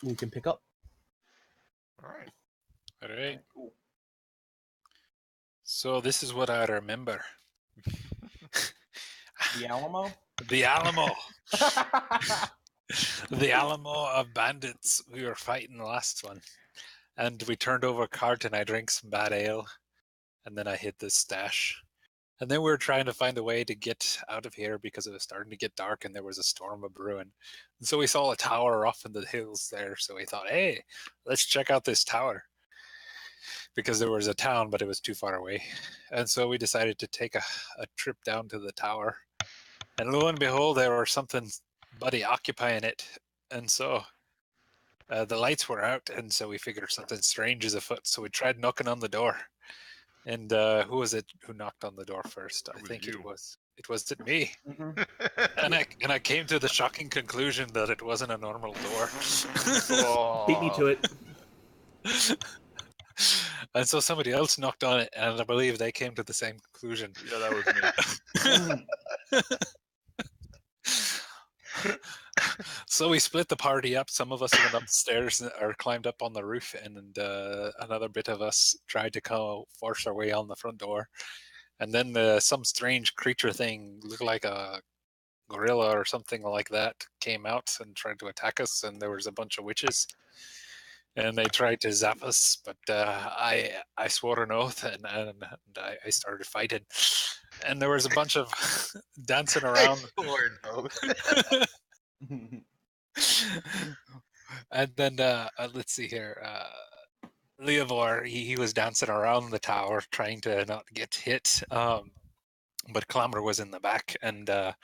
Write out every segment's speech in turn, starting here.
we can pick up. All right. All right. Cool. So this is what I remember. The Alamo? The Alamo. The Alamo of bandits. We were fighting the last one. And we turned over a cart and I drank some bad ale. And then I hid the stash. And then we were trying to find a way to get out of here because it was starting to get dark and there was a storm of brewing. And so we saw a tower off in the hills there. So we thought, hey, let's check out this tower. Because there was a town, but it was too far away. And so we decided to take a trip down to the tower. And lo and behold, there was somebody occupying it. And so the lights were out, and so we figured something strange is afoot. So we tried knocking on the door. And who was it who knocked on the door first? I think it was me. Mm-hmm. And I came to the shocking conclusion that it wasn't a normal door. Beat me to it. And so somebody else knocked on it, and I believe they came to the same conclusion. Yeah, that was me. So we split the party up. Some of us went upstairs or climbed up on the roof, and another bit of us tried to force our way on the front door. And then some strange creature thing, looked like a gorilla or something like that, came out and tried to attack us, and there was a bunch of witches. And they tried to zap us, but I swore an oath, and I started fighting. And there was a bunch of dancing around. I swore an oath. And then let's see here. Leovor, he was dancing around the tower trying to not get hit. But Clamor was in the back, and there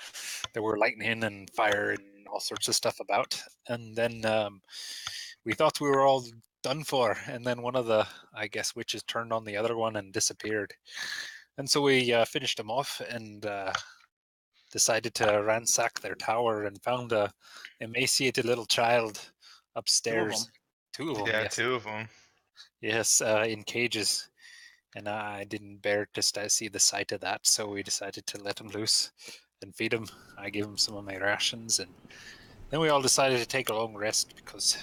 were lightning and fire and all sorts of stuff about. And then we thought we were all done for. And then one of the, I guess, witches turned on the other one and disappeared. And so we finished them off and decided to ransack their tower and found a emaciated little child upstairs. Two of them. Yeah, Yes. 2 of them. Yes, in cages. And I didn't bear to see the sight of that, so we decided to let him loose and feed him. I gave him some of my rations, and then we all decided to take a long rest because,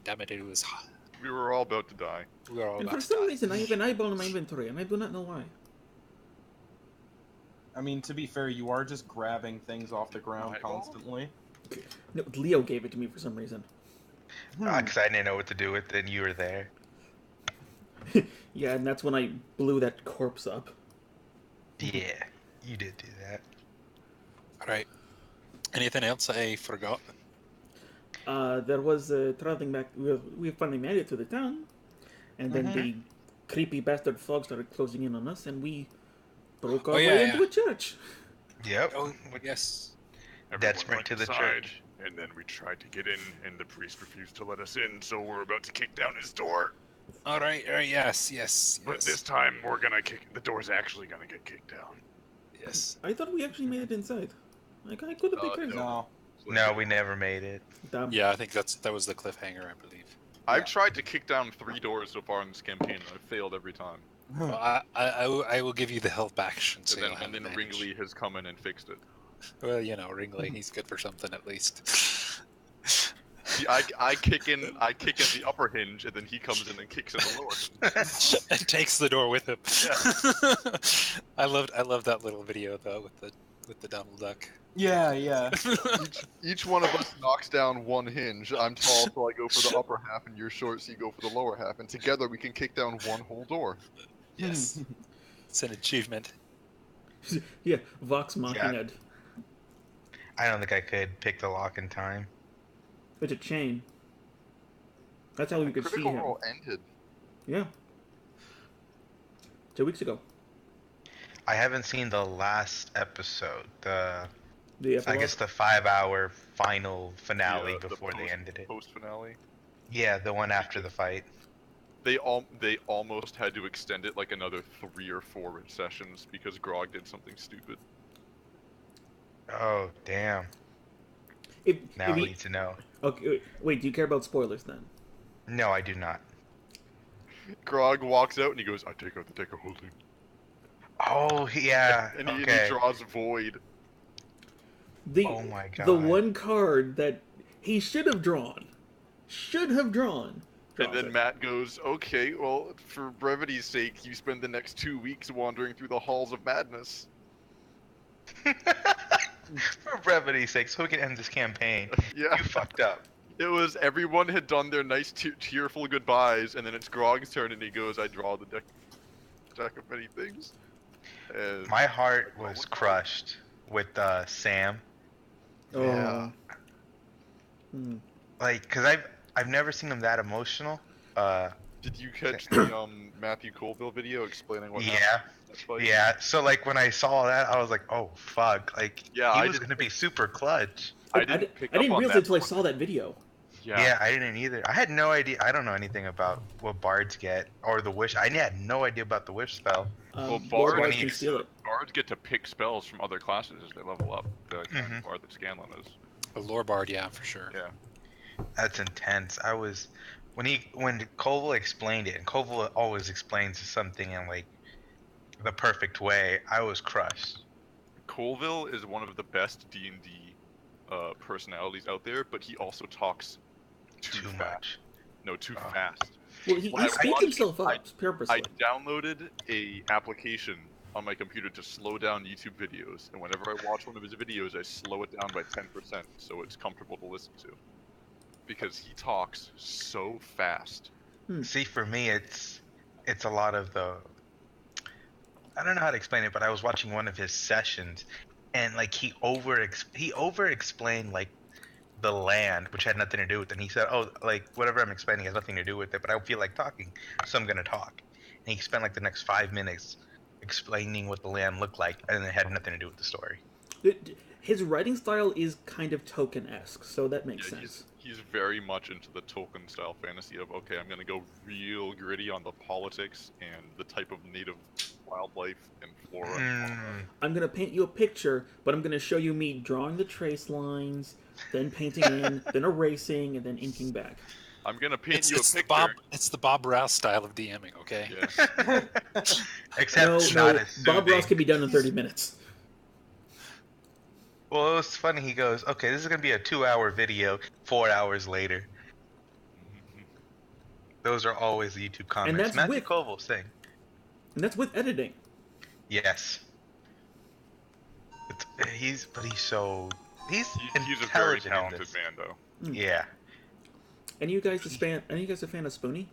damn it, it was hot. We were all about to die. We were all And about for to some die. reason, I have an eyeball in my inventory, and I do not know why. I mean, to be fair, you are just grabbing things off the ground Eyeball? constantly. No, Leo gave it to me for some reason. Because I didn't know what to do with it, and you were there. Yeah, and that's when I blew that corpse up. Yeah, you did do that. All right. Anything else I forgot? There was traveling back. We finally made it to the town, and then the creepy bastard fog started closing in on us, and we broke our way into a church. Yep. Oh, yes. That's right, to the church. And then we tried to get in, and the priest refused to let us in, so we're about to kick down his door. All right. Yes. But this time, we're gonna the door's actually gonna get kicked down. Yes. I thought we actually made it inside. Like, I could have been crazy. No. No, we never made it. Damn. Yeah, I think that was the cliffhanger, I believe. I've tried to kick down 3 doors so far in this campaign, and I've failed every time. Well, I will give you the help action. So And then Ringley has come in and fixed it. Well, you know, Ringley, he's good for something at least. See, I kick in the upper hinge, and then he comes in and kicks in the lower hinge. And takes the door with him. Yeah. I loved that little video though with the Donald Duck. Yeah. Each one of us knocks down one hinge. I'm tall, so I go for the upper half, and you're short, so you go for the lower half. And together we can kick down one whole door. Yes, it's an achievement. Yeah, Vox Machina. Yeah. I don't think I could pick the lock in time. It's a chain. That's how we could see Critical him. Role ended. Yeah. 2 weeks ago. I haven't seen the last episode. The I epilogue. guess the 5-hour final finale The before they ended it. Post finale. Yeah, the one after the fight. They almost had to extend it like another 3 or 4 sessions because Grog did something stupid. Oh, damn. Now I need to know. Okay, wait, do you care about spoilers then? No, I do not. Grog walks out and he goes, "I take out the deck of holding." Oh, yeah. And he Okay. draws Void. The, Oh my god. The one card that he should have drawn. Should have drawn. And then it. Matt goes, okay, well, for brevity's sake, you spend the next 2 weeks wandering through the halls of madness. For brevity's sake, so we can end this campaign. Yeah. You fucked up. It was everyone had done their nice tearful goodbyes, and then it's Grog's turn, and he goes, I draw the deck of many things. And My heart was crushed with Sam. Oh. Yeah. Like, cause I've never seen him that emotional. Did you catch the Matthew Colville video explaining what happened? Yeah. in that fight? Yeah. So like when I saw that, I was like, oh fuck. Like Yeah, he I was didn't- gonna be super clutch. I didn't pick I up didn't on realize that until I one. saw that video. Yeah, I didn't either. I had no idea. I don't know anything about what bards get or the wish. I had no idea about the wish spell. Well, Lord Bard Bards needs can steal it. Bards get to pick spells from other classes as they level up. The kind Mhm. of bard that Scanlan is. A lore bard, yeah, for sure. Yeah. That's intense. When Colville explained it, and Colville always explains something in like the perfect way. I was crushed. Colville is one of the best D&D personalities out there, but he also talks too fast. Much. No, too Oh. fast. Well, he I speeds watched- himself up I purposely. downloaded a application on my computer to slow down YouTube videos, and whenever I watch one of his videos, I slow it down by 10% so it's comfortable to listen to. Because he talks so fast. See, for me, it's a lot of the. I don't know how to explain it, but I was watching one of his sessions, and like he over explained like the land, which had nothing to do with it. And he said, "Oh, like whatever I'm explaining has nothing to do with it, but I feel like talking, so I'm gonna talk." And he spent like the next 5 minutes explaining what the land looked like, and it had nothing to do with the story. His writing style is kind of Tolkien-esque, so that makes Yeah, sense. he's very much into the Tolkien style fantasy of, okay, I'm gonna go real gritty on the politics and the type of native wildlife and flora. and fauna. I'm gonna paint you a picture, but I'm gonna show you me drawing the trace lines, then painting in, then erasing, and then inking back. I'm gonna paint It's, you a it's the picture. It's the Bob Rouse style of DMing, okay? Yeah. Except No, not as Bob soothing. Ross can be done in 30 minutes. Well, it was funny. He goes, "Okay, this is gonna be a 2-hour video." 4 hours later, those are always the YouTube comments. that's Matthew with- Colville saying, And that's with editing. "Yes." He's so He's a very intelligent in talented this. man, though. Yeah. Any of you guys a fan of Spoonie?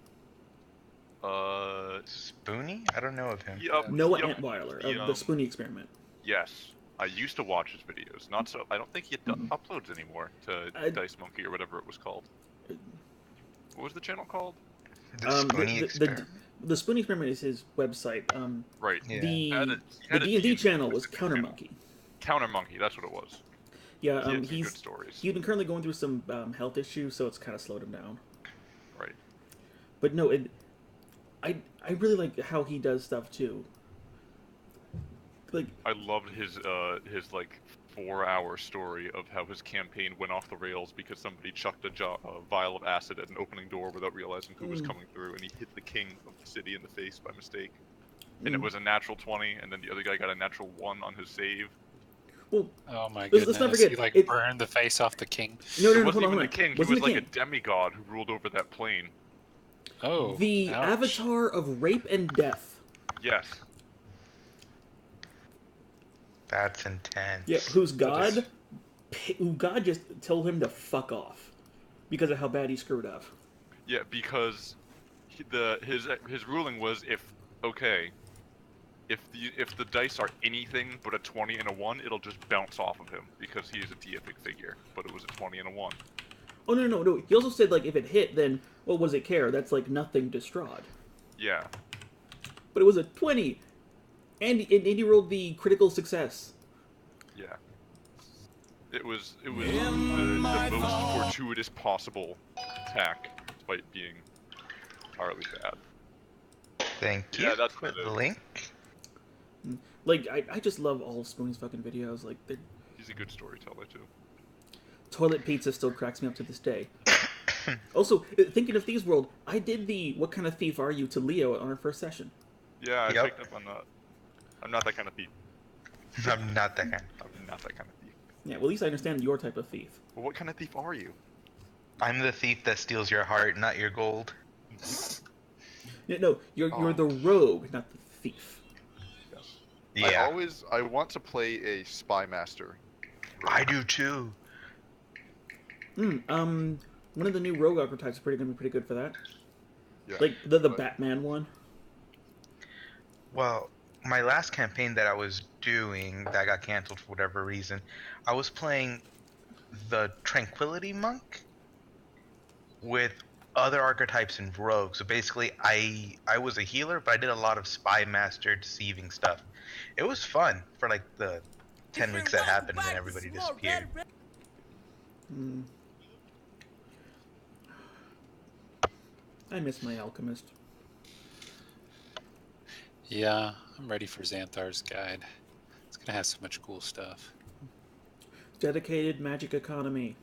Spoonie? I don't know of him. Noah Yep. Antweiler He, of the Spoonie Experiment. Yes. I used to watch his videos. Not so. I don't think he uploads anymore to Dice Monkey or whatever it was called. What was the channel called? The Spoonie Experiment. The Spoonie Experiment is his website. Right. Yeah. He had The a D&D channel was specific Counter channel. Monkey. Counter Monkey, that's what it was. Yeah, He had some he's good stories. been currently going through some health issues, so it's kind of slowed him down. Right. But no, I really like how he does stuff too. Like, I loved his like 4-hour story of how his campaign went off the rails because somebody chucked a vial of acid at an opening door without realizing who was coming through, and he hit the king of the city in the face by mistake. And it was a natural 20, and then the other guy got a natural 1 on his save. well, Oh my Let's goodness! not forget, He like it- burned the face off the king. no, It no, wasn't hold on, even hold the on. king. He Wasn't was the like king. a demigod who ruled over that plane. Oh, The ouch. avatar of rape and death. Yes. That's intense. Yeah, who God just told him to fuck off because of how bad he screwed up. Yeah, because his ruling was if the dice are anything but a 20 and a 1, it'll just bounce off of him because he is a deific figure. But it was a 20 and a 1. Oh no! He also said like if it hit, then well, what does it care? That's like nothing to Strahd. Yeah. But it was a 20, and he rolled the critical success. Yeah. It was the most fortuitous possible attack, despite being entirely bad. Thank you Yeah, that's for what it the is. link. Like I just love all of Spoonie's fucking videos. Like the He's a good storyteller too. toilet pizza still cracks me up to this day. Also, thinking of Thieves World, I did the "What kind of thief are you?" to Leo on our first session. Yeah, I Yep. picked up on that. I'm not that kind of thief. I'm not that kind. I'm not that kind of thief. Yeah, well, at least I understand your type of thief. Well, what kind of thief are you? I'm the thief that steals your heart, not your gold. Yeah, no, you're the rogue, not the thief. Yes. Yeah, I want to play a spy master. I do too. One of the new rogue archetypes is gonna be pretty good for that. Yeah. Like the but- Batman one. Well, my last campaign that I was doing that got canceled for whatever reason, I was playing the Tranquility Monk with other archetypes and rogue. So basically, I was a healer, but I did a lot of spy master deceiving stuff. It was fun for like the 10 weeks that happened, and then everybody disappeared. Hmm. I miss my alchemist. Yeah, I'm ready for Xanthar's Guide. It's gonna have so much cool stuff. Dedicated magic economy.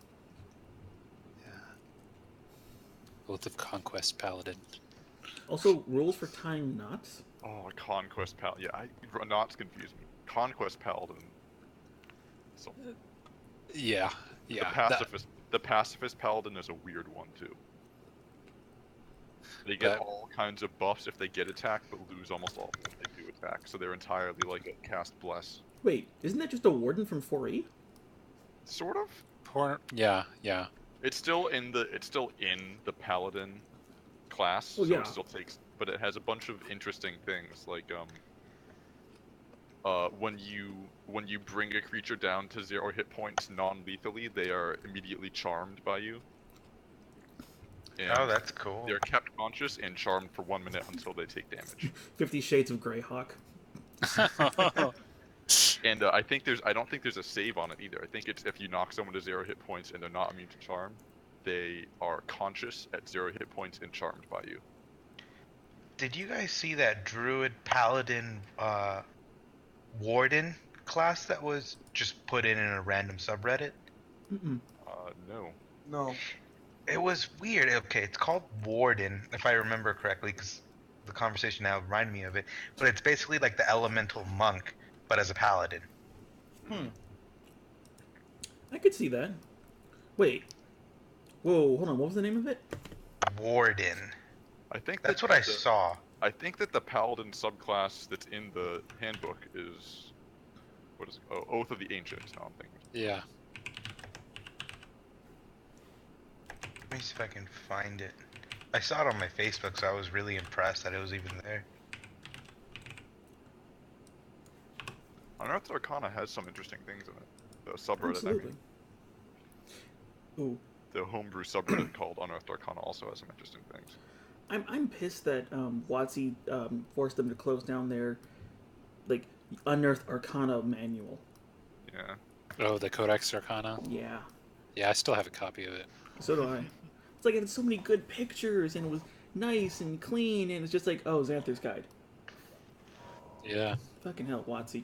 Yeah. Oath of Conquest Paladin. Also, rules for tying knots. Oh, a Conquest Paladin. Yeah, knots confuse me. Conquest Paladin. So, Yeah, yeah. the pacifist Paladin is a weird one too. They get all kinds of buffs if they get attacked, but lose almost all if they do attack. So they're entirely like a cast bless. Wait, isn't that just a warden from 4E? Sort of. Yeah, yeah. It's still in the Paladin class, Oh, so yeah. it still takes, but it has a bunch of interesting things like when you bring a creature down to 0 hit points non-lethally, they are immediately charmed by you. And Oh, that's cool. they're kept conscious and charmed for 1 minute until they take damage. 50 Shades of Greyhawk. And I don't think there's a save on it either. I think it's if you knock someone to 0 hit points and they're not immune to charm, they are conscious at 0 hit points and charmed by you. Did you guys see that Druid Paladin Warden class that was just put in a random subreddit? Mm-mm. No. No. It was weird. Okay, it's called Warden, if I remember correctly, because the conversation now reminded me of it. But it's basically like the elemental monk, but as a paladin. I could see that. Wait. Whoa, hold on. What was the name of it? Warden. I think That's what I saw. I think that the paladin subclass that's in the handbook is what is it? Oh, Oath of the Ancients. No, I'm thinking. Yeah. Let me see if I can find it. I saw it on my Facebook, so I was really impressed that it was even there. Unearthed Arcana has some interesting things in it. The subreddit, Absolutely. Ooh. the homebrew subreddit called Unearthed Arcana also has some interesting things. I'm pissed that WotC forced them to close down their like Unearthed Arcana manual. Yeah. Oh, the Codex Arcana? Yeah. Yeah, I still have a copy of it. So do I. It's like it had so many good pictures and it was nice and clean and it's just like, oh, Xanthar's Guide. Yeah. Fucking hell, WotC.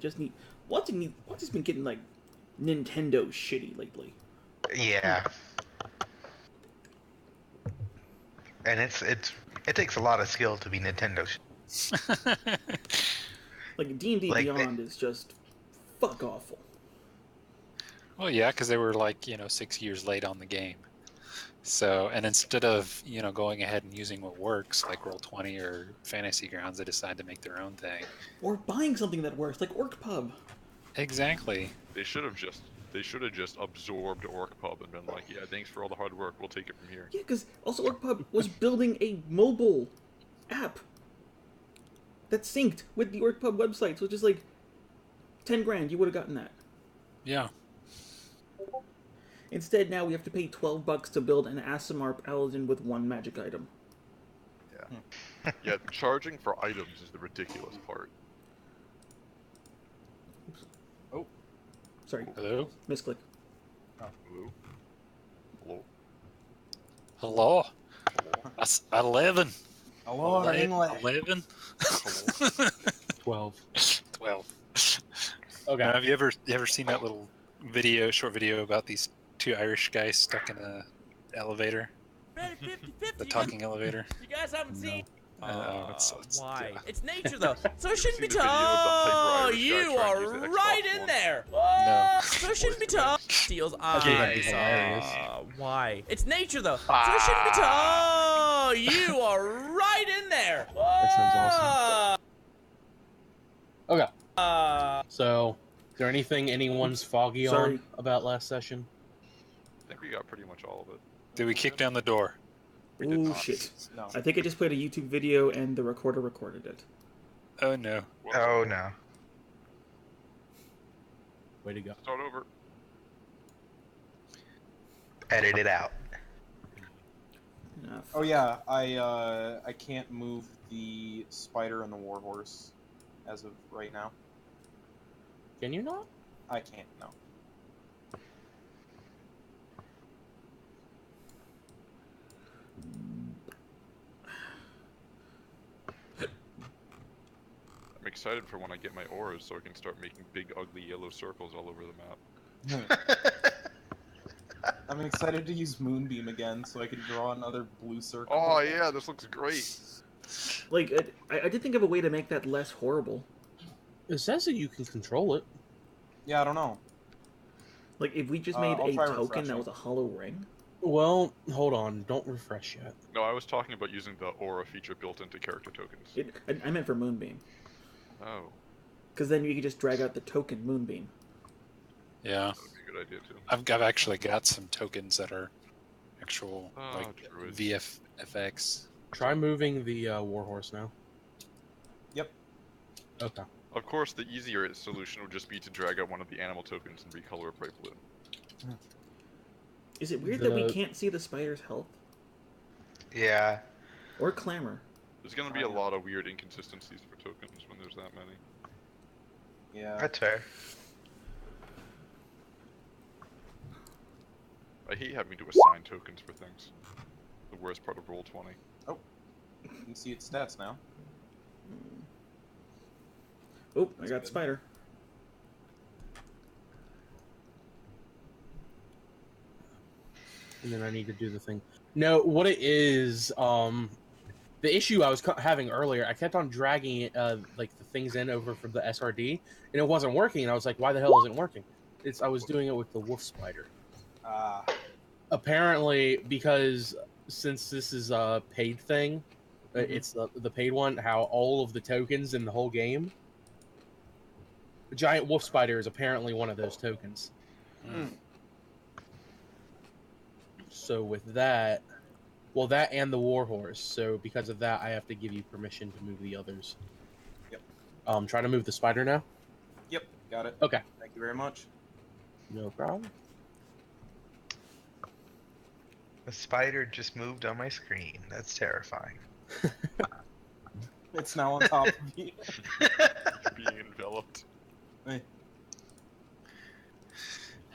WotC's been getting like Nintendo shitty lately. Yeah. And it takes a lot of skill to be Nintendo. Like D&D Like Beyond is just fuck awful. Well, yeah, because they were like, 6 years late on the game. So, and instead of, going ahead and using what works, like Roll20 or Fantasy Grounds, they decide to make their own thing. Or buying something that works, like OrcPub. Exactly. They should have just absorbed OrcPub and been like, yeah, thanks for all the hard work. We'll take it from here. Yeah, because also OrcPub was building a mobile app that synced with the OrcPub website, so just like 10 grand, you would have gotten that. Yeah. Instead, now we have to pay $12 to build an Aasimar Paladin with one magic item. Yeah. Yeah, charging for items is the ridiculous part. Sorry, Hello? misclick. Hello? Hello? Hello? That's 11. Hello, English. 11? Hello? 12. 12. Okay. Have you ever seen that little short video about these two Irish guys stuck in a elevator? The talking elevator? You guys haven't seen? Why? Yeah. It's nature, though. So it You shouldn't be seen the video of the hyper tough. Oh, Irish guy you trying to are use the Xbox right in One? there. No. Oh, so it shouldn't be Voice tough. commands. Steals I think that'd be eyes. hilarious. Why? It's nature, though. So it shouldn't be tough. Oh, you are right in there. That sounds awesome. Okay. So, is there anything anyone's foggy Sorry. on about last session? I think we got pretty much all of it. Did we kick down the door? We did Oh not. shit! No. I think I just played a YouTube video and the recorder recorded it. Oh no. Whoops. Oh no. Way to go. Start over. Edit it out. Ah, Oh yeah, I can't move the spider and the warhorse as of right now. Can you not? I can't. No. I'm excited for when I get my auras so I can start making big ugly yellow circles all over the map. I'm excited to use Moonbeam again so I can draw another blue circle. Oh yeah, this looks great. Like I did think of a way to make that less horrible. It says that you can control it. Yeah, I don't know. Like if we just made I'll a try token refreshing. that was a hollow ring. Well, hold on. Don't refresh yet. No, I was talking about using the aura feature built into character tokens. I meant for Moonbeam, Oh, because then you could just drag out the token Moonbeam. Yeah. that would be a good idea too. I've actually got some tokens that are actual Oh, like druids. VFX. Try moving the warhorse now. Yep. Okay. Of course, the easier solution would just be to drag out one of the animal tokens and recolor it bright blue. Is it weird that we The- can't see the spider's health Yeah. or clamor? There's gonna be a lot of weird inconsistencies for tokens when there's that many. Yeah. That's fair. I hate having to assign tokens for things. The worst part of Roll20. You can see its stats now. Oh, I That's got good. spider. And then I need to do the thing. No, what it is, the issue I was having earlier, I kept on dragging it, like the things in over from the SRD, and it wasn't working. And I was like, why the hell isn't it working? I was doing it with the wolf spider. Ah. Apparently, because since this is a paid thing, it's the paid one, how all of the tokens in the whole game, the giant wolf spider is apparently one of those tokens. Mm. So with that, well, that and the warhorse. So because of that, I have to give you permission to move the others. Yep. Try to move the spider now. Yep. Got it. Okay. Thank you very much. No problem. The spider just moved on my screen. That's terrifying. It's now on top of you. Being enveloped. Hey.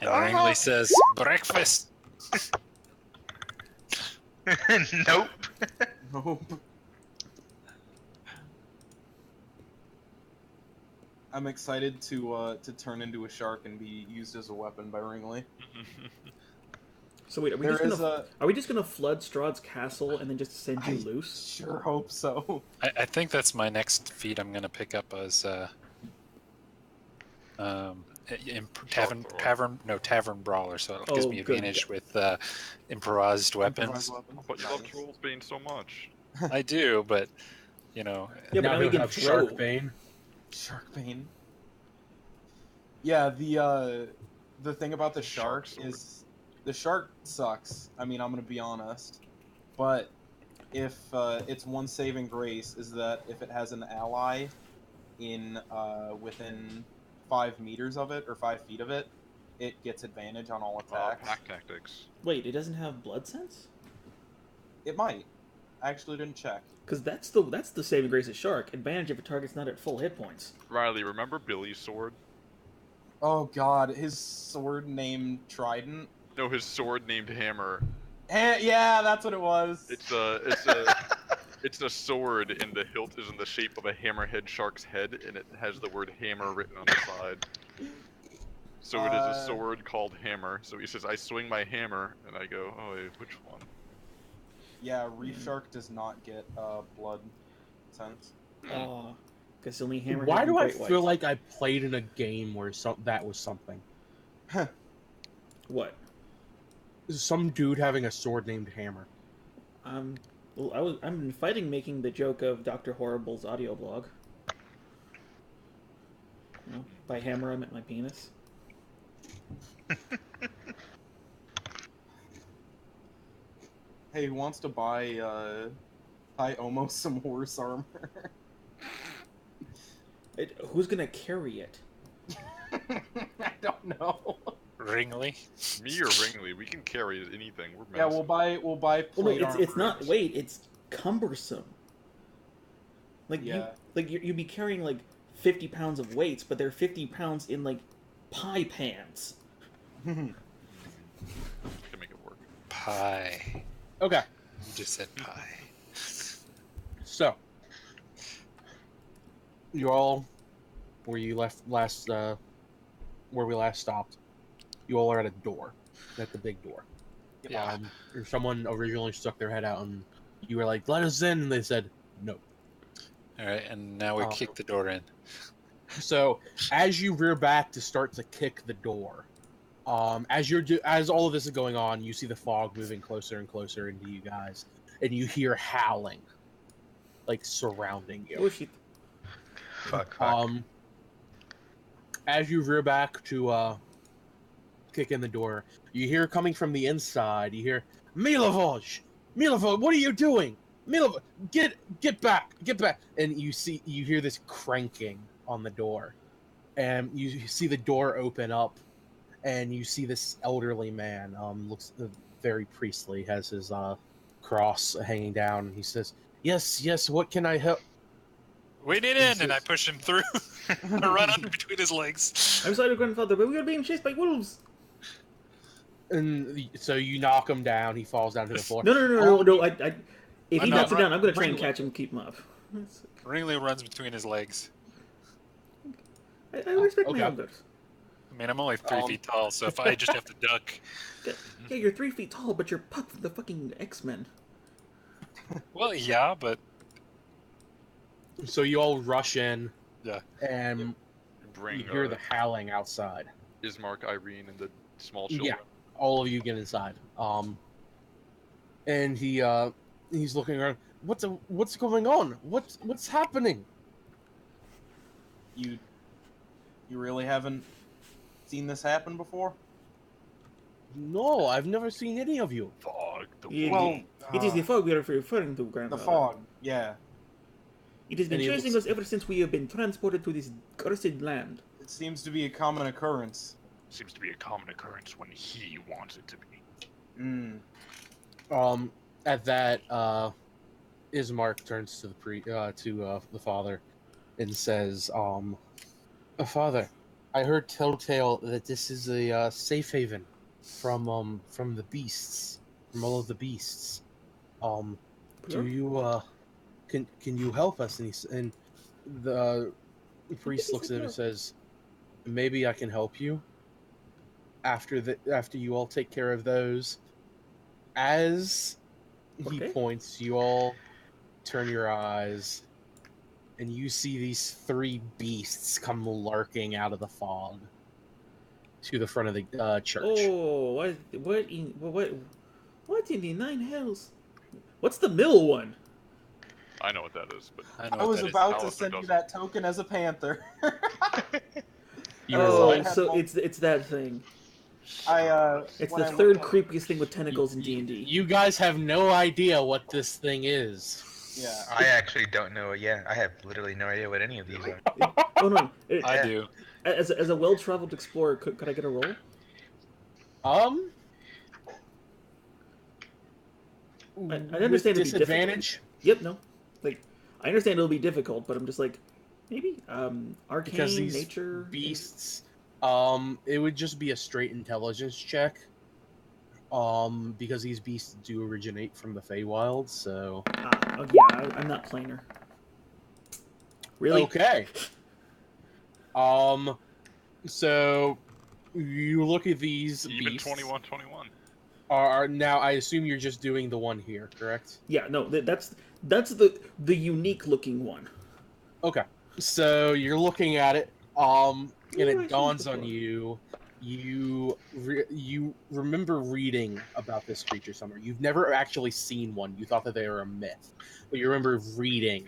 And Ringley says, breakfast! Nope. Nope. I'm excited to turn into a shark and be used as a weapon by Ringley. So wait, are we just gonna flood Strahd's castle and then just send you loose? Sure hope so. I think that's my next feat I'm going to pick up as tavern brawler, so it gives me good. advantage with improvised weapons. But you love Troll's Bane so much. I do, but you know, Yeah, but now now we we can have throw. Shark Bane. Sharkbane. Yeah, the thing about the shark Shark is the shark sucks. I mean, I'm gonna be honest, but if its one saving grace is that if it has an ally in within 5 meters of it or 5 feet of it, it gets advantage on all attacks. Pack tactics. Wait, it doesn't have blood sense? It might. I actually didn't check. Because that's the saving grace of shark. Advantage if a target's not at full hit points. Riley, remember Billy's sword? Oh god, his sword named Trident. No, his sword named Hammer. Yeah, that's what it was. It's a sword, and the hilt is in the shape of a hammerhead shark's head, and it has the word hammer written on the side. So it is a sword called Hammer. So he says, "I swing my hammer," and I go, "Oh, wait, which one?" Yeah, Reef Shark does not get blood. sense. Oh, because only hammerhead. Why and do I great feel whites. like I played in a game where that was something? What? Some dude having a sword named Hammer. Well, I've been fighting making the joke of Dr. Horrible's audio blog. You know, by hammer I meant my penis. Hey, who wants to buy almost some horse armor? Who's gonna carry it? I don't know. Ringley. Me or Ringley, we can carry anything. We're Yeah, massive. we'll buy Well, plate no, armor. it's not weight. It's cumbersome. Like Yeah. you'd be carrying like 50 pounds of weights, but they're 50 pounds in like pie pans. Can make it work. Pie. Okay, You just said pie. so you all, where you left last, where we last stopped, you all are at a door, at the big door. Yeah. Someone originally stuck their head out, and you were like, "Let us in," and they said, "No." All right, and now we kick the door in. So as you rear back to start to kick the door, as all of this is going on, you see the fog moving closer and closer into you guys, and you hear howling, like surrounding you. Oh shit! Fuck. As you rear back to kick in the door, you hear coming from the inside. You hear Milovoj, what are you doing? Milovoj, get back! And you hear this cranking on the door, and you see the door open up, and you see this elderly man, looks very priestly, has his cross hanging down, and he says, yes, what can I help? We need in, and I push him through. I run under between his legs. I'm sorry, grandfather, but we are being chased by wolves. And so you knock him down, he falls down to the floor. No. If he I'm knocks not it down, I'm gonna try and Ringley. catch him and keep him up. Ringley runs between his legs. I respect okay. my elders. I mean, I'm only 3 feet tall, so if I just have to duck... Yeah, you're 3 feet tall, but you're Puck from the fucking X-Men. Well, yeah, but... So you all rush in, Yeah. and Bring you hear the howling outside. Ismark, Irene, and the small children. Yeah, all of you get inside. And he's looking around. What's going on? What's happening? You really haven't seen this happen before? No, I've never seen any of you. Fog. It is the fog we are referring to, grandfather. the fog. Yeah, It has been And he chasing us ever since we have been transported to this cursed land. it seems to be a common occurrence. Seems to be a common occurrence when he wants it to be. At that, Ismark turns to the father, and says, "Father, I heard telltale that this is a safe haven from the beasts, from all of the beasts. Do you can you help us?" And the priest looks at him and says, "Maybe I can help you. After you all take care of those." As he points, you all turn your eyes, and you see these 3 beasts come lurking out of the fog to the front of the church. Oh, what in the 9 hells? What's the middle one? I know what that is, but I know I what was that is. about to Alistair send you doesn't. that token as a panther. You were Oh, right. so it's that thing. It's when the I third looked at- creepiest thing with tentacles in D&D. You guys have no idea what this thing is. Yeah. I actually don't know. Yeah, I have literally no idea what any of these are. Oh no! I do. As a well-traveled explorer, could I get a roll? I understand with it'd be disadvantage. Yep, no. Like, I understand it'll be difficult, but I'm just like, maybe arcane, Because these nature, beasts, it would just be a straight intelligence check. Because these beasts do originate from the Feywild, so. I'm not planar. Really? Okay. So you look at these even beasts. 21. Are now? I assume you're just doing the one here, correct? Yeah, no, that's the unique looking one. Okay. So you're looking at it, and Ooh, I it changed dawns the on font. you. You remember reading about this creature somewhere. You've never actually seen one. You thought that they were a myth, but you remember reading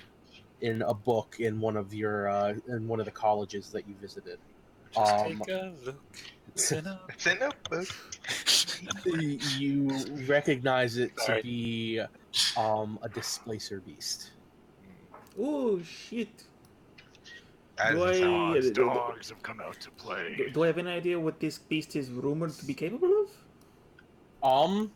in a book in one of your in one of the colleges that you visited. Just take a look. It's in a... It's in a book. You recognize it to Sorry. be a displacer beast. Oh shit! That Do doesn't sound- Dogs have come out to play. do I have any idea what this beast is rumored to be capable of?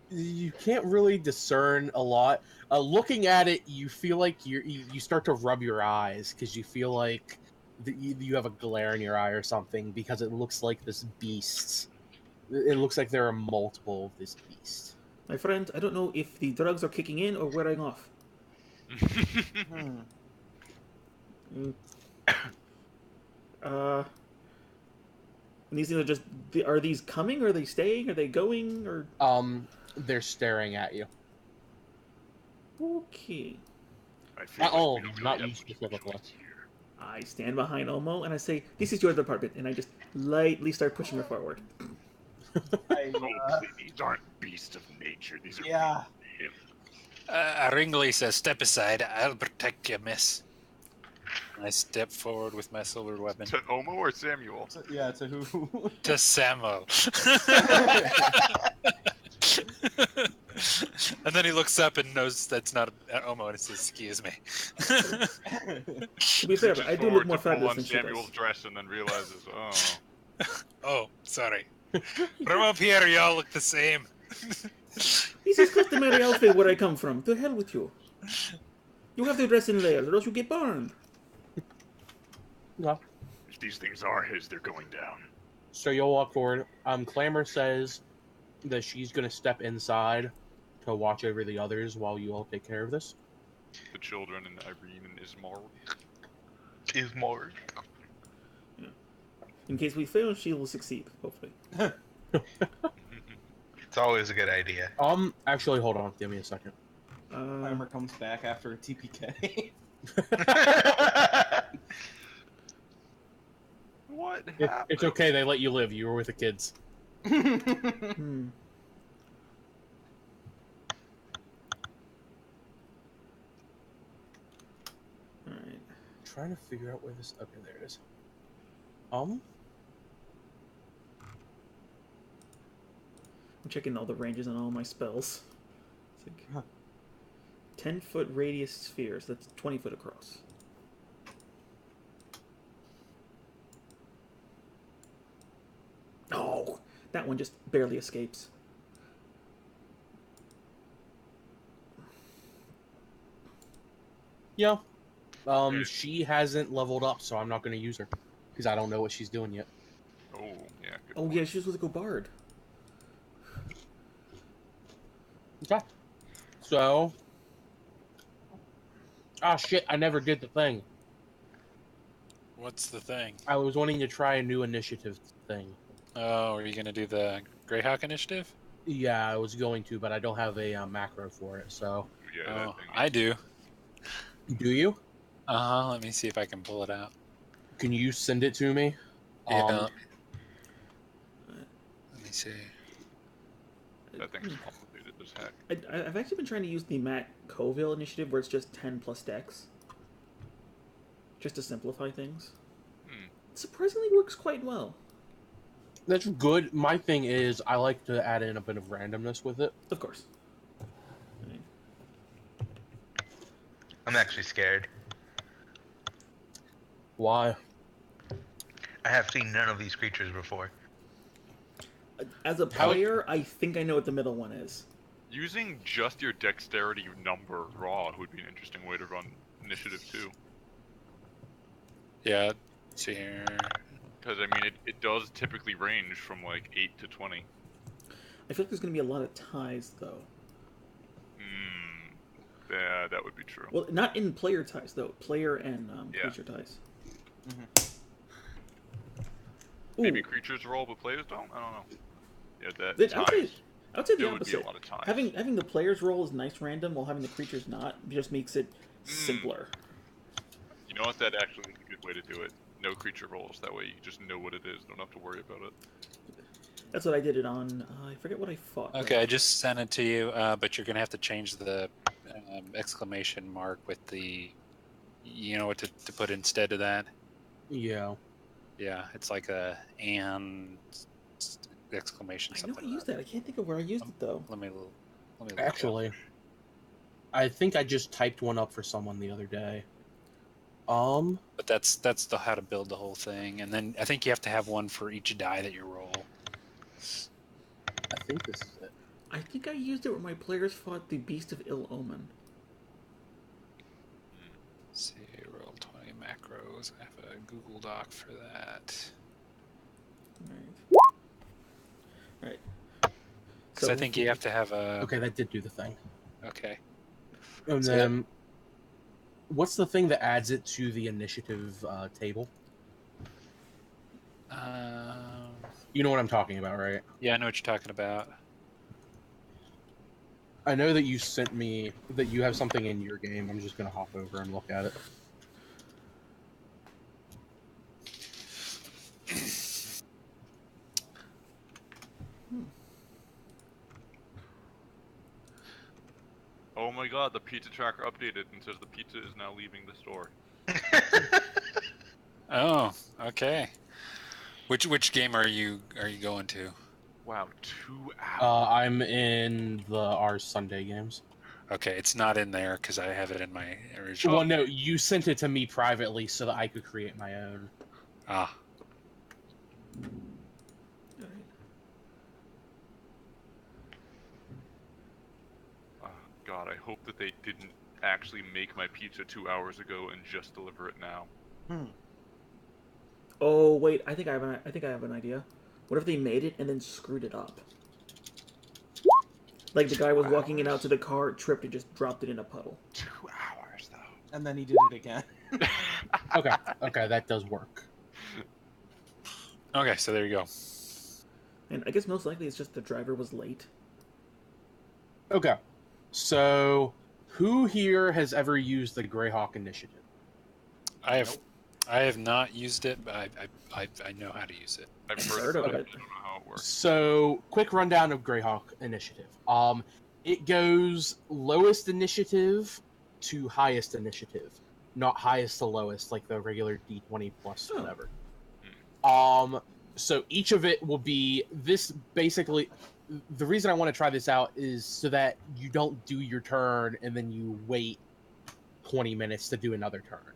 You can't really discern a lot. Looking at it, you feel like you start to rub your eyes because you feel like you have a glare in your eye or something because it looks like this beast. It looks like there are multiple of this beast. My friend, I don't know if the drugs are kicking in or wearing off. Mm. These things are just. Are these coming? Are they staying? Are they going? Or They're staring at you. okay. I feel Oh, like we don't really not have you much of a specifically. choice here. I stand behind Omo and I say, "This is your department," and I just lightly start pushing her forward. Oh, please, these aren't beasts of nature. These are Yeah. him. Ringley says, "Step aside. I'll protect you, miss." I step forward with my silver weapon. To Omo or Samuel? Yeah, to who? To Samuel. And then he looks up and knows that's not Omo and says, "Excuse me." To be fair, Reaches I do look forward more to pull fabulous on than she Samuel's does. dress and then realizes, oh. Oh, sorry. From up here, y'all look the same. This is customary outfit where I come from. To hell with you. You have to dress in layers, or else you get burned. Well, If these things are his, they're going down. so you'll walk forward. Clamor says that she's gonna step inside to watch over the others while you all take care of this. The children and Irene and Ismar. is more. In case we fail, she will succeed, hopefully. It's always a good idea. Actually, hold on. Give me a second. Clamor comes back after a TPK. What It's happened? okay. They let you live. You were with the kids. Hmm. Alright. Trying to figure out where this. Okay, there it is. I'm checking all the ranges on all my spells. It's like 10-foot radius spheres. That's 20 foot across. Oh, that one just barely escapes. Yeah. She hasn't leveled up, so I'm not going to use her because I don't know what she's doing yet. Oh, yeah. Good Oh point. yeah, she was supposed to go bard. Okay. So. Ah, shit! I never did the thing. What's the thing? I was wanting to try a new initiative thing. Oh, are you going to do the Greyhawk initiative? Yeah, I was going to, but I don't have a macro for it. So. Yeah, that Oh, thing. I do. Do you? Let me see if I can pull it out. Can you send it to me? Yeah. Let me see. That thing's complicated as heck. I've actually been trying to use the Matt Colville initiative where it's just 10 plus dex. Just to simplify things. It surprisingly works quite well. That's good. My thing is, I like to add in a bit of randomness with it. Of course. I'm actually scared. Why? I have seen none of these creatures before. As a How- player, I think I know what the middle one is. Using just your dexterity number raw would be an interesting way to run initiative too. Yeah. See here. Because, I mean, it does typically range from like 8 to 20. I feel like there's going to be a lot of ties, though. Yeah, that would be true. Well, not in player ties, though. Player and Yeah. creature ties. maybe Ooh. creatures roll, but players don't. I don't know. Yeah, that I'd time. say, I'd say the There would be a opposite. lot of time. Having the players roll is nice random, while having the creatures not just makes it simpler. You know what? That actually is a good way to do it. No creature rolls. That way you just know what it is. Don't have to worry about it. That's what I did it on. I forget what I fought. Okay, I just sent it to you, but you're gonna have to change the exclamation mark with the, you know what to put instead of that. Yeah. Yeah, it's like a and exclamation I know something. I used that. I can't think of where I used it though. Let me look it Actually, up. I think I just typed one up for someone the other day. But that's the how to build the whole thing, and then I think you have to have one for each die that you roll. I think this is it. I think I used it where my players fought the Beast of Ill Omen. Let's see, roll 20 macros. I have a Google Doc for that. Right. Because I think you have to have a. Okay, that did do the thing. Okay. And So then, what's the thing that adds it to the initiative table? You know what I'm talking about, right? Yeah, I know what you're talking about. I know that you sent me that you have something in your game. I'm just gonna hop over and look at it. Oh my god, the pizza tracker updated and says the pizza is now leaving the store. Oh, okay. Which game are you going to? Wow, 2 hours. I'm in the our Sunday games. Okay, it's not in there because I have it in my original. Well, no, you sent it to me privately so that I could create my own. Ah. Oh, god, I hope that they didn't actually make my pizza 2 hours ago and just deliver it now. Oh wait, I think I have an idea. What if they made it and then screwed it up? Like the guy was walking in out to the car, tripped, and just dropped it in a puddle. 2 hours though. And then he did it again. Okay, that does work. Okay, so there you go. And I guess most likely it's just the driver was late. Okay, so who here has ever used the Greyhawk initiative? I have not used it, but I know how to use it. I've Heard heard of of it. it. I don't know how it works. So, quick rundown of Greyhawk initiative. It goes lowest initiative to highest initiative, not highest to lowest like the regular D20 plus whatever. So each of it will be this basically. The reason I want to try this out is so that you don't do your turn and then you wait 20 minutes to do another turn.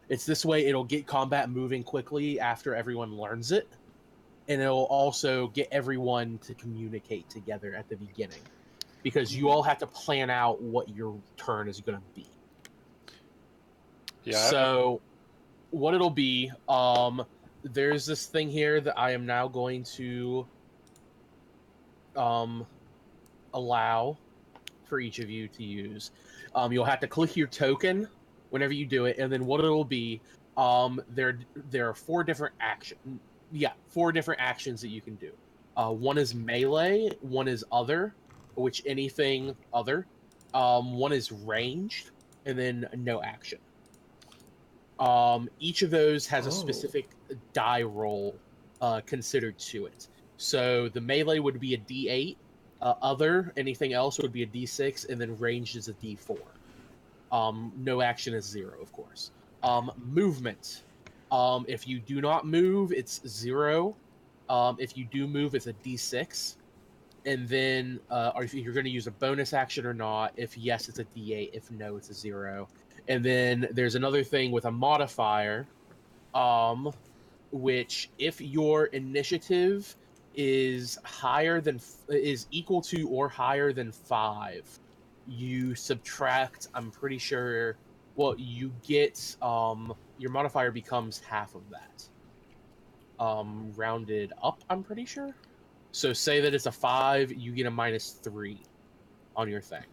It's this way it'll get combat moving quickly after everyone learns it, and it'll also get everyone to communicate together at the beginning, because you all have to plan out what your turn is going to be. Yeah. So what it'll be, there's this thing here that I am now going to allow for each of you to use. You'll have to click your token whenever you do it, and then what it'll be, there are four different actions that you can do. One is melee, one is other, which anything other. One is ranged, and then no action. Each of those has a specific die roll considered to it. So the melee would be a D8, other, anything else would be a D6, and then ranged is a D4. No action is 0, of course. Movement. If you do not move, it's 0. If you do move, it's a D6. And then, or if you're going to use a bonus action or not, if yes, it's a D8. If no, it's a 0. And then there's another thing with a modifier, which if your initiative is equal to or higher than 5, you subtract, I'm pretty sure, well, you get, your modifier becomes half of that. Rounded up, I'm pretty sure. So say that it's a 5, you get a -3 on your thing.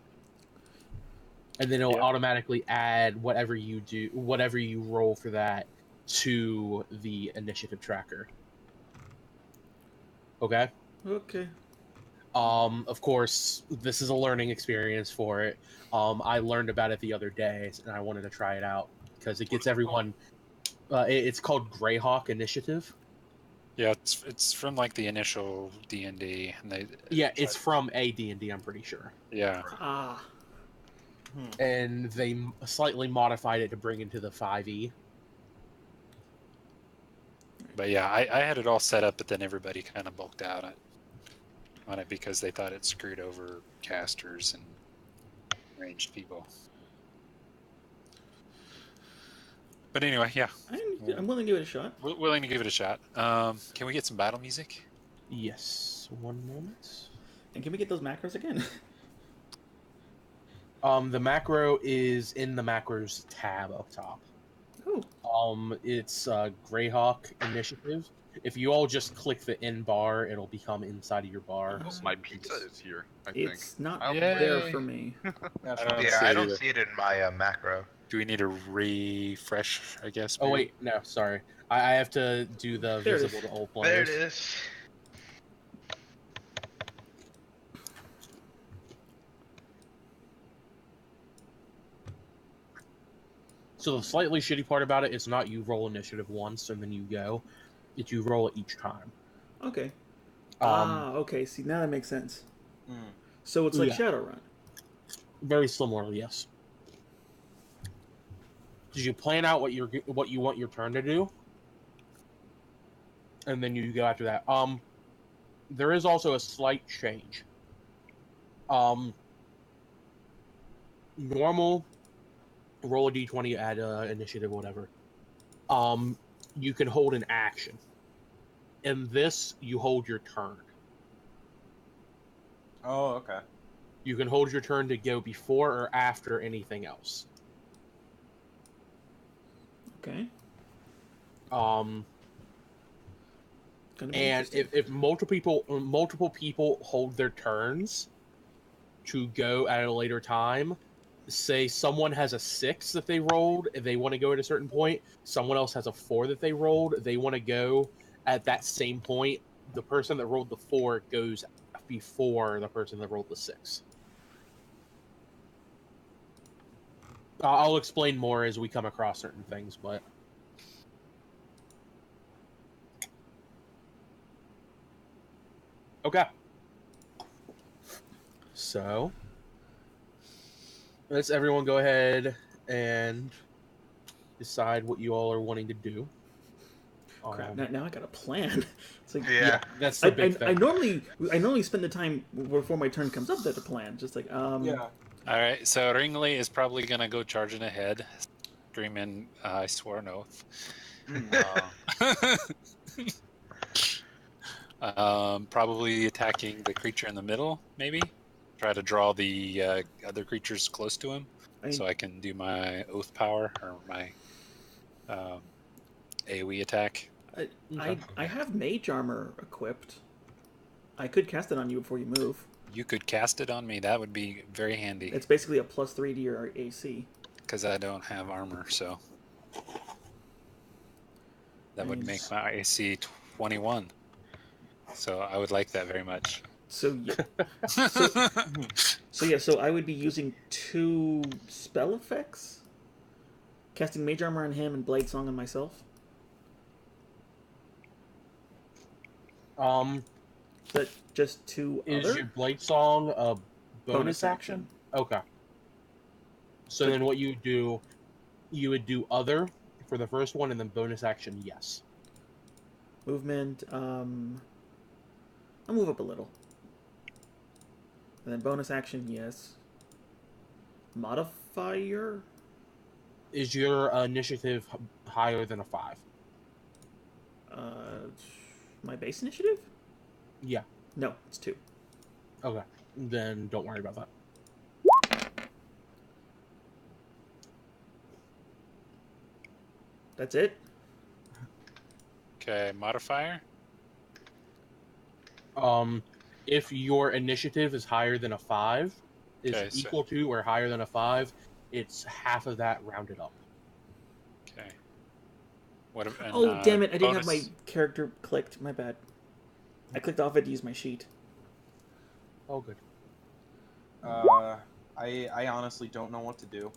And then it'll automatically add whatever you roll for that to the initiative tracker. Okay. Okay. Of course, this is a learning experience for it. I learned about it the other day, and I wanted to try it out because it gets everyone. It's called Greyhawk Initiative. Yeah, it's from like the initial D&D, and they Yeah, it's from a D&D, I'm pretty sure. yeah. Ah. And they slightly modified it to bring into the 5e. But yeah, I had it all set up, but then everybody kind of bulked out on it because they thought it screwed over casters and ranged people. But anyway, yeah, I'm willing to give it a shot. we're willing to give it a shot. Can we get some battle music? Yes, one moment. And can we get those macros again? The macro is in the macros tab up top. Oh. It's Greyhawk Initiative. If you all just click the in bar, it'll become inside of your bar. My pizza is here, I think. It's not I'll- there for me. I don't see it in my macro. Do we need a refresh, I guess? Oh, maybe? wait, no, sorry. I have to do the There it visible is. to all There players. it is. So the slightly shitty part about it is not you roll initiative once and then you go. It's you roll it each time. Okay. Um, Okay. See, now that makes sense. Mm. So it's like Yeah. Shadowrun. Very similar, yes. Did you plan out what you want your turn to do? And then you go after that. There is also a slight change. Normal, roll a d20, add initiative, whatever. You can hold an action. In this, you hold your turn. Oh, okay. You can hold your turn to go before or after anything else. Okay. And Gonna be interesting. if multiple people hold their turns to go at a later time, say someone has a 6 that they rolled, and they want to go at a certain point, someone else has a 4 that they rolled, they want to go at that same point, the person that rolled the 4 goes before the person that rolled the 6. I'll explain more as we come across certain things, but okay. So let's everyone go ahead and decide what you all are wanting to do. Crap. Now I got a plan. It's like Yeah. That's the big thing. I normally spend the time before my turn comes up to plan. Just like Yeah. All right, so Ringley is probably gonna go charging ahead, screaming, "I swore an oath." Probably attacking the creature in the middle, maybe. Try to draw the other creatures close to him, so I can do my oath power or my AoE attack. I have mage armor equipped. I could cast it on you before you move. You could cast it on me. That would be very handy. It's basically a +3 to your AC. Because I don't have armor, so that would make my AC 21. So I would like that very much. So yeah. So I would be using 2 spell effects. Casting Mage Armor on him and Blade Song on myself. But just 2 Is other? your Blade Song a bonus action? Okay. So then what you would do other for the first one, and then bonus action, yes. Movement, I'll move up a little. And then bonus action, yes. Modifier? Is your initiative higher than a 5? My base initiative? Yeah. No, it's 2. Okay. Then don't worry about that. That's it? Okay, modifier? If your initiative is higher than a 5, is Okay, so- equal to or higher than a 5, it's half of that rounded up. Okay. What? And, Oh, damn it. I didn't have bonus- my character clicked. My bad. I clicked off it to use my sheet. Oh, good. I honestly don't know what to do.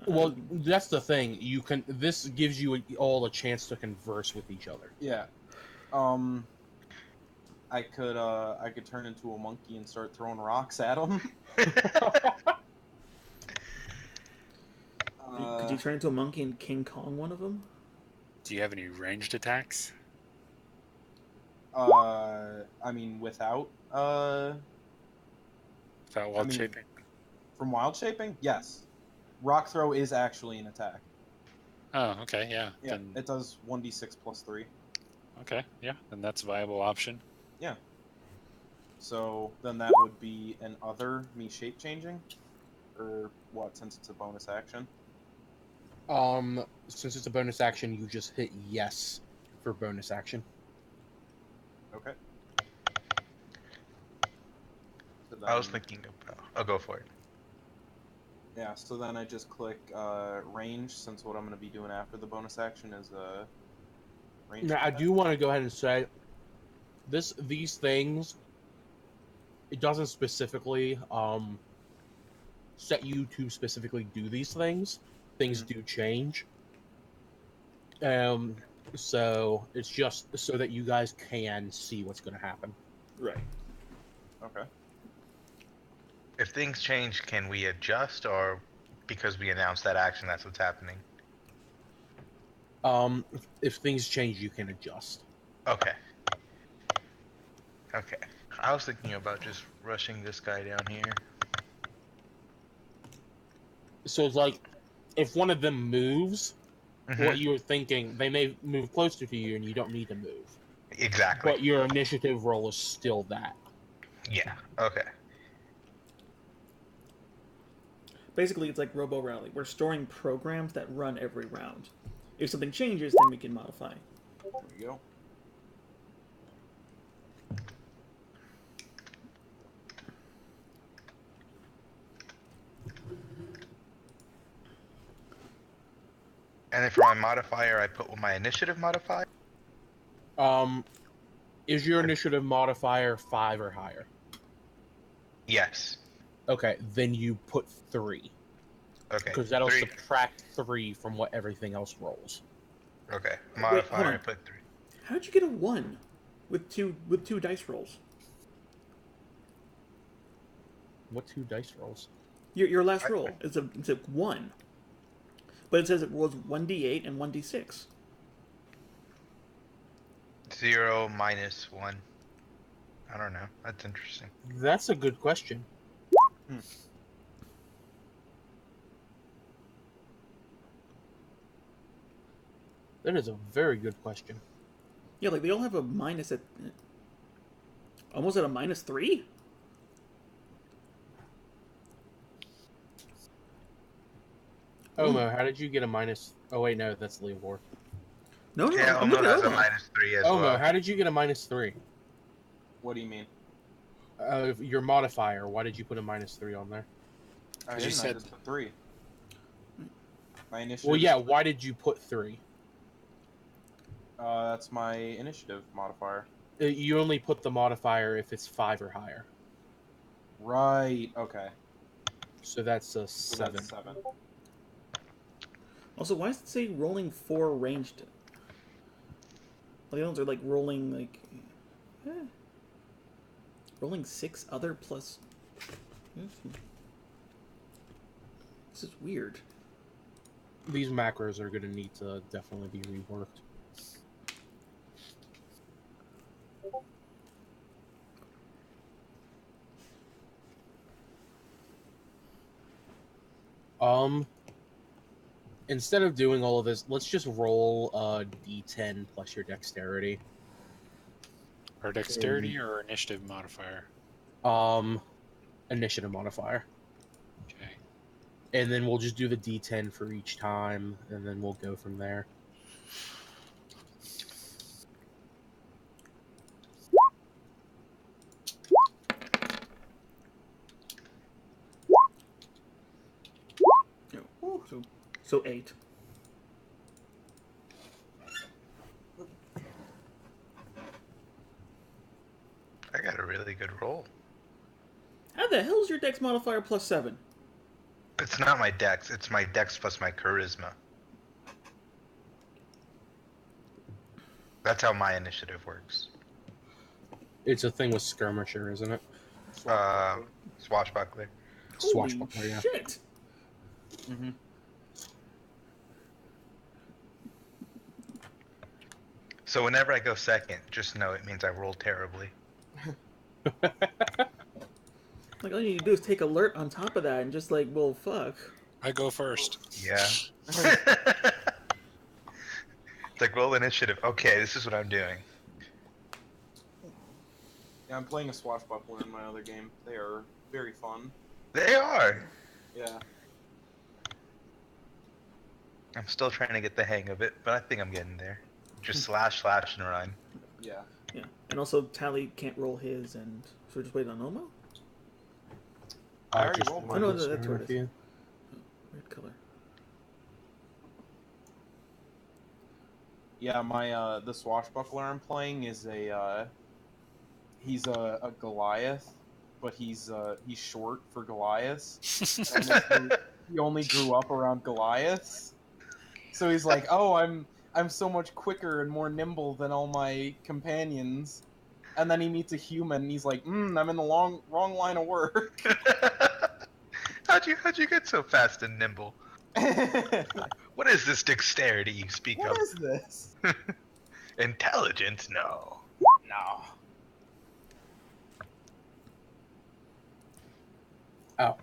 Well, that's the thing. You can. This gives you all a chance to converse with each other. Yeah. I could turn into a monkey and start throwing rocks at him. Could you turn into a monkey and King Kong one of them? Do you have any ranged attacks? I mean, without Without wild shaping? from wild shaping, yes. Rock throw is actually an attack. Oh, okay, yeah. Yeah, Then, it does 1d6 plus 3. okay, yeah. Then that's a viable option. Yeah. So then that would be an other me shape changing, or what? Since it's a bonus action. Since it's a bonus action, you just hit yes for bonus action. Okay. So I was then- thinking about. I'll go for it. Yeah, so then I just click range, since what I'm going to be doing after the bonus action is range. Now, I attack. do want to go ahead and say, these things, it doesn't specifically set you to specifically do these things. Things do change. So it's just so that you guys can see what's going to happen. Right. Okay. If things change, can we adjust, or because we announced that action, that's what's happening? If things change, you can adjust. Okay. Okay. I was thinking about just rushing this guy down here. So it's like, if one of them moves, Mhm. what you were thinking, they may move closer to you and you don't need to move. Exactly. But your initiative roll is still that. Yeah. Okay. Basically, it's like Robo Rally. We're storing programs that run every round. If something changes, then we can modify. There we go. And then for my modifier, I put my initiative modifier. Is your initiative modifier 5 or higher? Yes. Okay, then you put 3. Okay. Because that'll 3. subtract 3 from what everything else rolls. Okay. hold Modifier, on. I put 3. How did you get a 1 with two dice rolls? What 2 dice rolls? Your last roll is a 1, but it says it rolls 1d8 and 1d6. 0 minus 1. I don't know. That's interesting. That's a good question. That is a very good question. Yeah, like they all have a minus at almost at a -3. Omo, how did you get a minus? Oh wait, no, that's Leovor. No, Yeah, I'm Omo looking at has a Omo. minus 3 as Omo, well. how did you get a -3? What do you mean? Your modifier. Why did you put a -3 on there? I You didn't. I said- just put 3. My initiative. Well, yeah. is- Why did you put 3? That's my initiative modifier. You only put the modifier if it's 5 or higher. Right. Okay. So that's a So 7. that's 7. Also, why does it say rolling 4 ranged? Well, the other ones are like rolling like rolling 6 other plus. This is weird. These macros are going to need to definitely be reworked. Instead of doing all of this, let's just roll a d10 plus your dexterity. Or dexterity or initiative modifier? Initiative modifier. Okay. And then we'll just do the d10 for each time, and then we'll go from there. So 8. got a really good roll. How the hell's your dex modifier +7? It's not my dex. It's my dex plus my charisma. That's how my initiative works. It's a thing with skirmisher, isn't it? Swashbuckler. Holy Swashbuckler, yeah. shit! Mm-hmm. So whenever I go second, just know it means I rolled terribly. Like, all you need to do is take alert on top of that and just like, well, fuck. I go first. Yeah. It's like, roll initiative. Okay, this is what I'm doing. Yeah, I'm playing a swashbuckler in my other game. They are very fun. They are. Yeah. I'm still trying to get the hang of it, but I think I'm getting there. Just slash, and run. Yeah. Yeah. And also, Tally can't roll his, and so we're just waiting on Omo? I already just rolled Oh, no, wanted to that's share what it with is. you. Red color. Yeah, my the swashbuckler I'm playing is he's a Goliath, but he's short for Goliaths. He only grew up around Goliaths, so he's like, oh, I'm so much quicker and more nimble than all my companions. And then he meets a human, and he's like, I'm in the wrong line of work. How'd you get so fast and nimble? What is this dexterity you speak What of? is this? Intelligence? No. No. Oh.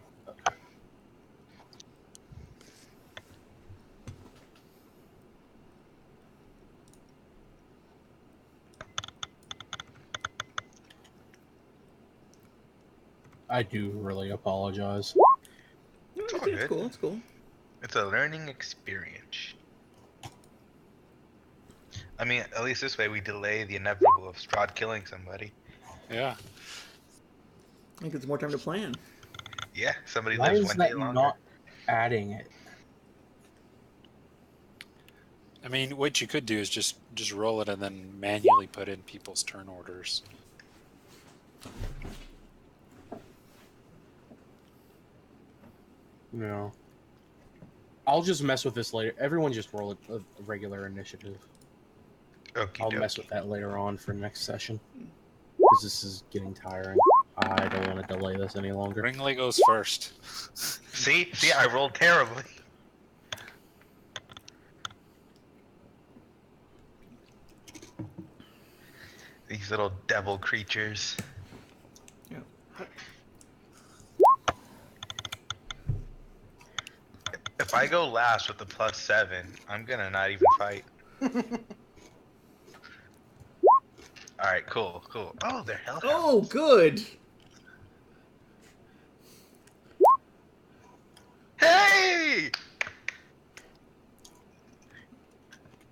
I do really apologize. No, It's it's, all it's good. cool, it's cool. It's a learning experience. I mean, at least this way we delay the inevitable of Strahd killing somebody. Yeah. I think it's more time to plan. Yeah, somebody Why lives is one that day longer. not adding it? I mean, what you could do is just roll it and then manually put in people's turn orders. No. I'll just mess with this later. Everyone just roll a regular initiative. Okie I'll dokie. mess with that later on for next session. Because this is getting tiring. I don't want to delay this any longer. Ringley goes first. See, I rolled terribly. These little devil creatures. Yeah. If I go last with the +7, I'm gonna not even fight. Alright, cool. Oh, they're hellhounds. Oh, good! Hey!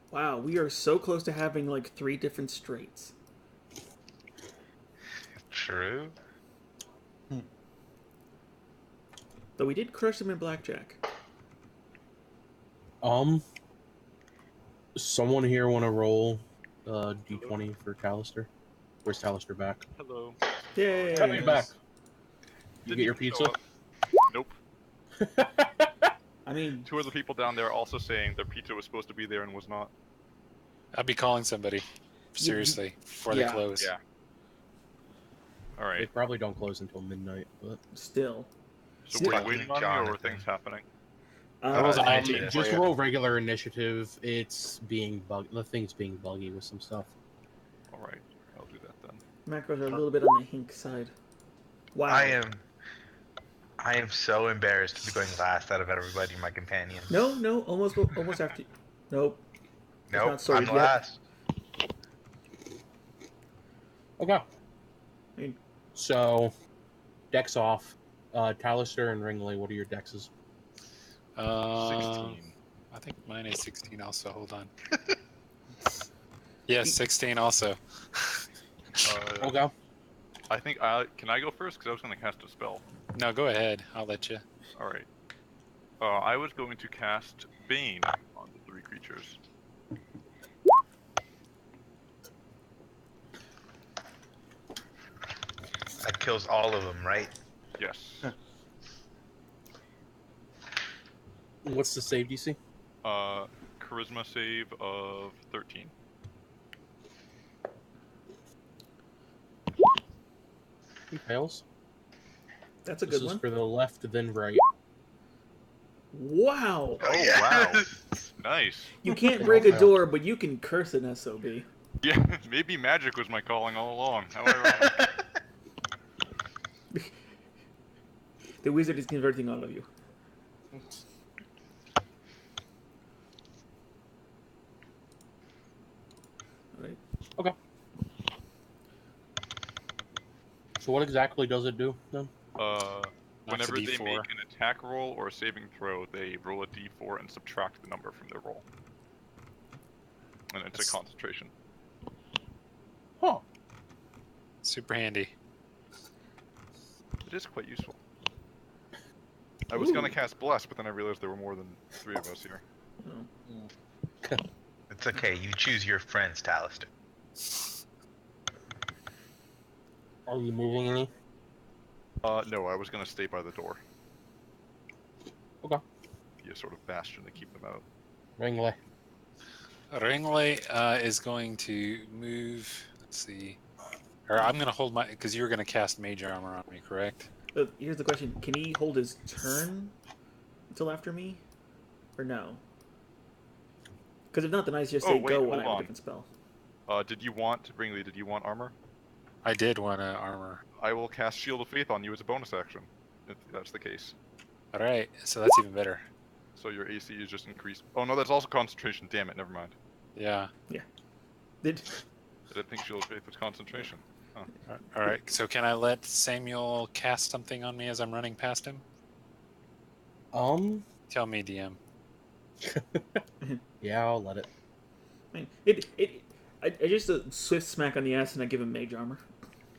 Wow, we are so close to having like 3 different straights. True. Though we did crush them in blackjack. Someone here want to roll D20 for Talister? Where's Talister back? Hello. Yay! Tell me back. You Didn't get your even show pizza? up. Nope. I mean, 2 other people down there also saying their pizza was supposed to be there and was not. I'd be calling somebody. Seriously, before they yeah. close. Yeah. They Alright. probably don't close until midnight, but still. So were you Fucking waiting on me, or were Jonathan. things happening? was an Uh, idea. just for you. roll regular initiative. It's being the thing's being buggy with some stuff. Alright, I'll do that then. macros are a little bit on the hink side. Wow. I am so embarrassed to be going last out of everybody in my companion. No, almost after. Nope. Nope, not sorted I'm yet. last. Okay. I mean, So, decks off. Talister and Ringley, what are your dexes? 16. I think mine is 16 also. Hold on. Yes, 16 also. Okay. I think can I go first? Because I was going to cast a spell. No, go ahead. I'll let you. Alright. I was going to cast Bane on the 3 creatures. kills all of them, right? Yes. What's the save DC? Charisma save of 13. He fails. That's a This good is one. for the left, then right. Wow. Oh, wow. Nice. You can't They break all a fail. door, but you can curse an SOB. Yeah, maybe magic was my calling all along. How ironic. The wizard is converting all of you. Alright. Okay. So what exactly does it do then? Knocks a Whenever they D4. make an attack roll or a saving throw, they roll a d4 and subtract the number from their roll. And it's That's- a concentration. Huh. Super handy. It is quite useful. I was gonna cast Bless, but then I realized there were more than 3 of us here. Oh. It's okay. You choose your friends, Talister. Are you moving any? No, I was gonna stay by the door. Okay. Be a sort of bastion to keep them out. Ringley. Ringley is going to move. Let's see. Or I'm going to hold my. Because you were going to cast Mage Armor on me, correct? Here's the question: can he hold his turn until after me, or no? Because if not, then I just say Oh, wait, go when hold I have a on. different spell. Did you want, Ringley, did you want armor? I did want armor. I will cast Shield of Faith on you as a bonus action, if that's the case. Alright, so that's even better. So your AC is just increased. Oh no, that's also concentration. Damn it, never mind. Yeah. Did I didn't think Shield of Faith was concentration. Alright, so can I let Samuel cast something on me as I'm running past him? Tell me, DM. Yeah, I'll let it. I mean, I just a swift smack on the ass and I give him mage armor.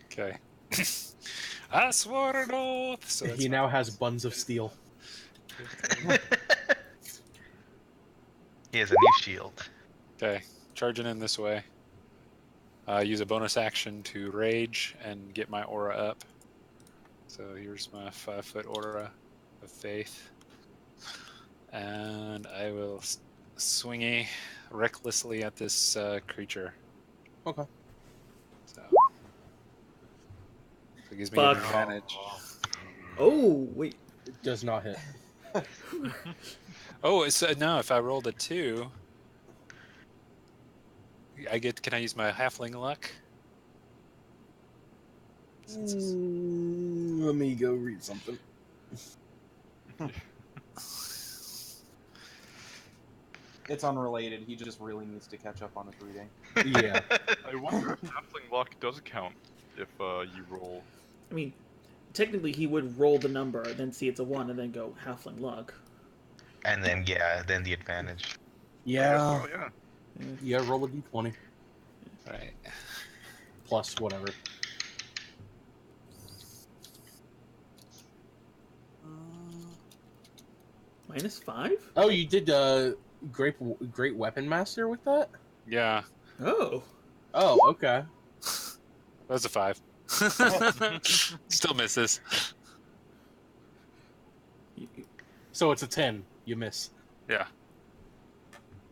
Okay. I swore an oath! So He now has buns of steel. He has a new shield. Okay, charging in this way. Use a bonus action to rage and get my aura up. So here's my 5-foot aura of faith. And I will swingy recklessly at this creature. Okay. So it gives me an Fuck. advantage. Oh wait, It does not hit. Oh, it's no. If I rolled a 2, I get. Can I use my halfling luck? Let me go read something. It's unrelated. He just really needs to catch up on his reading. Yeah. I wonder if Halfling Luck does count if you roll. I mean, technically he would roll the number, then see it's a 1, and then go halfling luck. And then then the advantage. Yeah. Oh, yeah. Yeah, roll a d20. Right. Plus whatever. -5? Oh, you did Great Weapon Master with that? Yeah, Oh. Oh, okay. that's a 5. Still misses. So it's a 10. You miss. Yeah.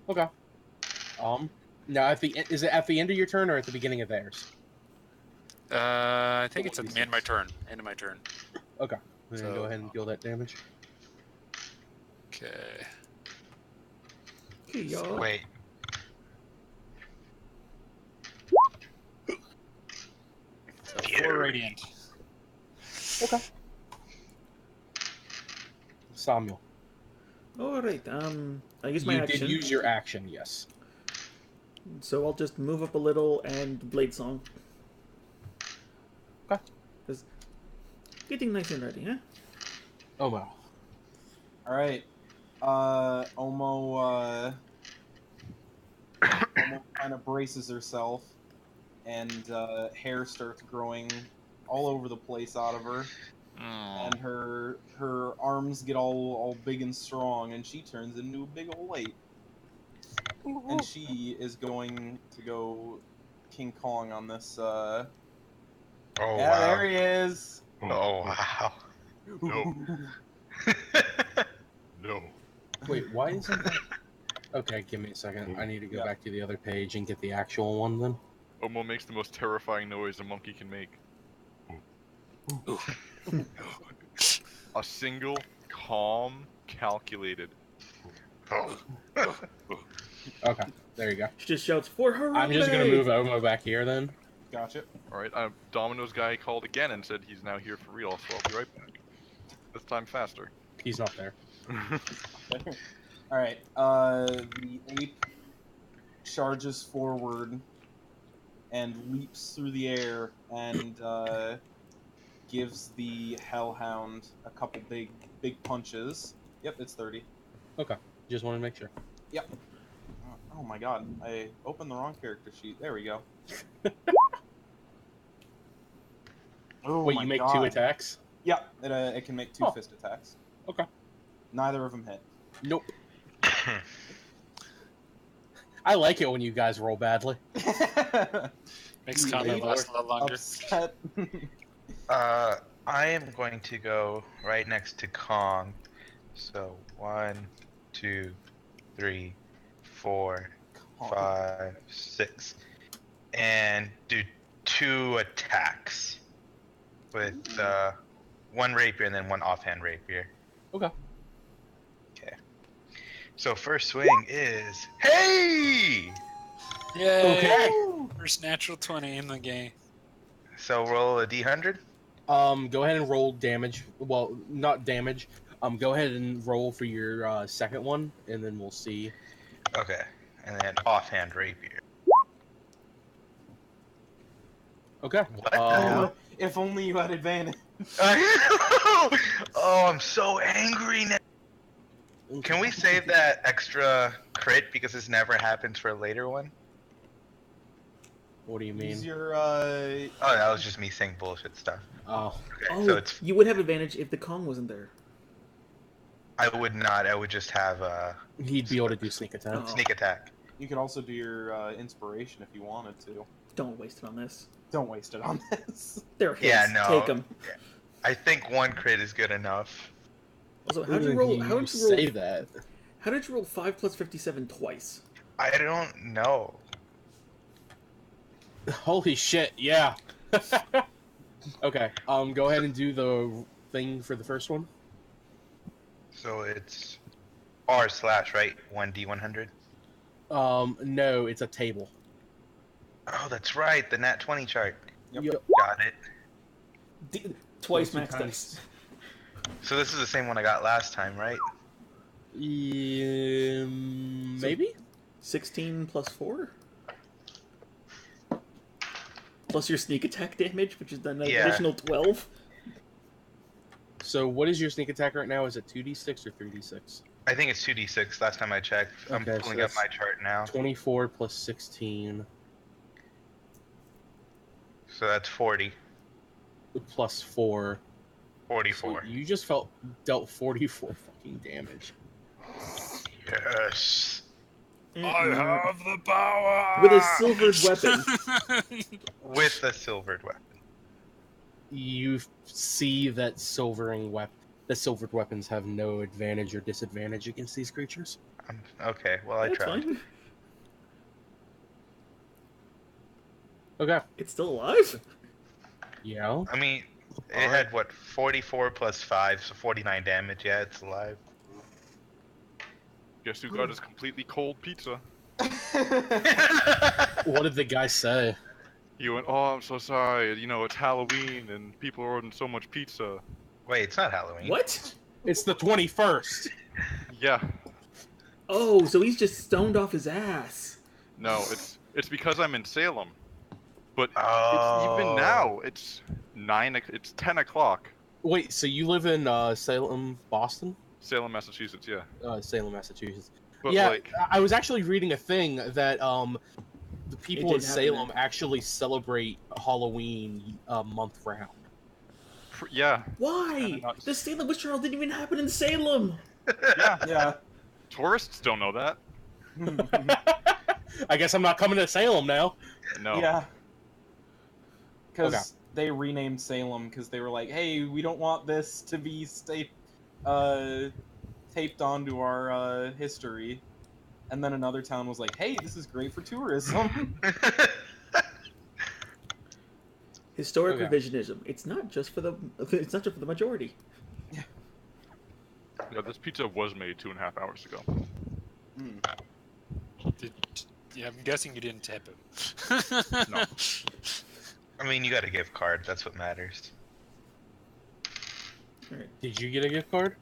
Okay. Now is it at the end of your turn or at the beginning of theirs? I think it's at the end of my turn. End of my turn. Okay. Then So- go ahead and deal that damage. Okay. Okay, y'all. Wait. So 4 radiant. Okay. Samuel. All right. I use my You action. did use your action, yes. So I'll just move up a little and blade song. Okay. Just getting nice and ready, huh? Oh wow. All right. Omo kind of braces herself, and hair starts growing all over the place out of her, and her arms get all big and strong, and she turns into a big old lake. And she is going to go King Kong on this Oh Yeah, wow. there he is. Oh wow. No. No. Wait, why isn't that? Okay, give me a second. I need to go Yeah. back to the other page and get the actual one then. Omo makes the most terrifying noise a monkey can make. A single, calm, calculated. Oh. Okay, there you go. She just shouts for Harambe. I'm just gonna move Omo back here then. Gotcha. Alright, Domino's guy called again and said he's now here for real, so I'll be right back. This time faster. He's not there. Alright, the ape charges forward and leaps through the air and gives the hellhound a couple big punches. Yep, it's 30. Okay, just want to make sure. Yep. Oh my god, I opened the wrong character sheet. There we go. Oh Wait, my you make god. 2 attacks? Yep, it can make 2 Oh. fist attacks. Okay. Neither of them hit. Nope. I like it when you guys roll badly. Makes combat last a lot longer. Upset. I am going to go right next to Kong. So 1, 2, 3, 4, 5, 6, and do 2 attacks with 1 rapier and then 1 offhand rapier. Okay. Okay. So first swing is hey. Yay! Okay. First natural 20 in the game. So roll a d100. Go ahead and roll damage. Well, not damage. Go ahead and roll for your second one, and then we'll see. Okay, and then offhand rapier. Okay. What the hell? If only you had advantage. I know! Oh, I'm so angry now. Can we save that extra crit because this never happens for a later one? What do you Use mean? your Oh, that was just me saying bullshit stuff. Oh, Okay, Oh, so it's you would have advantage if the Kong wasn't there. I would not. I would just have he'd be able to do sneak attack. Oh. sneak attack. You could also do your inspiration if you wanted to. Don't waste it on this. Don't waste it on this. They're hits. Yeah, no. Take them. I think 1 crit is good enough. Also, how did you roll? How did you roll? say that? How did you roll 5 plus 57 twice? I don't know. Holy shit! Yeah. Okay. Go ahead and do the thing for the first one. So it's R/, right? 1d100. No, it's a table. Oh, that's right. The nat 20 chart. Yep. Got it. Twice Those max two dice. So this is the same one I got last time, right? Maybe. 16 plus 4? Plus your sneak attack damage, which is then an Yeah. additional 12. So what is your sneak attack right now? Is it 2d6 or 3d6? I think it's 2d6 last time I checked. I'm Okay, so pulling up that's- my chart now. 24 plus 16 So that's 40. plus 4. 44. So you just dealt 44 fucking damage. Yes. have the power! With a silvered weapon. With the silvered weapon. You see that silvered weapons have no advantage or disadvantage against these creatures. Okay, well I That's tried. fine. Okay. It's still alive? Yeah. I mean, it had what, 44 plus 5, so 49 damage. Yeah, it's alive. Guess who got his completely cold pizza? What did the guy say? He went, "Oh, I'm so sorry. You know, it's Halloween and people are ordering so much pizza." Wait, it's not Halloween. What? It's the 21st. Yeah. Oh, so he's just stoned off his ass. No, it's because I'm in Salem. But Oh. it's even now. It's 9. It's 10 o'clock. Wait, so you live in Salem, Boston? Salem, Massachusetts. Yeah. Salem, Massachusetts. But yeah, like, I was actually reading a thing that the people in did happen Salem there. actually celebrate Halloween month round. yeah, Why? Kinda nuts. The Salem Witch Trial didn't even happen in Salem. yeah. Yeah. Tourists don't know that. I guess I'm not coming to Salem now. No. Yeah. Because they renamed Salem because they were like, hey, we don't want this to be taped onto our history. And then another town was like, hey, this is great for tourism. Historic Okay. revisionism. It's not just for the majority. Yeah, this pizza was made 2.5 hours ago. Yeah, I'm guessing you didn't tip him. No. I mean, you got a gift card. That's what matters. Alright. Did you get a gift card?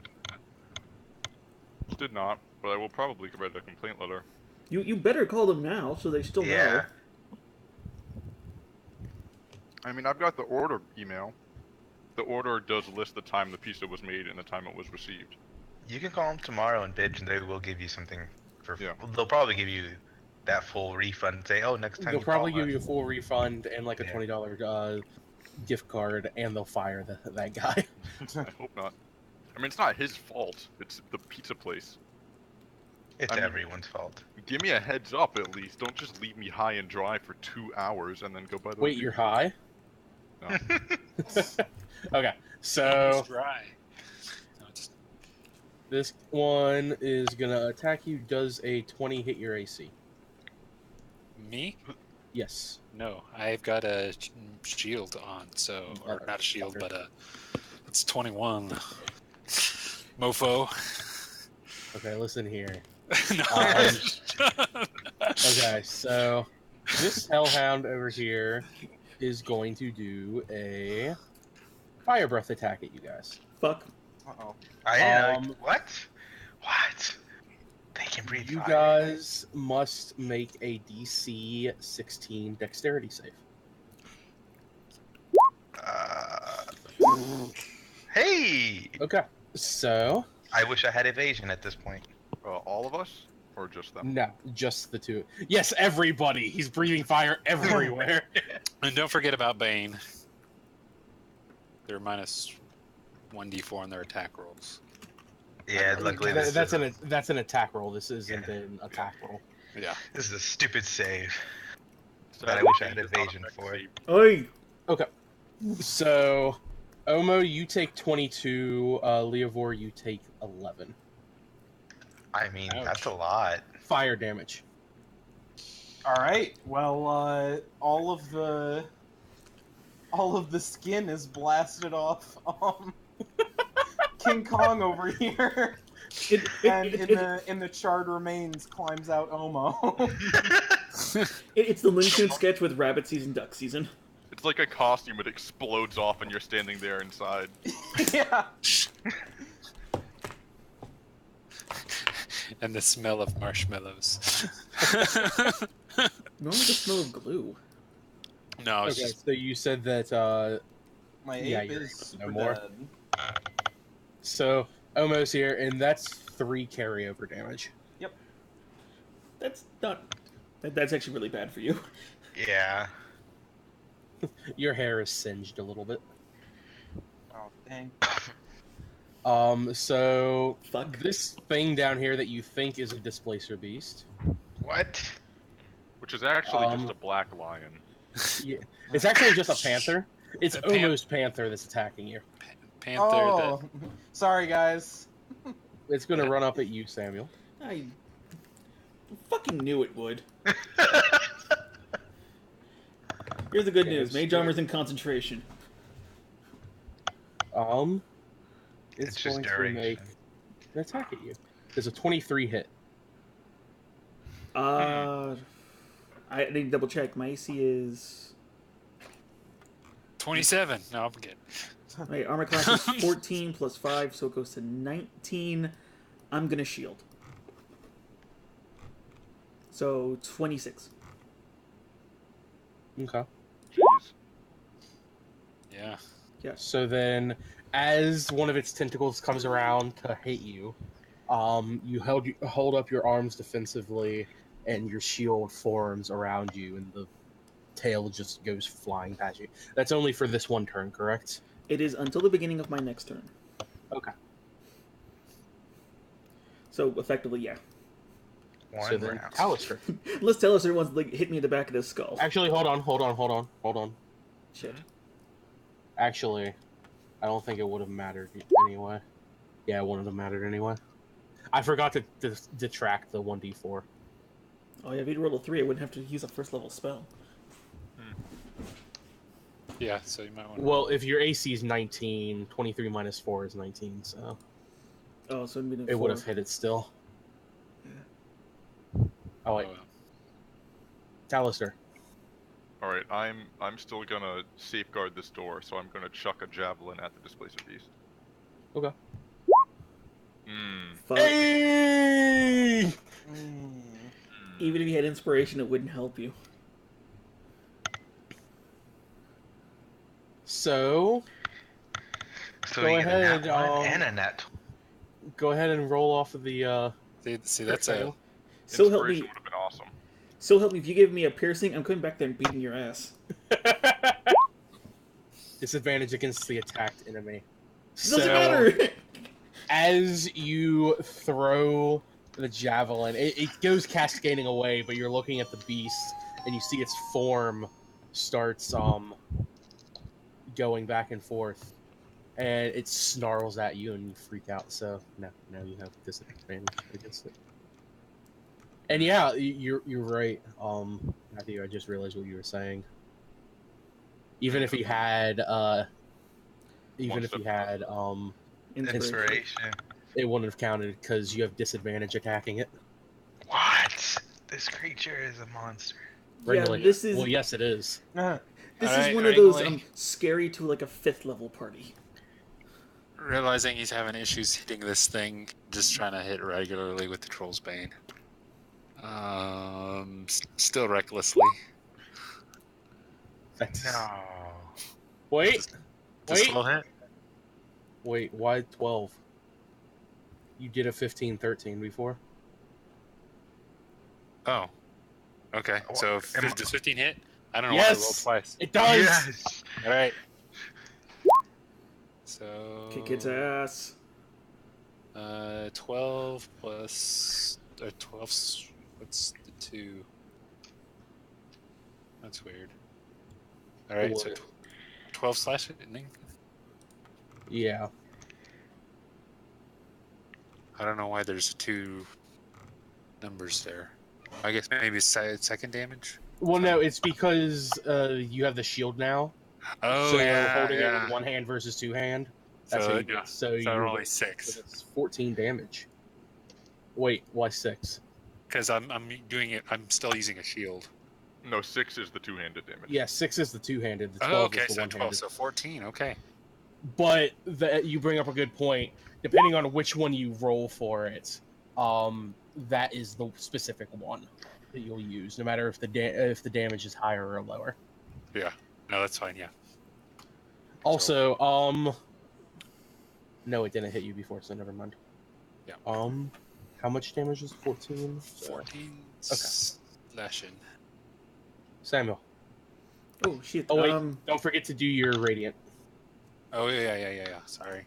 Did not, but I will probably write a complaint letter. You better call them now so they still know. Yeah. I mean, I've got the order email. The order does list the time the pizza was made and the time it was received. You can call them tomorrow and bitch, and they will give you something for. Yeah. They'll probably give you that full refund. And say, oh, next time. They'll probably give you a us. full refund and like a Yeah. $20 gift card, and they'll fire that guy. I hope not. I mean, it's not his fault. It's the pizza place. It's I mean- everyone's fault. Give me a heads up at least. Don't just leave me high and dry for 2 hours and then go by the. Wait, you're high? No. Okay, so It's dry. No, it's this one is gonna attack you. Does a 20 hit your AC? me? Yes. No, I've got a shield on, so or not a shield, but it's 21. Mofo. Okay, listen here. No. Okay, so this hellhound over here is going to do a fire breath attack at you guys. Fuck. Uh-oh. I didn't know. Um, What? What? They can breathe You fire. guys must make a DC 16 dexterity save. Hey! Okay, so I wish I had evasion at this point. All of us, or just them? no, just the two. Yes, everybody. He's breathing fire everywhere. And don't forget about Bane. They're minus 1d4 on their attack rolls. Yeah, luckily this that's is, an attack roll. This isn't Yeah. an attack roll. Yeah. this is a stupid save. So But I wish I had does not evasion affect for it. save. Oi! So, Omo, you take 22. Leovor, you take 11 I mean, Ouch. that's a lot. fire damage. All right. Well, all of the skin is blasted off. King Kong over here, and in the charred remains climbs out Omo. It's the Looney Tunes sketch with rabbit season, duck season. It's like a costume. It explodes off, and you're standing there inside. Yeah. And the smell of marshmallows. Normally the smell of glue. No, it's Okay, just so you said that. My Yeah, ape you're is right. super No more? dead. So Omo's here, and that's 3 carryover damage. That's not. That's actually really bad for you. Yeah. Your hair is singed a little bit. Oh dang. So Fuck. this thing down here that you think is a displacer beast. What? Which is actually Um, just a black lion. Yeah, it's actually just a panther. It's A almost panther that's attacking you. Panther. Oh, sorry guys. It's gonna run up at you, Samuel. I fucking knew it would. Here's the good Okay, news. it's Mage good. armor's in concentration. It's It's just going to duration. make an attack at you. There's a 23 hit. I need to double check. My AC is 27. No, I'm good. my armor class is 14 plus 5, so it goes to 19. I'm gonna shield. So 26. Okay. Jeez. Yeah. Yes. So then, as one of its tentacles comes around to hit you, you hold up your arms defensively, and your shield forms around you, and the tail just goes flying past you. That's only for this one turn, correct? It is until the beginning of my next turn. Okay. So effectively, yeah. One So then, round. Alistair. Unless Taylor wants to like, hit me in the back of the skull. Actually, hold on. Shit. Actually, I don't think it would have mattered anyway. Yeah, it wouldn't have mattered anyway. I forgot to detract the 1d4. Oh yeah, if you roll a 3, I wouldn't have to use a first level spell. Yeah, so you might want to. Well, if your AC is 19, 23 minus 4 is 19, so Oh, so it'd be it would have hit it still. Yeah. Oh wait, Talister. All right, I'm still gonna safeguard this door, so I'm gonna chuck a javelin at the displacer beast. Okay. Fuck. Hey! Even if you had inspiration, it wouldn't help you. So So Go you get ahead, a nat 1 and a nat. go ahead and roll off of the. See, that's a. fail. So help Inspiration me. would have been awesome. So help me. If you give me a piercing, I'm coming back there and beating your ass. Disadvantage against the attacked enemy. Doesn't matter. As you throw the javelin, it goes cascading away, but you're looking at the beast and you see its form starts going back and forth, and it snarls at you and you freak out. So now you have disadvantage against it. And yeah, you're right, Matthew. I just realized what you were saying. Even if he had Inspiration. it wouldn't have counted because you have disadvantage attacking it. What? This creature is a monster. Regularly. this is Well, yes, it is. this Alright, is one of those Ringling. scary to like a 5th level party. Realizing he's having issues hitting this thing, just trying to hit regularly with the Troll's Bane. Still recklessly. That's... No. Wait, Does wait, 12 hit? wait. Why 12? You did a 15-13 before. Oh. Okay, so does 15 hit? I don't know Yes! why I rolled twice. It does. Yes. Alright. So... Kick its ass. 12 plus... 12... What's the 2? That's weird. Alright, so 12 slash hitting? Yeah. I don't know why there's 2 numbers there. I guess maybe second damage? Well, no, it's because you have the shield now. Oh, So yeah, holding it yeah. with one hand versus two hand. So, That's how you yeah. get. So So you only 6. So that's 14 damage. Wait, why 6? Because I'm doing it. I'm still using a shield. No, 6 is the two-handed damage. Yeah, 6 is the two-handed. The 12 Oh, okay, is the so one-handed. 12, so 14. Okay. But you bring up a good point. Depending on which one you roll for it, that is the specific one that you'll use, no matter if the damage is higher or lower. Yeah. No, that's fine. Yeah. Also, no, it didn't hit you before, so never mind. Yeah. How much damage is 14? 14 slashing. Samuel. Oh shit. Oh wait, don't forget to do your radiant. Oh yeah. Sorry.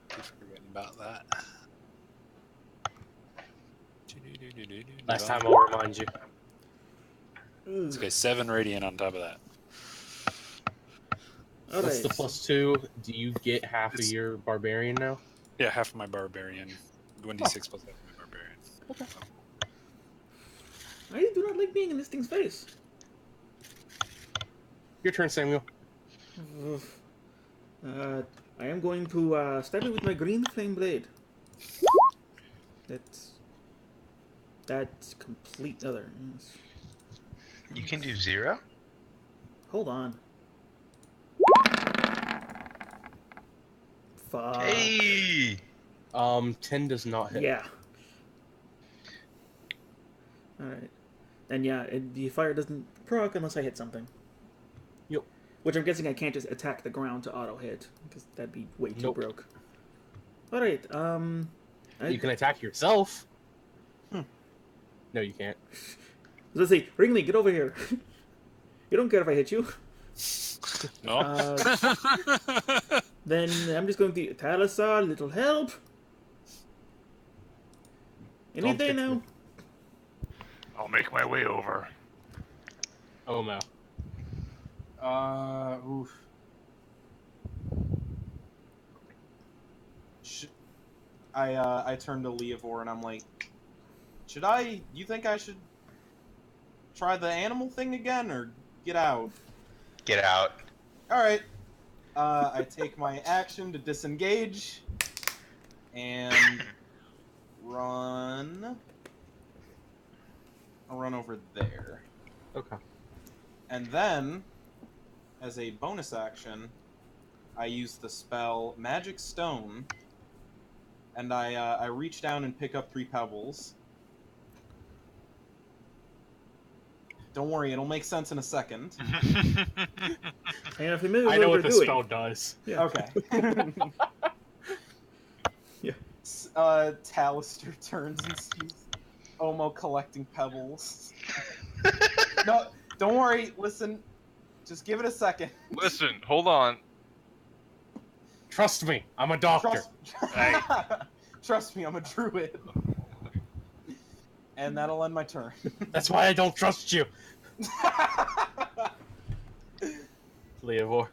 Keep forgetting about that. Last time I'll remind you. It's okay. 7 radiant on top of that. What's the +2? Do you get half of It's- your barbarian now? Yeah, half of my barbarian. 1d6 plus half of my barbarian. Okay. I do not like being in this thing's face. Your turn, Samuel. I am going to stab it with my green flame blade. That's complete other. You can do 0? Hold on. Fuck. Hey! 10 does not hit. Yeah. Alright. And yeah, the fire doesn't proc unless I hit something. Yep. Which I'm guessing I can't just attack the ground to auto hit, because that'd be way too Nope. broke. Alright, You can attack yourself. No, you can't. Let's see, Ringley, get over here. You don't care if I hit you. No. Then I'm just going to Talisar, little help. Any Don't day fix now. me. I'll make my way over. Oh no. Oof. I turn to Leovor and I'm like, you think I should try the animal thing again or get out? Get out. Alright. I take my action to disengage and run. I'll run over there. Okay. And then, as a bonus action, I use the spell Magic Stone, and I reach down and pick up 3 pebbles. Don't worry, it'll make sense in a second. And if familiar I with know what what the we're doing. spell does. Yeah. Okay. Yeah. Talister turns and sees Omo collecting pebbles. No, don't worry. Listen, just give it a second. Listen, hold on. Trust me, I'm a doctor. Hey. Trust me, I'm a druid. And that'll end my turn. That's why I don't trust you, Leovor.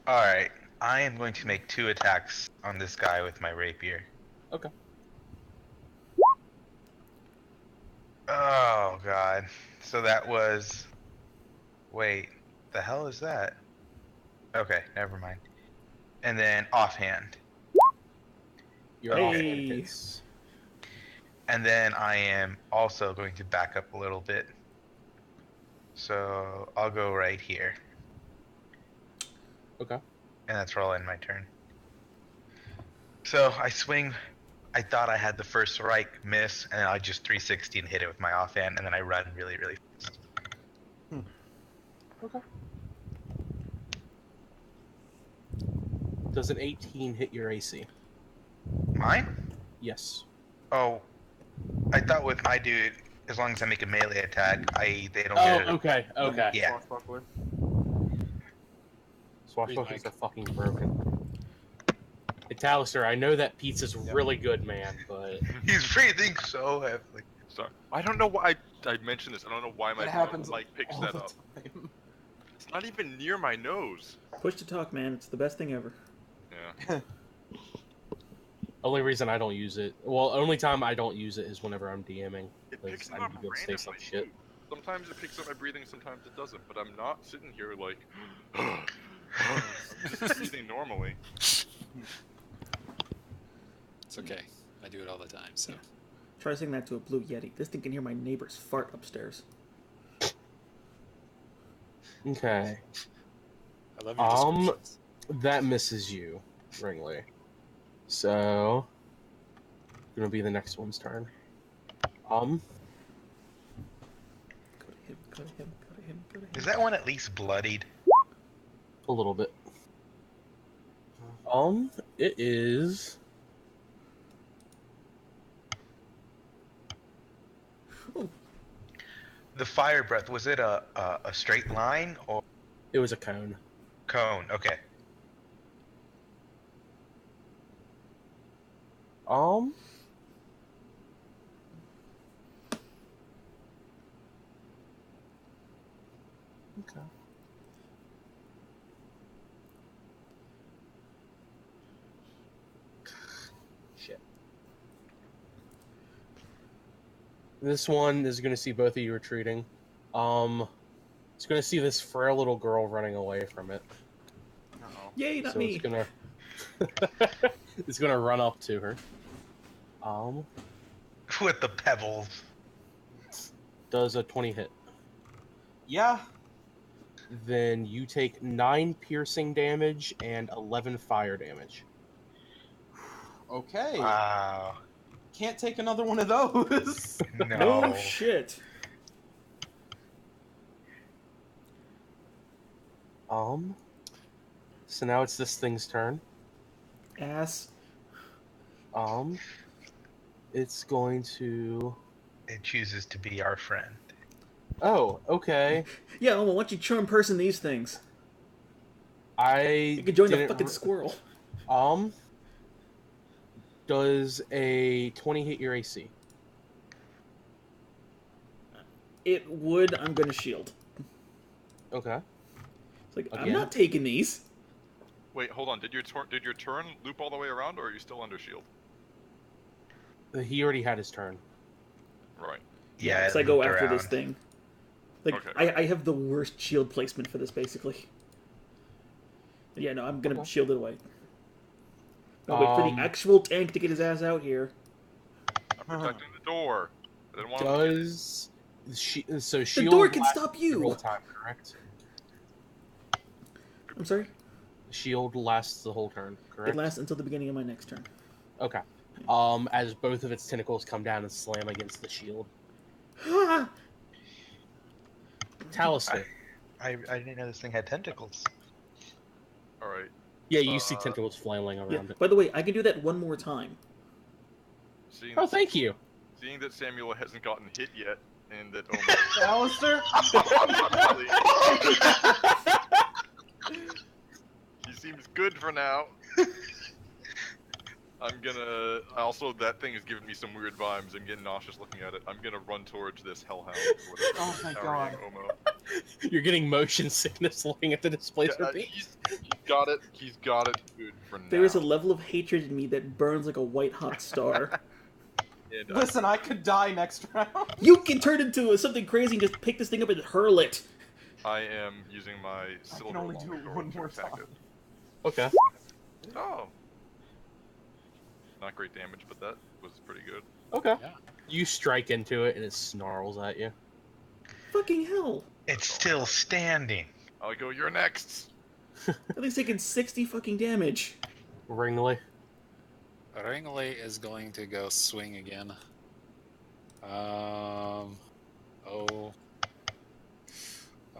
Alright, I am going to make 2 attacks on this guy with my rapier. Okay. Oh, God. So that was... Wait, the hell is that? Okay, never mind. And then offhand. Your Hey. offhand hits. And then I am also going to back up a little bit. So I'll go right here. Okay. And that's where I'll end my turn. So I swing. I thought I had the first strike, miss, and I just 360 and hit it with my offhand, and then I run really, really fast. Okay. Does an 18 hit your AC? Mine? Yes. Oh, I thought with my dude, as long as I make a melee attack, they don't Oh, get it. okay, okay. Yeah. Swashbuckler. Swashbucklers are fucking broken. Hey, Talister, I know that pizza's really good, man, but... He's breathing so heavily. Sorry. I don't know why I mentioned this. I don't know why my It happens mic picks all that the up. time. It's not even near my nose. Push to talk, man. It's the best thing ever. Yeah. Only reason I don't use it... Well, only time I don't use it is whenever I'm DMing. It Because picks it I up need to be able to say some randomly. shit. Sometimes it picks up my breathing, sometimes it doesn't. But I'm not sitting here like, I'm just breathing normally. It's okay. I do it all the time, so. Try saying that to a blue yeti. This thing can hear my neighbor's fart upstairs. Okay. I love your descriptions. That misses you, Ringly. So... Gonna be the next one's turn. Go to him, go to him, go to him, go to him. Is that one at least bloodied? A little bit. It is... The fire breath, was it a straight line or It was a cone. cone? Okay. Okay. Shit. This one is going to see both of you retreating. It's going to see this frail little girl running away from it. Uh-oh. Yay, not So me. it's gonna it's gonna run up to her. With the pebbles. Does a 20 hit. Yeah. Then you take 9 piercing damage and 11 fire damage. Okay. Wow. Can't take another one of those. No. Oh, shit. So now it's this thing's turn. Ass. It's going to... It chooses to be our friend. Oh, okay. Yeah, well, why don't you charm person these things? You could join the fucking squirrel. Does a 20 hit your AC? It would. I'm gonna shield. Okay. It's like, I'm Again? not taking these. Wait, hold on. Did your turn loop all the way around, or are you still under shield? He already had his turn. Right. Yeah, because it I go looped after this around. thing. Like, Okay. I have the worst shield placement for this, basically. Yeah, no, I'm gonna shield it away. I'll wait for the actual tank to get his ass out here. I'm protecting the door. I didn't want Does so shield The door can lasts stop the whole you! time, correct? I'm sorry? Shield lasts the whole turn, correct? It lasts until the beginning of my next turn. Okay. As both of its tentacles come down and slam against the shield. Talister. I didn't know this thing had tentacles. All right. Yeah, you see tentacles flailing around Yeah. it. By the way, I can do that one more time. Oh, thank you. Seeing that Samuel hasn't gotten hit yet, and that Alistair? he seems good for now. I'm gonna. Also, that thing is giving me some weird vibes. I'm getting nauseous looking at it. I'm gonna run towards this hellhound. Oh my god. Omo. You're getting motion sickness looking at the displacer piece. He's got it. He's got it good for now. There is a level of hatred in me that burns like a white hot star. And, Listen, I could die next round. You can turn into something crazy and just pick this thing up and hurl it. I am using my I silver can only do it longsword one to more attack time. it. Okay. Oh. Not great damage, but that was pretty good. Okay. Yeah. You strike into it and it snarls at you. Fucking hell. It's still standing. I'll go, you're next! That thing's taking 60 fucking damage. Ringley. Ringley is going to go swing again. Oh.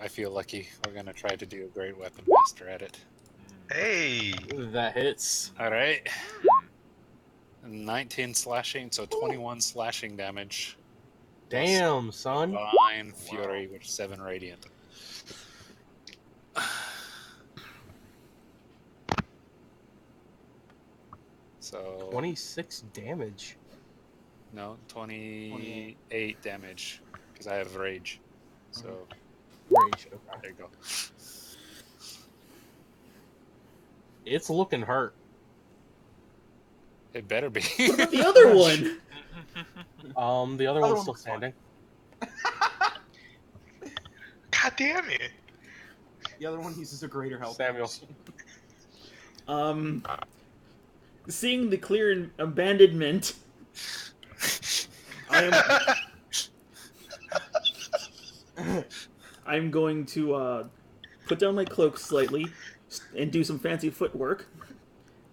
I feel lucky. We're gonna try to do a great weapon master at it. Hey! That hits. Alright. 19 slashing, so 21 slashing damage. Damn, son. Divine Fury with 7 radiant. So 26 damage. no, 28 damage because I have rage. So Rage. Okay. there you go. It's looking hurt. It better be. What about the other one? The other Other one's one still looks fine. standing. God damn it! The other one uses a greater health. Samuel. Seeing the clear abandonment, I'm going to put down my cloak slightly and do some fancy footwork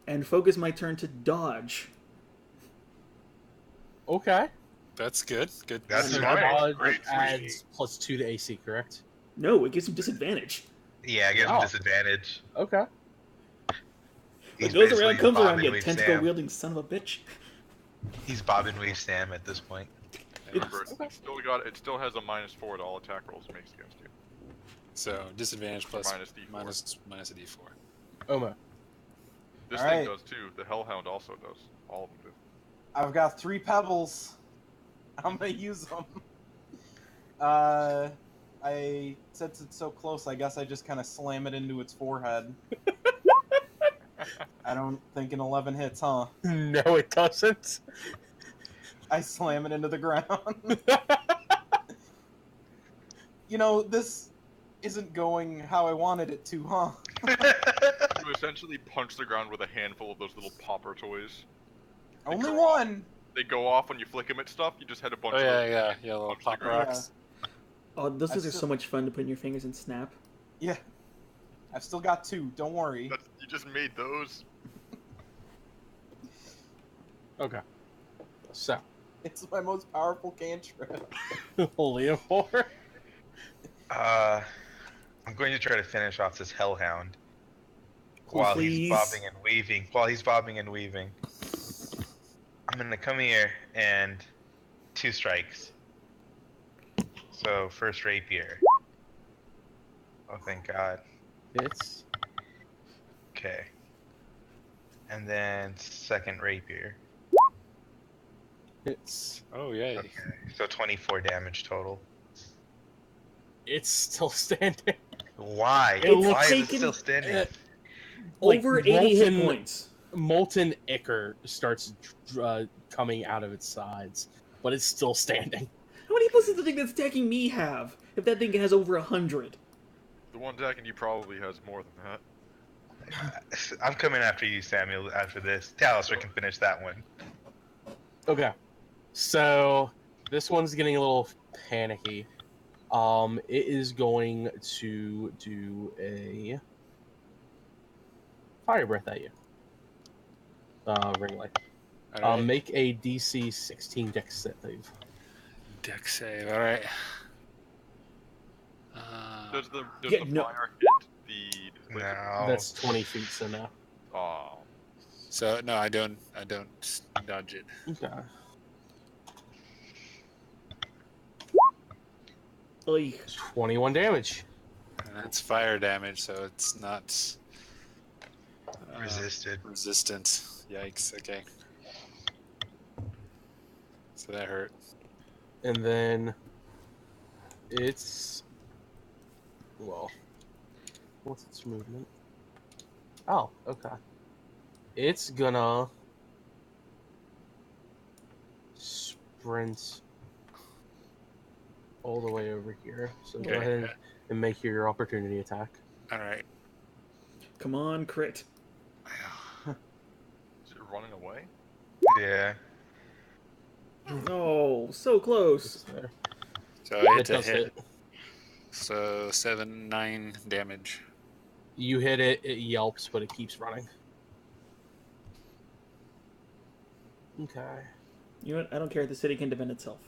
and focus my turn to dodge. Okay. That's good. Good. That's So right. dodge Great for adds +2 to AC, correct? No, it gives him disadvantage. Yeah, gives him Oh. disadvantage. Okay. What He's goes basically around comes Bob around, and you Weave tentacle Sam. wielding son of a bitch. He's Bob and Weave Sam at this point. Remember, it still has a -4 to all attack rolls it makes against you. So disadvantage plus Minus D4. minus a D4. Oma. This Alright. thing does too. The Hellhound also does. All of them do. I've got 3 pebbles. I'm gonna use them. Since it's so close, I guess I just kind of slam it into its forehead. I don't think an 11 hits, huh? No, it doesn't. I slam it into the ground. You know, this isn't going how I wanted it to, huh? You essentially punch the ground with a handful of those little popper toys. Only one! They go off when you flick them at stuff. You just had a bunch Oh of yeah, those. yeah, little Punch the pop ground. rocks. Oh, those things are still- so much fun to put in your fingers and snap. Yeah. I've still got 2, don't worry. You just made those. Okay. So, It's my most powerful cantrip. Leonore. I'm going to try to finish off this Hellhound while Please. he's bobbing and weaving. I'm gonna come here and 2 strikes. So first rapier. Oh, thank God. It's Okay. And then second rapier. it's Oh yay. Okay. So 24 damage total. it's still standing. Why? It Why looks is it taken- still standing? Like, Over 80 hit Rolton- points. molten ichor starts coming out of its sides, but it's still standing. How many plus does the thing that's attacking me have? If that thing has over 100. The one attacking you probably has more than that. I'm coming after you, Samuel, after this. Talister can finish that one. Okay, so this one's getting a little panicky. It is going to do a fire breath at you. Ringlight. All right. Make a DC 16 Dex save. Dex save. All right. Does the no. fire hit the? No. That's 20 feet, so no. Oh. So no, I don't dodge it. Okay. Oy. 21 damage. And that's fire damage, so it's not Resisted. resistant. Yikes. Okay. So that hurt. And then it's, well, what's its movement? Oh, okay. It's gonna sprint all the way over here. So go Okay. ahead and make your opportunity attack. All right. Come on, crit. Is it running away? Yeah. Oh, so close. There. So It it's a does hit. hit. So 9 damage. You hit it, it yelps, but it keeps running. Okay. You know what? I don't care if the city can defend itself.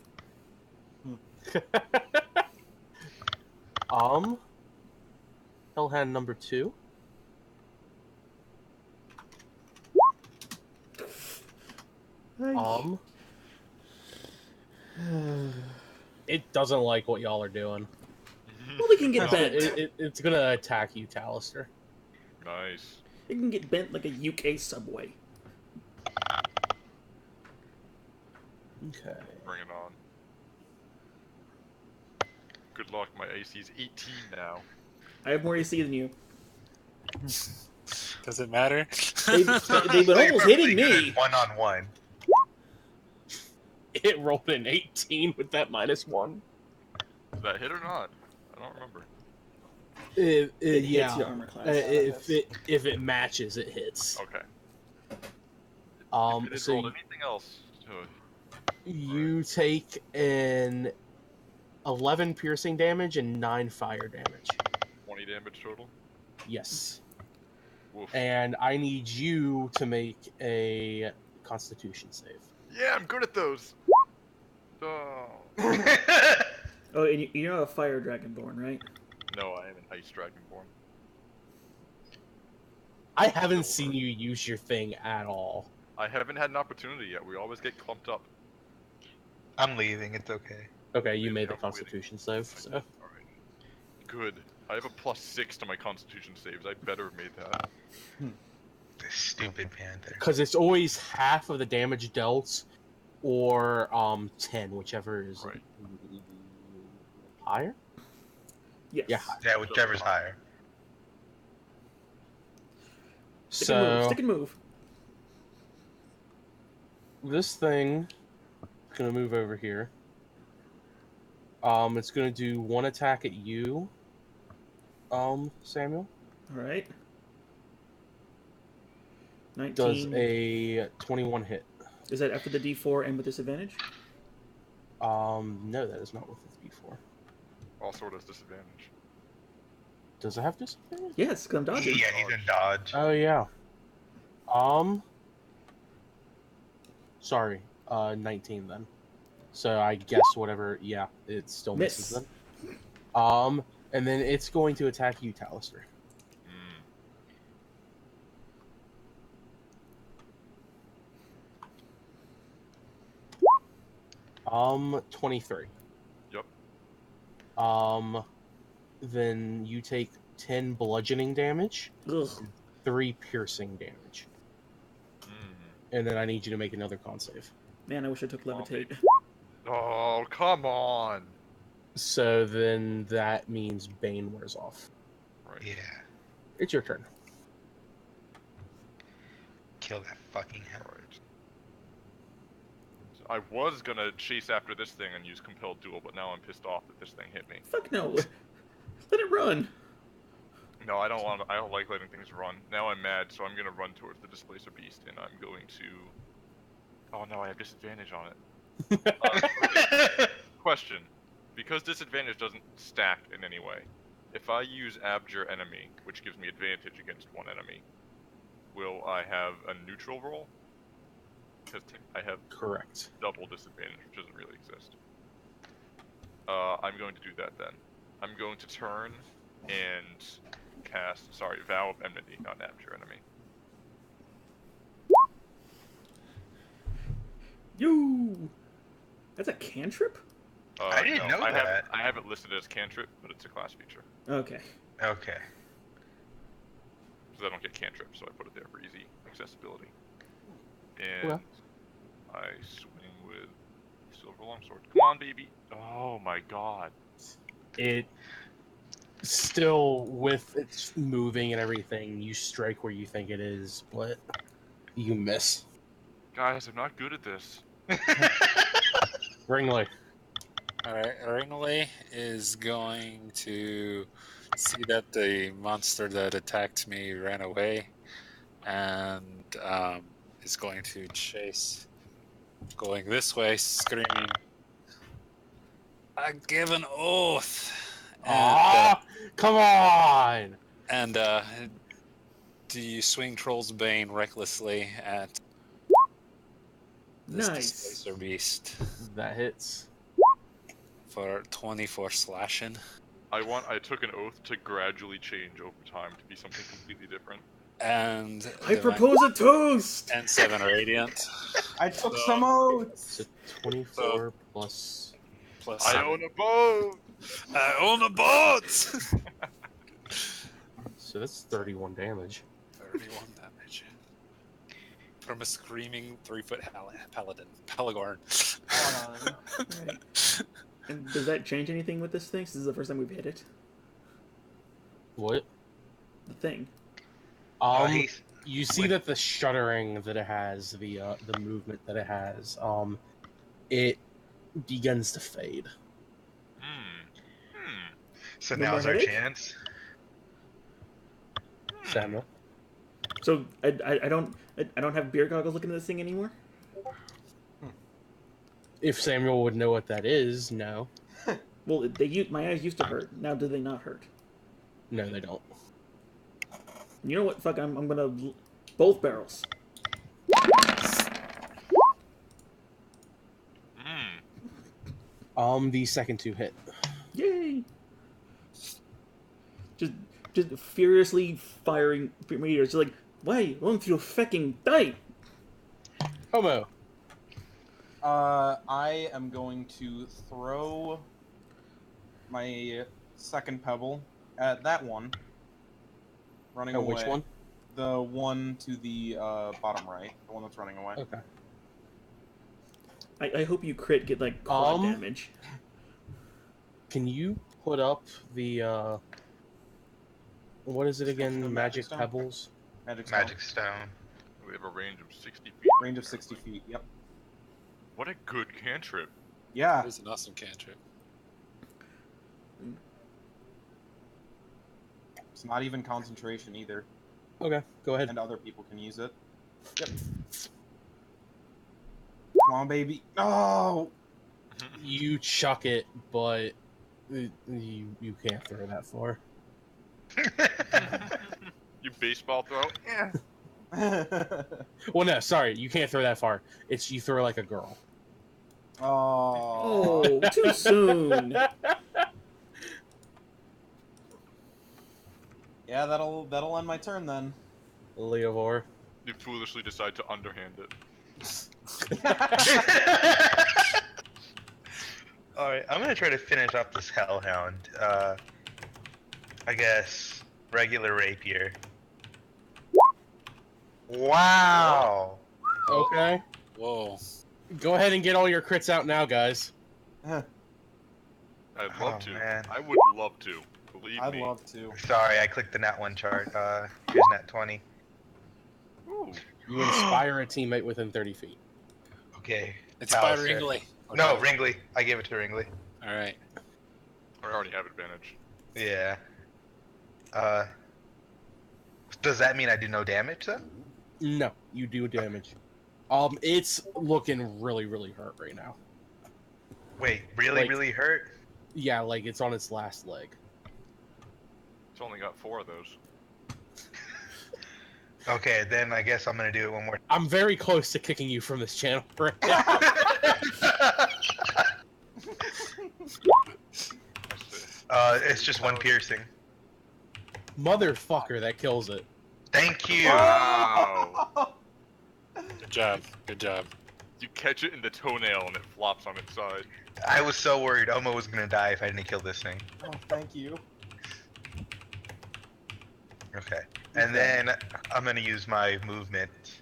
Hellhand number 2. It doesn't like what y'all are doing. Well, they can get bent. It's gonna attack you, Talister. Nice. It can get bent like a UK subway. Okay. Bring it on. Good luck. My AC's 18 now. I have more AC than you. Does it matter? They've been almost hitting me. One on one. It rolled an 18 with that -1. Is that hit or not? I don't remember. It hits Yeah. your armor class. If it matches, it hits. Okay. If it So rolled anything else, you take an 11 piercing damage and 9 fire damage. 20 damage total. Yes. Woof. And I need you to make a Constitution save. Yeah, I'm good at those. Oh. Oh, and you're a fire dragonborn, right? No, I am an ice dragonborn. I haven't seen you use your thing at all. I haven't had an opportunity yet. We always get clumped up. I'm leaving. It's okay. Okay, you made the I'm waiting. Constitution save, so. Alright. Good. I have a +6 to my Constitution saves. I better have made that. This stupid panther. Because it's always half of the damage dealt, or 10, whichever is Right. higher? Yes. Yeah. Yeah, whichever's higher. Stick and move. So, Stick and move. this thing is going to move over here. It's going to do one attack at you, Samuel. All right. 19. Does a 21 hit. Is that after the D4 and with disadvantage? No, that is not with the D4. Also, it has disadvantage. Does it have disadvantage? Yes, because I'm dodging. Yeah, he's in dodge. Oh, yeah. Sorry, 19 then. So I guess whatever, yeah, it still misses Miss. then. And then it's going to attack you, Talister. 23. Yep. Then you take 10 bludgeoning damage, Ugh. 3 piercing damage. And then I need you to make another con save. Man, I wish I took levitate. Oh, come on. So then that means Bane wears off. Right. Yeah. It's your turn. kill that fucking hell. Alright. So I was gonna chase after this thing and use Compelled Duel, but now I'm pissed off that this thing hit me. Fuck no. Let it run. No, I don't like letting things run. Now I'm mad, so I'm gonna run towards the Displacer Beast, and I'm going to... Oh no, I have disadvantage on it. Question. Because disadvantage doesn't stack in any way, if I use Abjure Enemy, which gives me advantage against one enemy, will I have a neutral roll? Because I have Correct. double disadvantage, which doesn't really exist. I'm going to do that then. I'm going to turn and cast, Vow of Enmity, not Abjure Enemy. You. That's a cantrip? I didn't know that. I have it listed as cantrip, but it's a class feature. Okay. Okay. Because I don't get cantrip, so I put it there for easy accessibility. And Well. I swing with Silver Longsword. Come on, baby! Oh my god. It still, with its moving and everything, you strike where you think it is, but you miss. Guys, I'm not good at this. Ringly. Alright, Ringley is going to see that the monster that attacked me ran away, and is going to chase, going this way, screaming, "I give an oath!" Come on! And do you swing Troll's Bane recklessly at this Nice. Displacer Beast That hits. for 24 slashing. I took an oath to gradually change over time to be something completely different. And I propose a toast! and 7 radiant. I took So- some oats. So 24 plus... Plus I 7. own a boat! I own a boat! So that's 31 damage. 31 damage. From a screaming 3-foot paladin. Pelagorn. Right. And does that change anything with this thing? This is the first time we've hit it. What? The thing. You see that the shuddering that it has, the movement that it has, it begins to fade. So No now more is our headache? chance. Samuel. So I don't have beer goggles looking at this thing anymore. If Samuel would know what that is, no. Well, my eyes used to hurt. Now do they not hurt? No, they don't. You know what? Fuck, I'm gonna both barrels. The second two hit. Yay! Just furiously firing meteors. Just like, why won't you fucking die? Homo. I am going to throw my second pebble at that one. Running away. Which one? The one to the bottom right. The one that's running away. Okay. I hope you crit get like quad damage. Can you put up the what is it again? The Magic Stone? Pebbles? Magic Stone. Magic Stone. We have a range of 60 feet. Range of 60 feet, yep. What a good cantrip. Yeah. That is an awesome cantrip. It's not even concentration either. Okay, go ahead. And other people can use it. Yep. Come on, baby. Oh! You chuck it, but you can't throw that far. You baseball throw? Yeah. Well, no, sorry, you can't throw that far. It's you throw like a girl. Oh. Oh, too soon. Yeah, that'll end my turn then. Leovor. You foolishly decide to underhand it. Alright, I'm gonna try to finish up this Hellhound. I guess regular rapier. Wow! Okay. Whoa. Go ahead and get all your crits out now, guys. I'd love Oh, to. man. I would love to. Believe I'd me. love to. Sorry, I clicked the nat 1 chart. Here's nat 20. Ooh. You inspire a teammate within 30 feet. Okay. It's by Alistair. Ringley. No, Ringley. I gave it to Ringley. All right. I already have advantage. Yeah. Does that mean I do no damage though? No, you do damage. It's looking really, really hurt right now. Wait, really, Like- really hurt? Yeah, like it's on its last leg. It's only got 4 of those. Okay, then I guess I'm gonna do it one more. I'm very close to kicking you from this channel right now. It's just one piercing. Motherfucker, that kills it. Thank you. Wow! Good job. Good job. You catch it in the toenail and it flops on its side. I was so worried Omo was gonna die if I didn't kill this thing. Oh, thank you. Okay. And then I'm gonna use my movement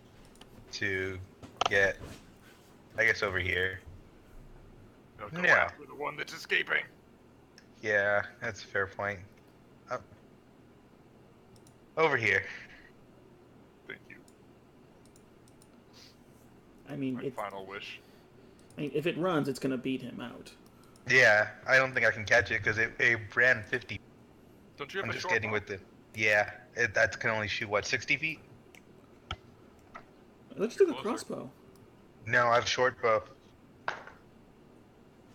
to get, I guess, over here. No, go Yeah. after the one that's escaping. Yeah, that's a fair point. Over here. Thank you. I mean, My final wish. if it runs, it's gonna beat him out. Yeah, I don't think I can catch it because it ran 50. Don't you have I'm a just short getting bow? with it. Yeah, that can only shoot, what, 60 feet? Let's do the Closer. crossbow. No, I have short bow.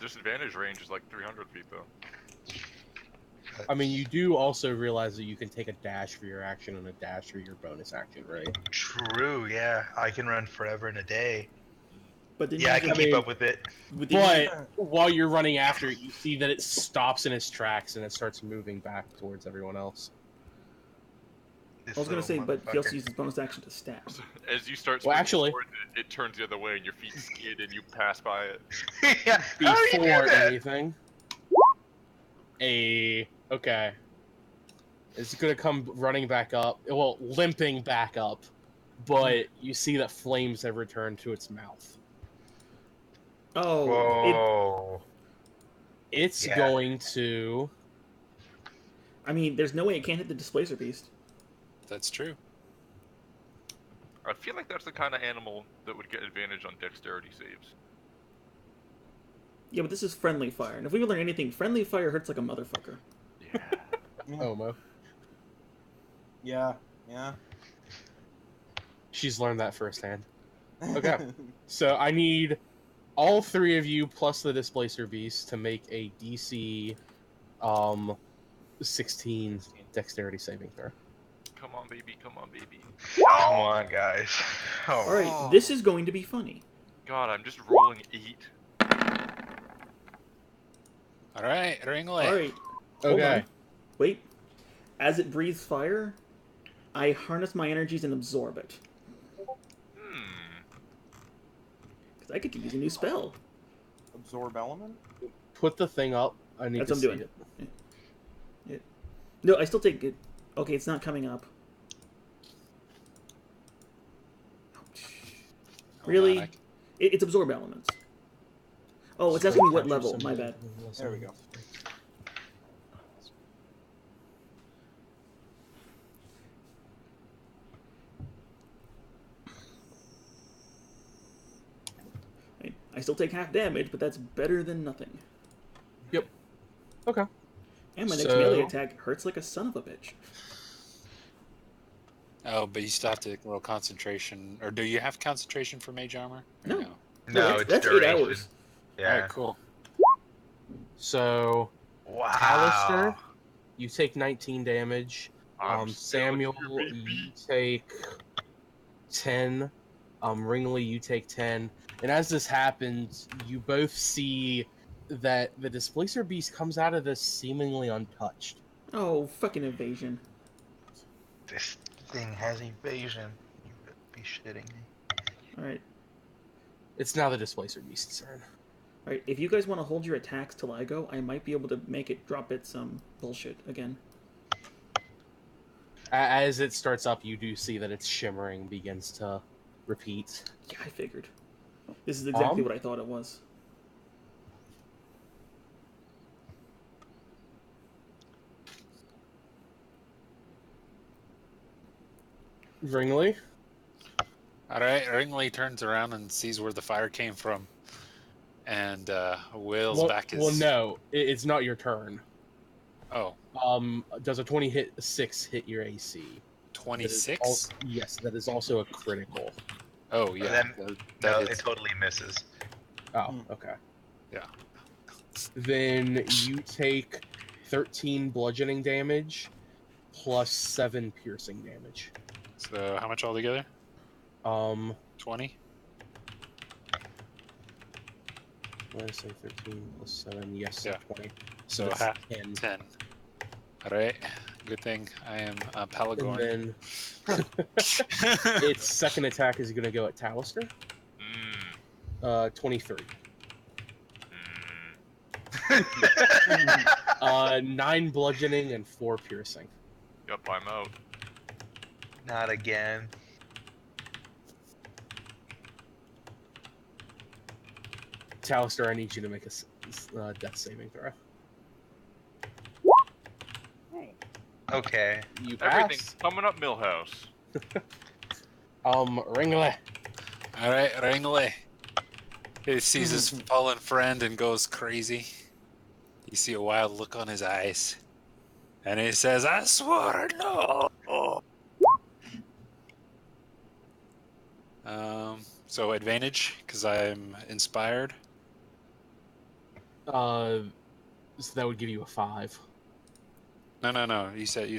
Disadvantage range is like 300 feet though. I mean, you do also realize that you can take a dash for your action and a dash for your bonus action, right? True, yeah. I can run forever in a day. But then Yeah, I you can can, keep up with it. But while you're running after it, you see that it stops in its tracks and it starts moving back towards everyone else. This I was gonna say, little but he also motherfucker. uses bonus action to stab. As you start Well, swinging actually- towards it, it turns the other way and your feet skid and you pass by it. Yeah, how do you do Before that? anything, okay, it's gonna come running back up. Well, limping back up, but you see that flames have returned to its mouth. Oh, Whoa. It's Yeah. going to. I mean, there's no way it can't hit the displacer beast. That's true. I feel like that's the kind of animal that would get advantage on dexterity saves. Yeah, but this is friendly fire, and if we learn anything, friendly fire hurts like a motherfucker. Yeah. Omo. Yeah, yeah. She's learned that firsthand. Okay. So I need all 3 of you plus the displacer beast to make a DC 16 dexterity saving throw. Come on, baby. Come on, baby. Come on, guys. Oh. All right, this is going to be funny. God, I'm just rolling 8. All right, Ringley. All right. Hold Okay. on. Wait. As it breathes fire, I harness my energies and absorb it. Because I get to use a new spell. Absorb element? Put the thing up. I need That's to what I'm see doing. it. Yeah. No, I still take it. Okay, it's not coming up. Hold Really? on, It's absorb elements. Oh, it's asking me what level. My bad. There we go. I still take half damage, but that's better than nothing. Yep. Okay. And my next So- melee attack hurts like a son of a bitch. Oh, but you still have to roll concentration. Or do you have concentration for mage armor? Or No. No, that's, it's that's 8 duration. hours. Yeah. Alright, cool. So, Wow. Alistair, you take 19 damage. I'm Samuel, still here, you baby. take 10. Ringley, you take 10. And as this happens, you both see that the displacer beast comes out of this seemingly untouched. Oh, fucking evasion. This thing has evasion. You better be shitting me. Alright. It's now the displacer beast's turn. Alright, if you guys want to hold your attacks till I go, I might be able to make it drop its bullshit again. As it starts up, you do see that its shimmering begins to repeat. Yeah, I figured. This is exactly Um? what I thought it was. Ringley, All right, Ringley turns around and sees where the fire came from, and wails back his. Well, no, it's not your turn. Oh, Does a 26 hit your AC? 26? Yes, that is also a critical. Oh, yeah. Then, that no, hits. it totally misses. Oh, okay. Yeah. Then you take 13 bludgeoning damage plus 7 piercing damage. So how much altogether? 20? What did I say? 13 plus 7. Yes, so Yeah. 20. So that's half 10. 10. All right. Good thing I am a Palagorn. And then its second attack is going to go at Talister. 23. 9 bludgeoning and 4 piercing. Yep, I'm out. Not again. Talister, I need you to make a death saving throw. Okay. You Everything's pass. coming up, Millhouse. Ringley. All right, Ringley. He sees his fallen friend and goes crazy. You see a wild look on his eyes. And he says, I swore no. So advantage, because I'm inspired. So that would give you a 5. No. You said you.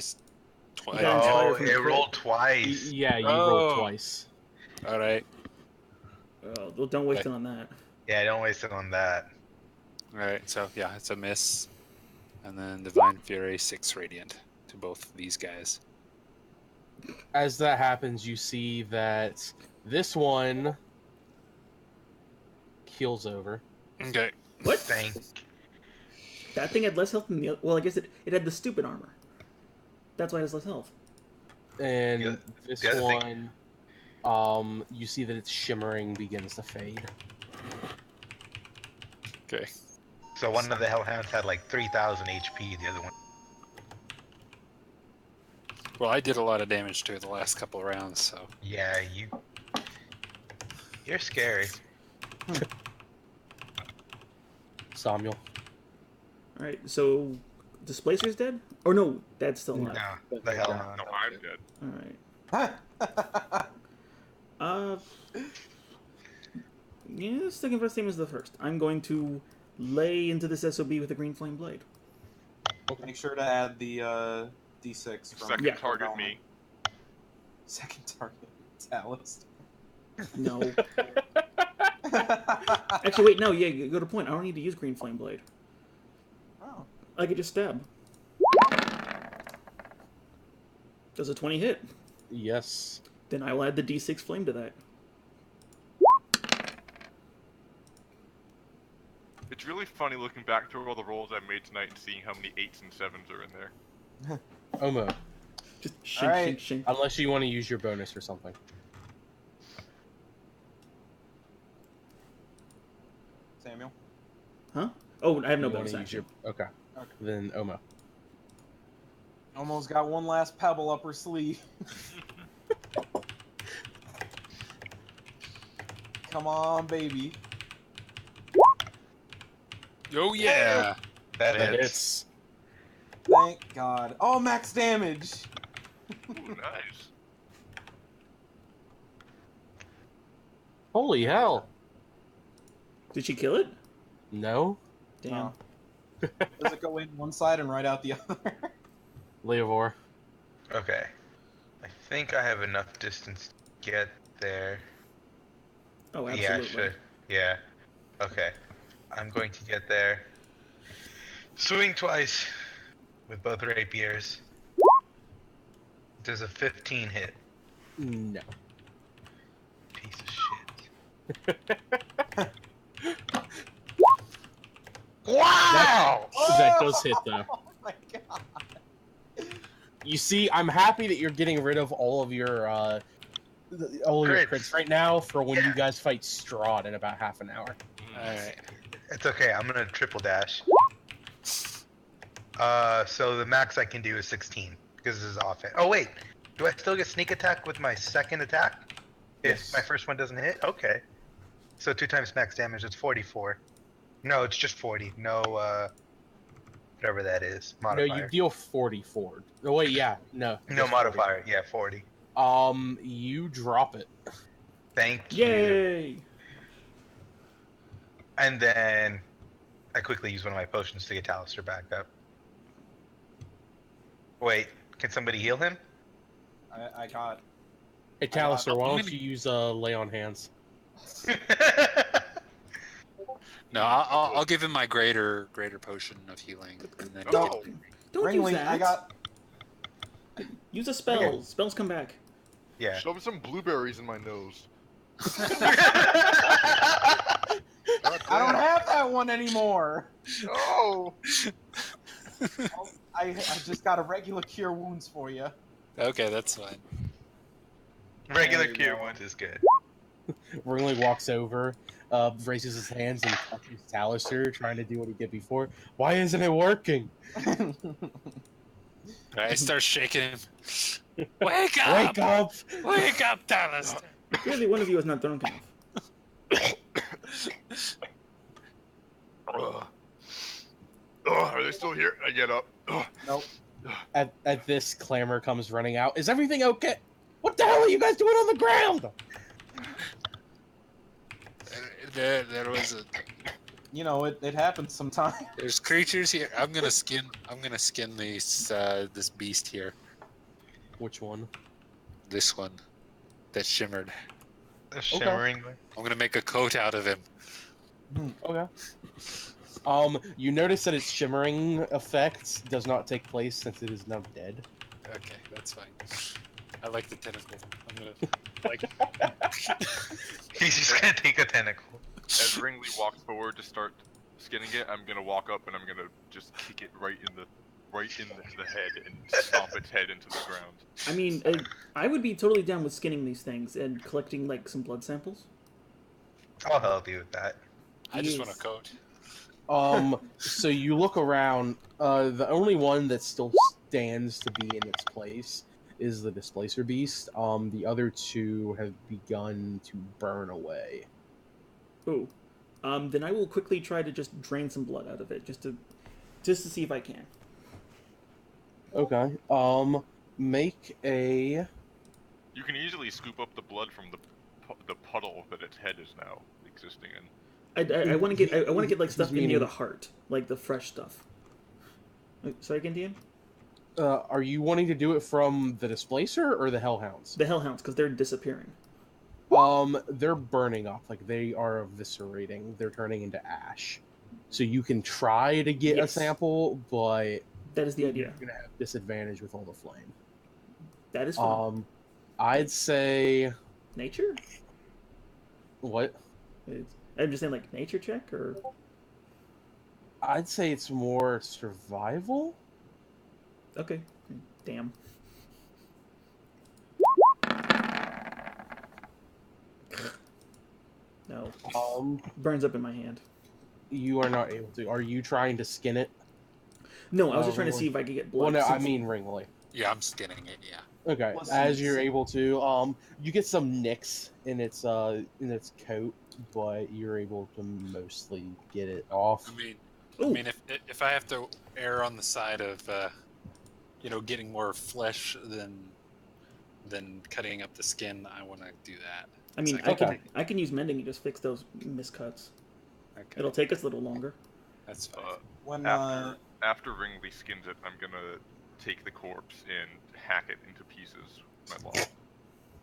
You got inspired Oh, from the it crit. rolled twice. Yeah, you Oh. rolled twice. All right. Well, don't waste it on that. Yeah, don't waste it on that. All right. So yeah, it's a miss, and then Divine Fury 6 Radiant to both these guys. As that happens, you see that this one keels over. Okay. What? Thank. That thing had less health than the other. Well, I guess it had the stupid armor. That's why it has less health. And The- this the other thing- one, you see that its shimmering begins to fade. Okay. So one of the Hellhounds had like 3,000 HP. The other one. Well, I did a lot of damage to it the last couple of rounds, so. Yeah, you're scary. Samuel. All right, so Displacer's dead? Or no, that's still alive. No, the hell no. No, I'm dead. All right. Yeah, second first name is the first. I'm going to lay into this SOB with a green flame blade. Make sure to add the D6 from Second Yeah. target me. Second target. Talist. No. Actually, wait, no, yeah, you go to point. I don't need to use green flame blade. Oh. I could just stab. Does a 20 hit? Yes. Then I will add the D6 flame to that. It's really funny looking back through all the rolls I made tonight and seeing how many 8s and 7s are in there. Omo. Just shink, All right. shink, shink. Unless you want to use your bonus or something. Samuel. Huh? Oh, I have no You wanna bonus use action. Okay. Okay. Then Omo. Almost got one last pebble up her sleeve. Come on, baby. Oh, yeah. That That hits. hits. Thank God. Oh, max damage. Ooh, nice. Holy hell. Did she kill it? No? Damn. No. Does it go in one side and right out the other? Leovor. Okay. I think I have enough distance to get there. Oh, Yeah, absolutely. sure. Yeah. Okay. I'm going to get there. Swing twice with both rapiers. Does a 15 hit? No. Piece of shit. Wow! That does hit, though. Oh my God. You see, I'm happy that you're getting rid of all of your Crits. crits right now for when Yeah. you guys fight Strahd in about half an hour. Alright. It's okay. I'm gonna triple dash. So the max I can do is 16 because this is offhand. Oh wait, do I still get sneak attack with my second attack? If my first one doesn't hit, okay. So 2 times max damage, it's 44. No, it's just 40. No, whatever that is, modifier. No, you deal 44. Oh wait, yeah, no. No just 40. modifier. Yeah, 40. You drop it. Thank you. Yay! And then I quickly use one of my potions to get Alistair back up. Wait, can somebody heal him? I got. Hey, Talister, why don't you use lay on hands? No, I'll give him my greater potion of healing, and then No. Don't use Ringling, that. I got. Use a spell. Okay. Spells come back. Yeah. Shove some blueberries in my nose. I don't have that one anymore. No. I just got a regular cure wounds for you. Okay, that's fine. Regular There you cure go. wounds is good. Ringling walks over, raises his hands and touches Talister, trying to do what he did before. Why isn't it working? I start shaking him. Wake up! Wake up! Wake up, Talister! Clearly, one of you is not drunk enough. Are they still here? I get up. Nope. At this, Clamor comes running out. Is everything okay? What the hell are you guys doing on the ground? There was a. You know, it happens sometimes. There's creatures here. I'm gonna skin these this beast here. Which one? This one, that shimmered. The shimmering one. I'm gonna make a coat out of him. Okay. You notice that its shimmering effect does not take place since it is now dead. Okay, that's fine. I like the tentacle. I'm gonna like. He's just gonna take a tentacle. As Ringley walks forward to start skinning it, I'm gonna walk up and I'm gonna just kick it right in the head and stomp its head into the ground. I mean, I would be totally down with skinning these things and collecting like some blood samples. I'll help you with that. I just Yes. want a coat. So you look around. The only one that still stands to be in its place is the Displacer Beast. The other two have begun to burn away. Ooh. Then I will quickly try to just drain some blood out of it, just to see if I can. Okay. Make a. You can easily scoop up the blood from the puddle that its head is now existing in. I want to get like He's stuff in near meaning- the heart, like the fresh stuff. Sorry again, DM? Are you wanting to do it from the Displacer or the Hellhounds? The Hellhounds, because they're disappearing. They're burning up. Like, they are eviscerating. They're turning into ash. So you can try to get a Yes. sample, but That is the idea. you're gonna have disadvantage with all the flame. That is fun. I'd say Nature? what? I'm just saying, like, nature check, or... I'd say it's more survival. Okay. Damn. No. Burns up in my hand. You are not able to. Are you trying to skin it? No, I was just trying to Ringling. see if I could get Well, blood. no, I mean Ringley. Yeah, I'm skinning it. Yeah. Okay, Let's as see. you're able to, you get some nicks in its coat, but you're able to mostly get it off. I mean, if I have to err on the side of, getting more flesh than cutting up the skin, I want to do that. I mean, Okay. I can use mending and just fix those miscuts. Okay, It'll take us a little longer. that's fine. When After Ringley skins it, I'm gonna take the corpse and hack it into pieces with my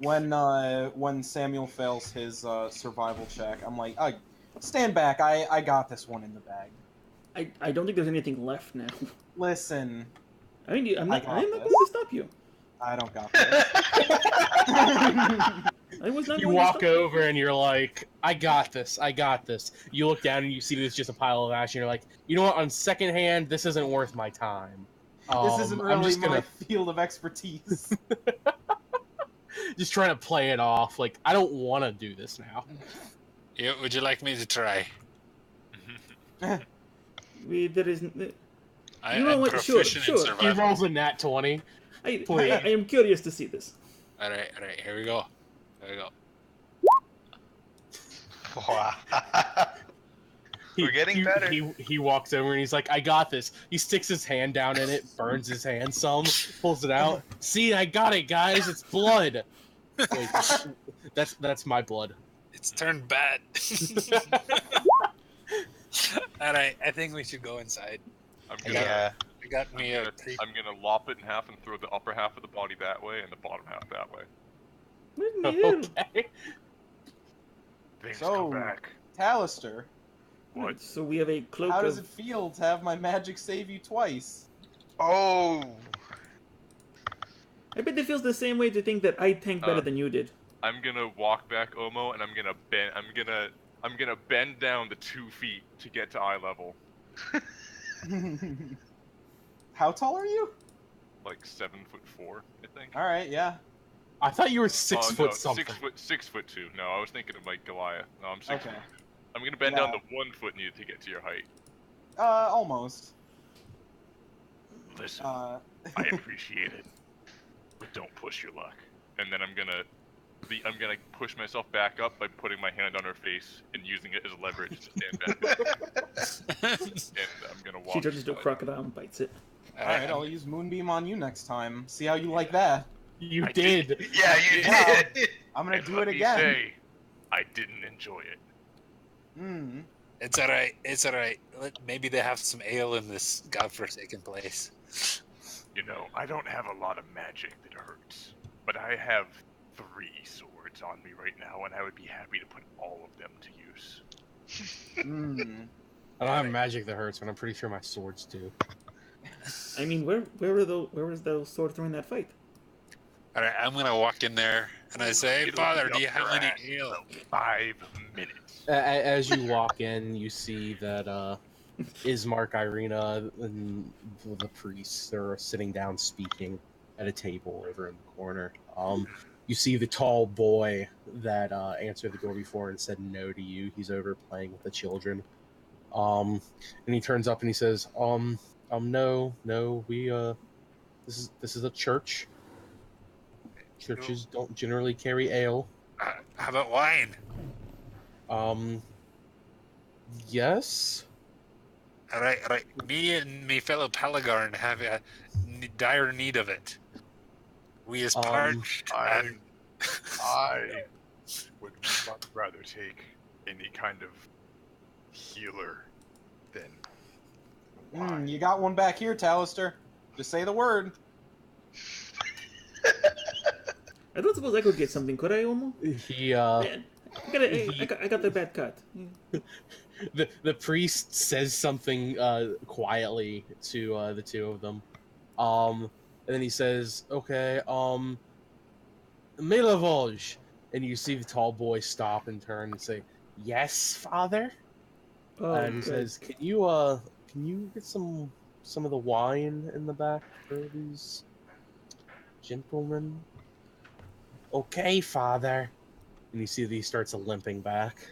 law. when Samuel fails his survival check, I'm like, stand back. I got this one in the bag. I don't think there's anything left now. Listen, I mean, I'm not got going this. to stop you. I don't got this. I was not You going to walk stop you. over and you're like, I got this. You look down and you see that it's just a pile of ash, and you're like, you know what? On second hand, this isn't worth my time. This isn't I'm really just my gonna field of expertise. just trying to play it off. Like, I don't want to do this now. Yeah, would you like me to try? There is. I, You know I'm what? Sure, proficient in sure. He survival. rolls a nat 20. I Please. am curious to see this. All right, here we go. Wow. We're getting better. He walks over and he's like, I got this. He sticks his hand down in it, burns his hand some, pulls it out. See, I got it, guys. It's blood. Wait, that's my blood. It's turned bad. Alright, I think we should go inside. I'm gonna, Yeah. I got me a I'm gonna lop it in half and throw the upper half of the body that way and the bottom half that way. What in the hell? Okay. Things So- come back. Talister, What? So we have a cloak how of... does it feel to have my magic save you twice? Oh. I bet it feels the same way to think that I tanked better than you did. I'm gonna walk back Omo and I'm gonna bend. I'm gonna bend down the 2 feet to get to eye level. How tall are you? Like 7'4", I think. All right, yeah. I thought you were 6 Oh, foot no, something. 6'2". No, I was thinking of like Goliath. No, I'm 6 Okay. foot. I'm gonna bend Yeah. down the 1 foot needed to get to your height. Almost. Listen, Uh, I appreciate it, but don't push your luck. And then I'm gonna push myself back up by putting my hand on her face and using it as leverage to stand back. And I'm gonna walk. She turns into a inside. crocodile and bites it. all right, I'll use Moonbeam on you next time. See how you like that. You I did. Yeah, you Yeah. did. I'm gonna And do let it me again. say, I didn't enjoy it. Hmm. It's alright. It's alright. Maybe they have some ale in this godforsaken place. You know, I don't have a lot of magic that hurts, but I have 3 swords on me right now, and I would be happy to put all of them to use. Hmm. I don't have magic that hurts, but I'm pretty sure my swords do. I mean, where was those swords during that fight? Alright, I'm gonna walk in there and I say, It'll Father, be do you up have your any ass ale? in about 5 minutes. As you walk in, you see that Ismark, Irina, and the priests are sitting down speaking at a table over in the corner. You see the tall boy that answered the door before and said no to you. He's over playing with the children. And he turns up and he says, no, we this is a church. Churches don't generally carry ale. How about wine? Yes. Alright, alright. Me and me fellow Pelagarn have a dire need of it. We is parched and... I would much rather take any kind of healer than wine. You got one back here, Talister. Just say the word. I don't suppose I could get something, could I, Omo? He Man, I got the bad cut. the priest says something quietly to the two of them, and then he says, "Okay, Milavoj," and you see the tall boy stop and turn and say, "Yes, father." Oh, And he good. says, can you get some of the wine in the back for these gentlemen?" "Okay, father." And you see that he starts limping back.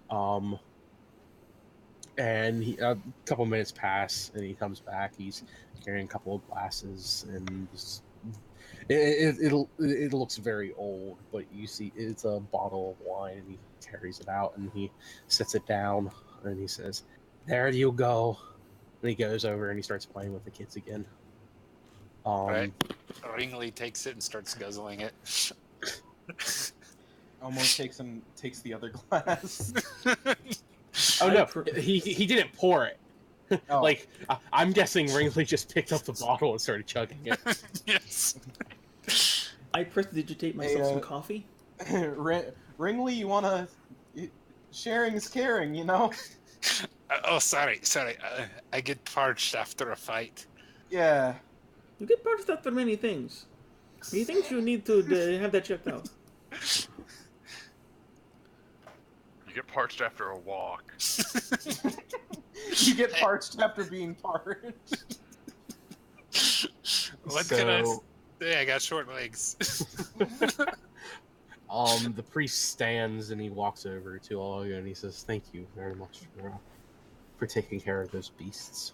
And a couple minutes pass, and he comes back. He's carrying a couple of glasses, and it looks very old, but you see it's a bottle of wine, and he carries it out, and he sets it down, and he says, "There you go." And he goes over and he starts playing with the kids again. Right. Ringley takes it and starts guzzling it. Almost takes the other glass. Oh no, he didn't pour it. Oh. Like I'm guessing Ringley just picked up the bottle and started chugging it. Yes. I prestidigitate myself Hey, some coffee. Ringley, you wanna... Sharing is caring, you know? Sorry. I get parched after a fight. Yeah. You get parched after many things. He thinks you need to have that checked out. You get parched after a walk. You get parched after being parched. What can I say? I got short legs. The priest stands and he walks over to all of you and he says, "Thank you very much for taking care of those beasts.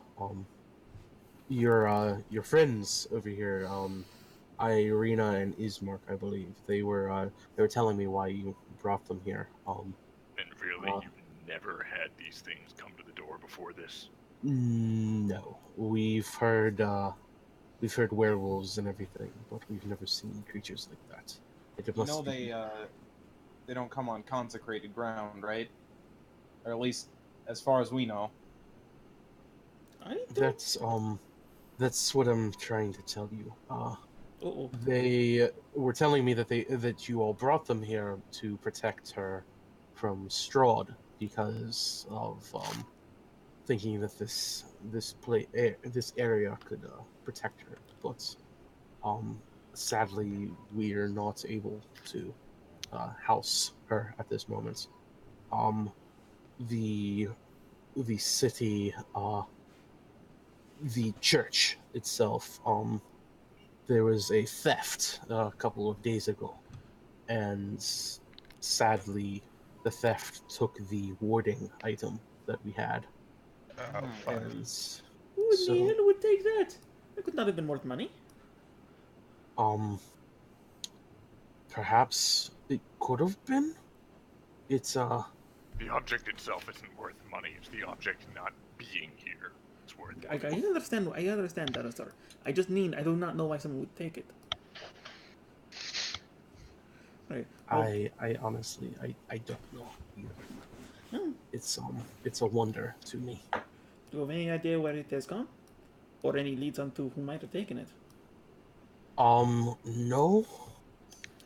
Your friends over here, Irina and Ismark, I believe, they were telling me why you brought them here. Really, you've never had these things come to the door before this? No, we've heard werewolves and everything, but we've never seen creatures like that. It You know must be. they don't come on consecrated ground, right? Or at least as far as we know. I don't. That's what I'm trying to tell you. Uh-oh. They were telling me that you all brought them here to protect her from Stradh because of thinking that this area could protect her, but sadly we are not able to house her at this moment. The city, the church itself, there was a theft a couple of days ago, and sadly the theft took the warding item that we had. Oh, fuck. And Who in the so hell would take that? That could not have been worth money. perhaps it could have been. It's The object itself isn't worth money. It's the object not being here. It's worth I money. understand that, sir. I do not know why someone would take it. Right. Well, I honestly I don't know either. Hmm. It's a wonder to me. do you have any idea where it has gone? Or any leads on to who might have taken it? No.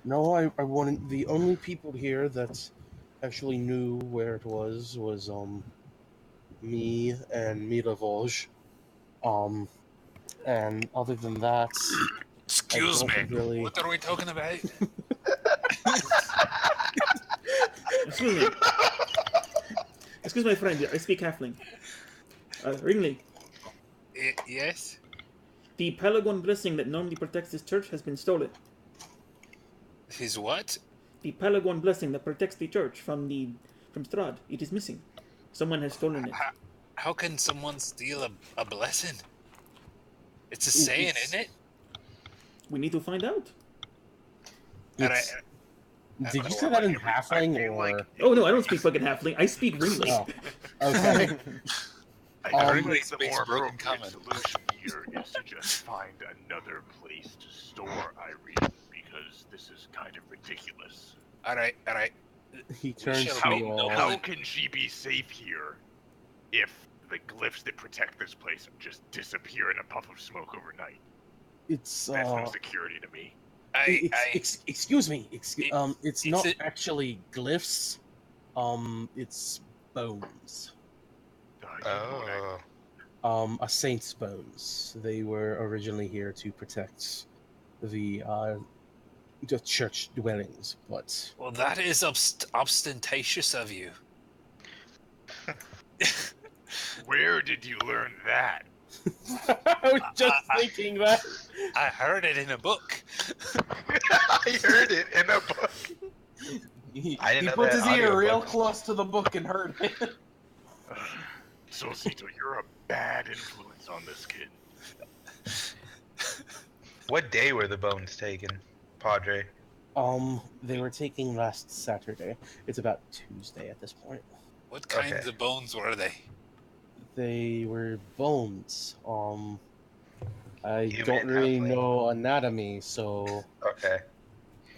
No, I wanted the only people here that actually knew where it was me and Miravoj. And other than that, Excuse me. don't really- What are we talking about? Excuse me. Excuse my friend, I speak halfling. Ringley, Yes? the Pelagon blessing that normally protects this church has been stolen. His what? The Pelagon blessing that protects the church from Strahd. It is missing. Someone has stolen it. How can someone steal a blessing? It's a saying, isn't it? We need to find out. It's- Alright, Did you say that in halfling feel or? like- Oh no, I don't speak fucking halfling. I speak Ringley. Oh, okay. I think Ringley the speaks more broken appropriate common. solution here is to just find another place to store Irene, because this is kind of ridiculous. alright. He turns shall to wait you no all. How can she be safe here if the glyphs that protect this place just disappear in a puff of smoke overnight? It's That's no security to me. excuse me. It's not it- actually glyphs. It's bones. You know what Oh. A saint's bones. They were originally here to protect the church dwellings, but Well, that is ostentatious of you. Where did you learn that? I was just thinking that. I heard it in a book. I heard it in a book. He I didn't know put that his ear audiobook. real close to the book and heard it. Sosito, you're a bad influence on this kid. What day were the bones taken, Padre? They were taking last Saturday. It's about Tuesday at this point. What kinds Okay. of bones were they? They were bones. I Human don't really halfling. know anatomy, so Okay.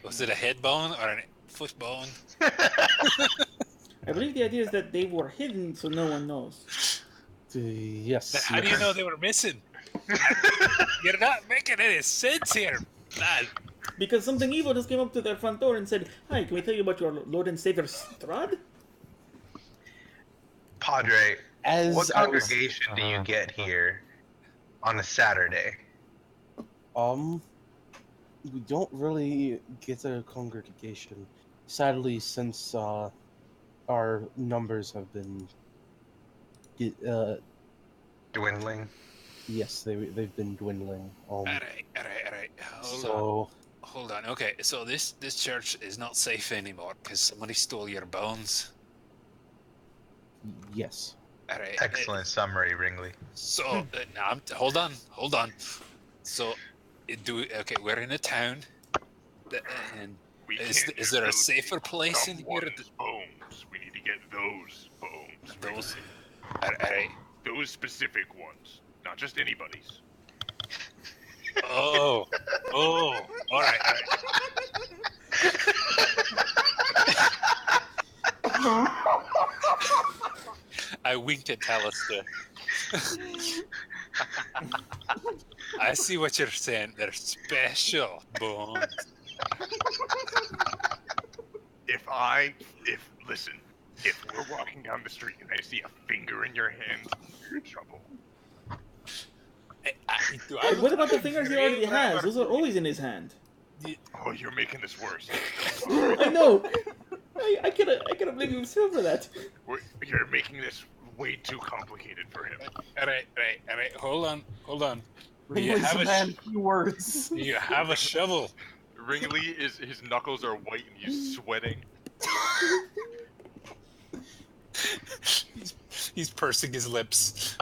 Was it a head bone or a foot bone? I believe the idea is that they were hidden so no one knows. yes. How do you know they were missing? You're not making any sense here, lad. Because something evil just came up to their front door and said, "Hi, can we tell you about your Lord and Savior Strahd?" Padre, As what I was- congregation do you get here on a Saturday? We don't really get a congregation. Sadly, since our numbers have been, Dwindling? yes, they've been dwindling. Alright. Hold on. Okay, so this church is not safe anymore because somebody stole your bones. Yes. Alright. Excellent summary, Ringley. So, hold on. So, we're in a town, and We is can't there a just safer place in here? someone's bones. We need to get those bones. Those. Wrigley. Alright. Those specific ones, not just anybody's. Oh. Oh. Alright. I winked at Talister. I see what you're saying. They're special bones. Listen, if we're walking down the street and I see a finger in your hand, you're in trouble. But what about the fingers he already has? Those are always in his hand. Oh, you're making this worse. I know. I cannot blame himself for that. You're making this way too complicated for him. Alright. Hold on. Ringley's a man, few words. You have a shovel. Ringley his knuckles are white and he's sweating. He's pursing his lips.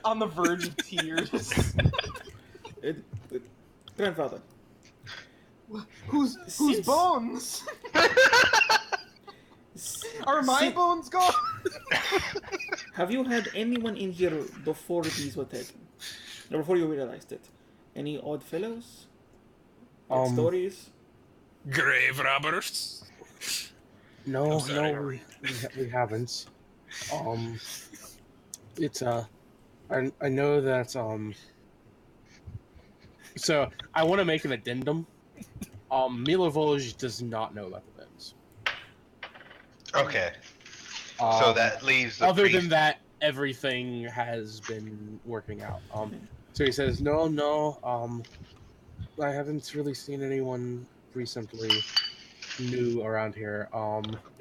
On the verge of tears. Grandfather. Whose Since- bones? Are my bones gone? Have you had anyone in here before these were taken? Or before you realized it? Any odd fellows? Odd stories? Grave robbers. No, I'm sorry, no, we haven't. It's I know that So I want to make an addendum. Milovoj does not know about the bones. Okay. So that leaves the other priest. than that, everything has been working out. So he says, no, I haven't really seen anyone recently new around here.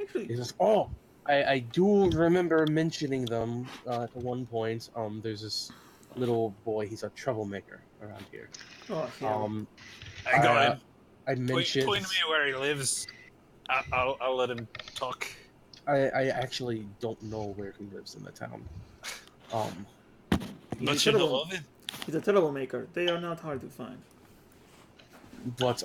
Actually, He says, oh, I do remember mentioning them at one point. There's this little boy, he's a troublemaker around here. oh, yeah. I got him. I mentioned... Point me where he lives. I'll let him talk. I actually don't know where he lives in the town. But you know of him. He's a troublemaker. They are not hard to find. But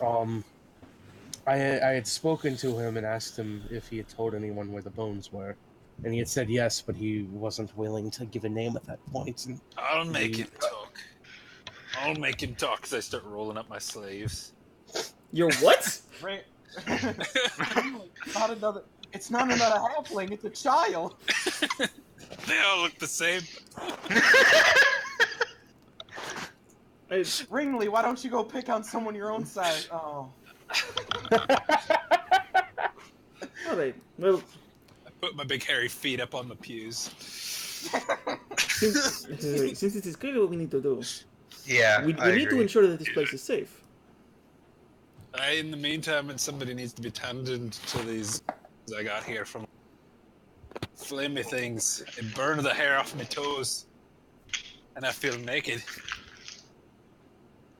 I had spoken to him and asked him if he had told anyone where the bones were, and he had said yes, but he wasn't willing to give a name at that point. And I'll make him talk. I'll make him talk as I start rolling up my sleeves. Your what? Right. It's not another halfling, it's a child. They all look the same. Ringley, why don't you go pick on someone your own size? Oh. Alright, well, I put my big hairy feet up on the pews. since it is clearly what we need to do, Yeah, we I need to agree. ensure that this place is safe. In the meantime, and somebody needs to be tending to these I got here from flamey things. It burned the hair off my toes, and I feel naked.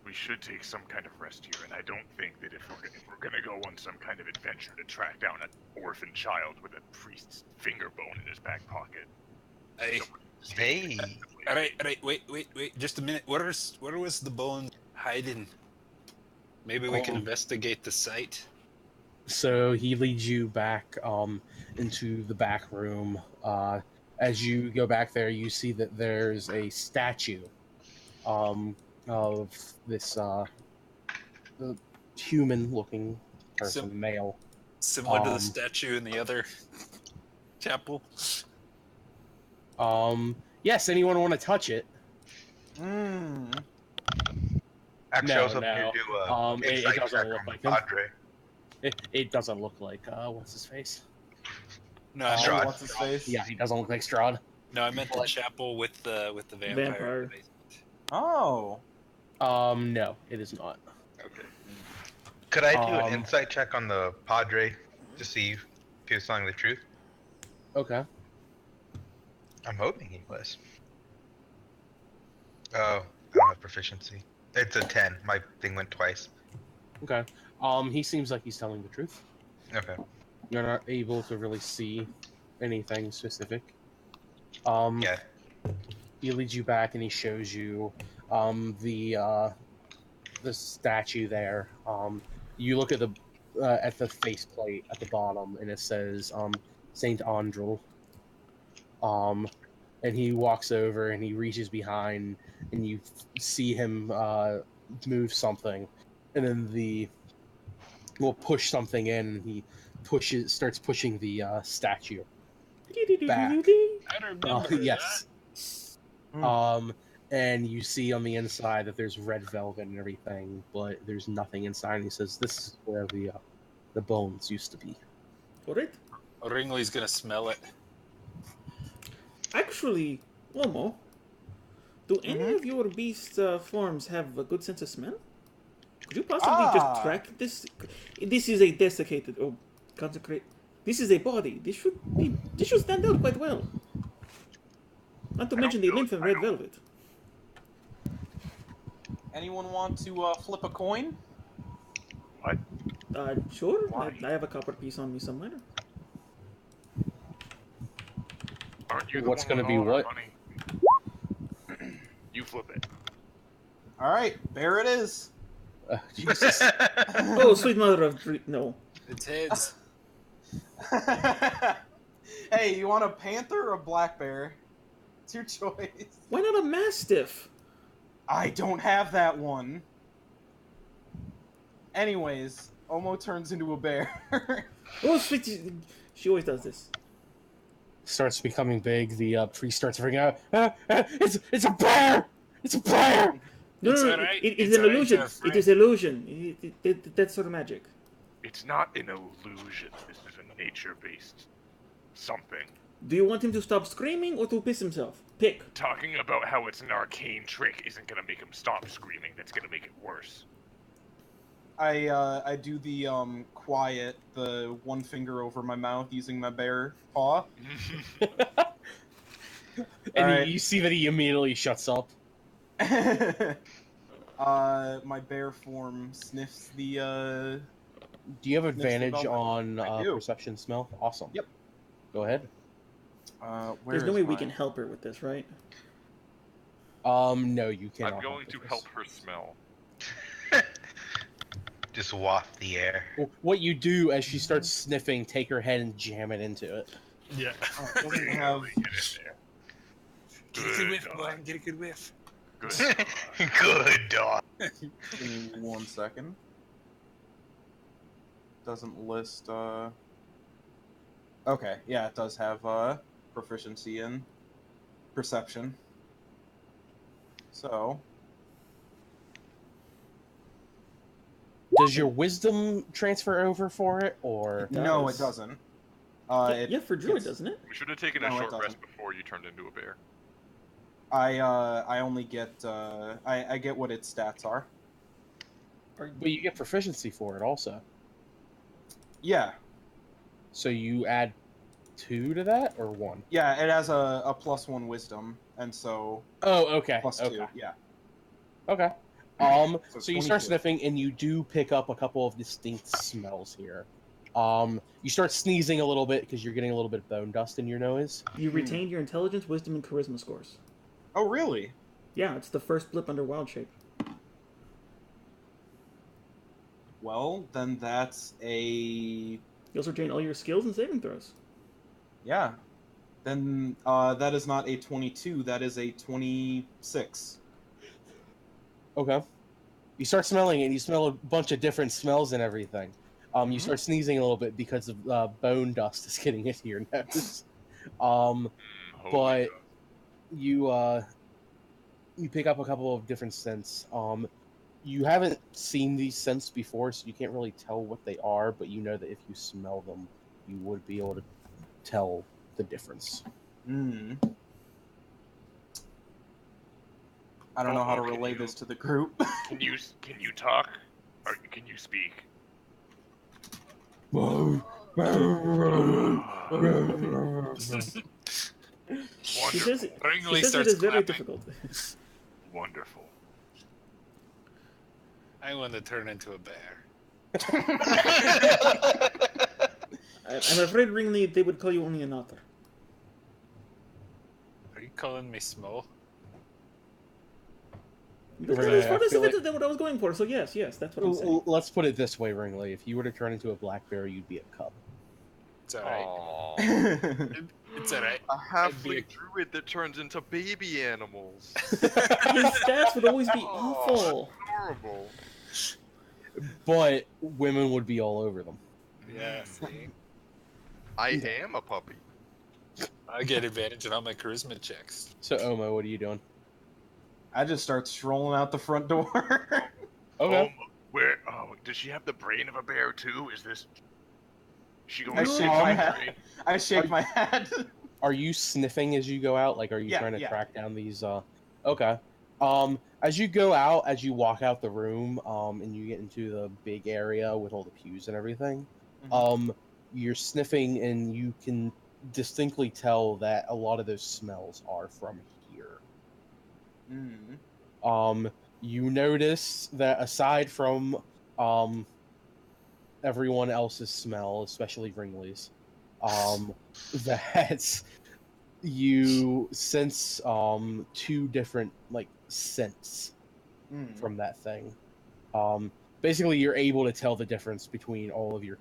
We should take some kind of rest here, and I don't think that if we're gonna go on some kind of adventure to track down an orphan child with a priest's finger bone in his back pocket. Hey, Hey. alright, wait, just a minute. Where was the bone hiding? Maybe we can investigate the site. So he leads you back into the back room. As you go back there, you see that there's a statue of this human-looking person, male. Similar to the statue in the other chapel. Yes, anyone want to touch it? Ack No, shows up no. here to It insight doesn't check look on like him. Padre. It doesn't look like what's his face? No, Strahd. What's his face? Yeah, he doesn't look like Strahd. no, I meant the chapel with the vampire. Oh. No, it is not. Okay. Could I do an insight check on the Padre to see if he was telling the truth? Okay. I'm hoping he was. Oh, I don't have proficiency. It's a 10. My thing went twice. Okay. He seems like he's telling the truth. Okay. You're not able to really see anything specific. Yeah. He leads you back and he shows you the statue there. You look at at the faceplate at the bottom, and it says Saint Andrel. And he walks over and he reaches behind, and you see him move something, and then will push something in, and he starts pushing the statue back. I remember Yes. And you see on the inside that there's red velvet and everything, but there's nothing inside. And he says, "This is where the bones used to be." Alright. that. Ringley's gonna smell it. Actually, Lomo, do any of your beast forms have a good sense of smell? Could you possibly just track this? This is a desiccated or consecrate. This is a body. This should stand out quite well. Not to mention the length of red velvet. Anyone want to flip a coin? What? Sure. Why? I have a copper piece on me somewhere. Aren't you the What's one gonna with be all our what? money? You flip it. All right, there it is. Jesus. Oh, sweet mother of no. It's his. Hey, you want a panther or a black bear? It's your choice. Why not a mastiff? I don't have that one. Anyways, Omo turns into a bear. Oh, sweet. She always does this. Starts becoming big. The priest starts freaking out. It's a bear! It's a bear! No, It's no, alright. it's It's an alright, illusion. Jeffrey. It is illusion. That's sort of magic. It's not an illusion. This is a nature-based something. Do you want him to stop screaming or to piss himself? Pick. Talking about how it's an arcane trick isn't gonna make him stop screaming. That's gonna make it worse. I do the quiet, the one finger over my mouth using my bear paw. And Alright. you see that he immediately shuts up. My bear form sniffs the Do you have Next advantage development. on I do. perception smell? Awesome. Yep. Go ahead. where There's no is way we my- can help her with this, right? No, you cannot. I'm going to with help this. her smell. Just waft the air. What you do as she starts sniffing, take her head and jam it into it. Yeah. Oh, it doesn't have. Get in there. Get a good whiff, boy. Get a good whiff. Good. Good dog. Give me 1 second. Doesn't list. Okay, yeah, it does have proficiency in perception. So Does your wisdom transfer over for it, or no, it does. doesn't. Yeah, for druid, it's- doesn't it? We should have taken a No, it short rest doesn't. before you turned into a bear. I only get I get what its stats are. but you get proficiency for it also? Yeah, So you add 2 to that, or 1? yeah, it has a +1 wisdom, and so Oh, okay. +2. Okay. Yeah. Okay. So So you start 22. sniffing, and you do pick up a couple of distinct smells here. You start sneezing a little bit because you're getting a little bit of bone dust in your nose. You retained your intelligence, wisdom, and charisma scores. Oh, really? Yeah, it's the first blip under wild shape. Well, then that's a You also retain all your skills and saving throws. yeah. Then that is not a 22. That is a 26. Okay. You start smelling it, and you smell a bunch of different smells and everything. You start sneezing a little bit because of bone dust is getting into your nose. Holy But God. you pick up a couple of different scents. You haven't seen these scents before, so you can't really tell what they are, but you know that if you smell them, you would be able to tell the difference. I don't know how to Can relay you- this to the group. Can you talk? Or can you speak? He says it, Wonderful. he Ringley says it starts is very clapping. difficult. Wonderful. I want to turn into a bear. I'm afraid, Ringley, they would call you only an otter. Are you calling me small? This Ringley, is I further feel like- sophisticated than what I was going for. So yes, that's what I'm saying. Let's put it this way, Ringley. If you were to turn into a black bear, you'd be a cub. It's alright. Aww. It's alright. A I'd be halfling druid that turns into baby animals. His stats would always be awful. Horrible. But women would be all over them. Yeah, see? I am a puppy. I get advantage on all my charisma checks. So, Omo, what are you doing? I just start strolling out the front door. Okay. Where? Oh, does she have the brain of a bear too? Is this? She going I to shake save my the head. brain? I shake my head. Are you sniffing as you go out? Like, are you Yeah, trying to yeah. track down these? Okay. As you go out, as you walk out the room, and you get into the big area with all the pews and everything, you're sniffing, and you can distinctly tell that a lot of those smells are from here. You notice that aside from everyone else's smell, especially Ringley's, that you sense two different like scents from that thing. Basically, you're able to tell the difference between all of your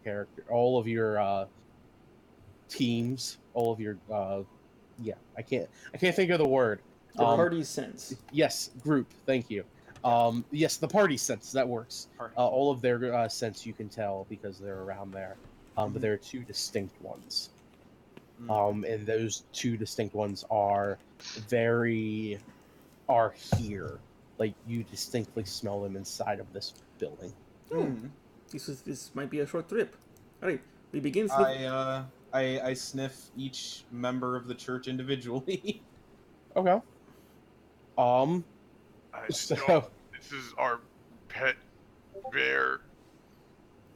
teams, all of your I can't think of the word. The party sense. Yes, group. Thank you. Yes, the party sense, that works. All of their scents you can tell because they're around there. But there are two distinct ones. And those two distinct ones are here. Like, you distinctly smell them inside of this building. This might be a short trip. All right, we begin. I sniff each member of the church individually. Okay. No, So this is our pet bear.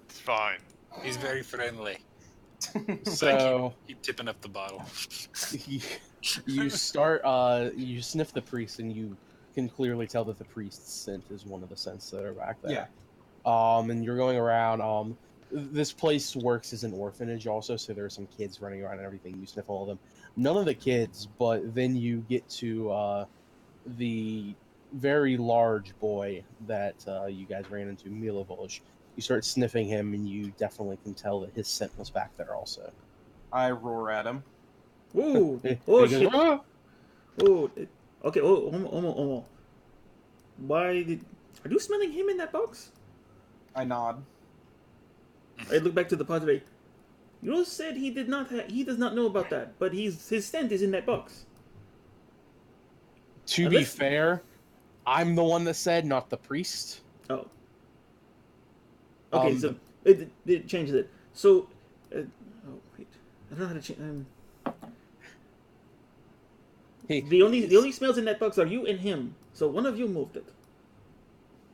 It's fine. He's very friendly. so Keep tipping up the bottle. you start you sniff the priest, and you can clearly tell that the priest's scent is one of the scents that are back there. And you're going around. This place works as an orphanage also, so there are some kids running around and everything. You sniff all of them. None of the kids, but then you get to the very large boy that you guys ran into, Milovoj. You start sniffing him, and you definitely can tell that his scent was back there also. I roar at him. Ooh! He Oh goes, shit! "Ah!" Oh, okay. Oh, Omo. Are you smelling him in that box? I nod. I look back to the padre. You said he did not. He does not know about that, but his scent is in that box. To be fair, I'm the one that said, not the priest. Oh. Okay, so it changes it. So, oh wait, I don't know how to change. The only smells in that box are you and him. So one of you moved it.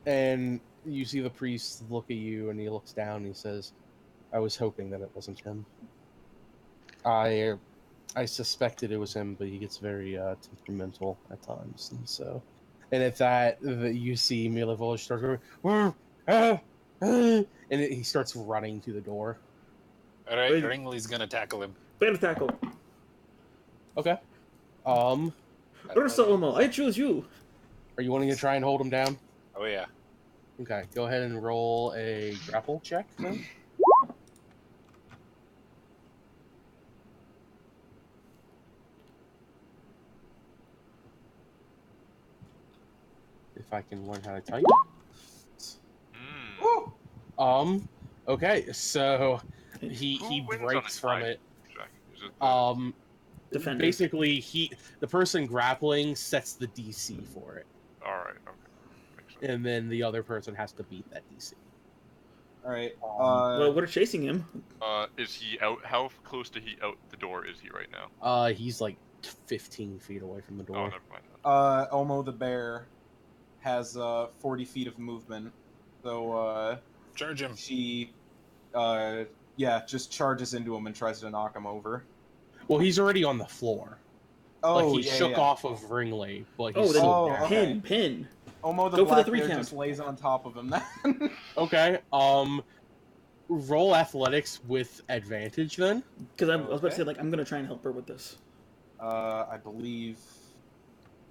And you see the priest look at you, and he looks down, and he says, "I was hoping that it wasn't him. I suspected it was him, but he gets very temperamental at times, and at that you see Milovoj start going, and he starts running to the door. All right, Ringley's gonna tackle him. Better tackle. Okay. Ursa Omo, I choose you. Are you wanting to try and hold him down? Oh yeah. Okay, go ahead and roll a grapple check then. If I can learn how to type. Okay, so he breaks from it. Defender. Basically, the person grappling sets the DC for it. All right. Okay. Makes sense. And then the other person has to beat that DC. All right. Well, we're chasing him. Is he out? How close to he out the door is he right now? He's like 15 feet away from the door. Oh, never mind. Omo the bear has 40 feet of movement, so Charge him. she just charges into him and tries to knock him over. Well, he's already on the floor. Oh, like he yeah, shook yeah. off of Ringley, but Oh, he's then still down. okay. pin. Omo the Go for the black 3 bear count. just lays on top of him. Then. Okay. Roll athletics with advantage then. Because I was about to say, like, I'm gonna try and help her with this. I believe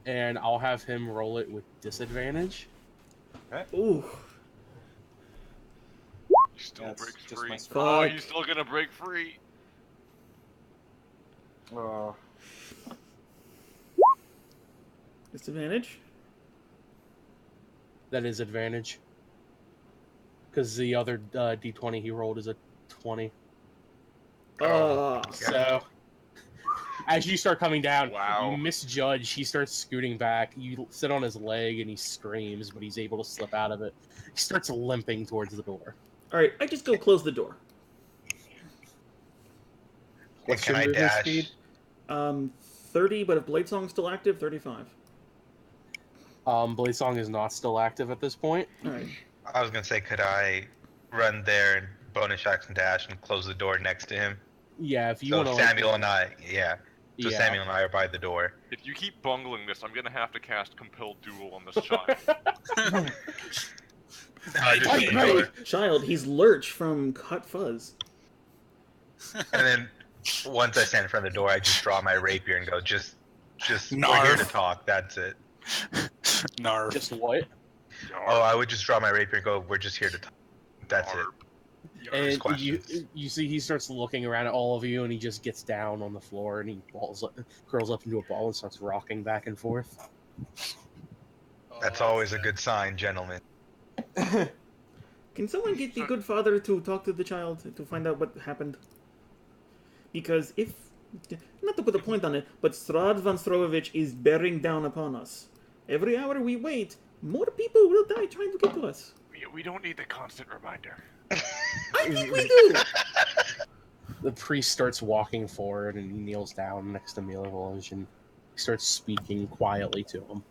and I'll have him roll it with disadvantage. Ooh. He still Yeah, breaks it's just free. my Oh, Fuck. he's still gonna break free. Disadvantage? That is advantage. Because the other d20 he rolled is a 20. So, as you start coming down, Wow. you misjudge. He starts scooting back. You sit on his leg and he screams, but he's able to slip out of it. He starts limping towards the door. Alright, I just go close the door. What's Can your I movement dash? speed? 30, but if Blade Song's still active, 35. Blade is not still active at this point. Alright. I was gonna say, could I run there and bonus action dash and close the door next to him? Yeah, if you So want to. Samuel and I, So yeah. Samuel and I are by the door. If you keep bungling this, I'm gonna have to cast Compelled Duel on this child. I just shut the door. Child, he's Lurch from Hot Fuzz. And then once I stand in front of the door, I just draw my rapier and go, just we're here Narf. to talk. That's it. Narf. Just what? Oh, I would just draw my rapier and go, we're just here to talk. That's it. And you, questions. you see he starts looking around at all of you, and he just gets down on the floor, and he curls up into a ball and starts rocking back and forth. That's always a good sign, gentlemen. Can someone get the good father to talk to the child to find out what happened? Because if... Not to put a point on it, but Stradh von Strovovich is bearing down upon us. Every hour we wait, more people will die trying to get to us. We don't need the constant reminder. I think we do! The priest starts walking forward, and he kneels down next to Milovolj, and he starts speaking quietly to him.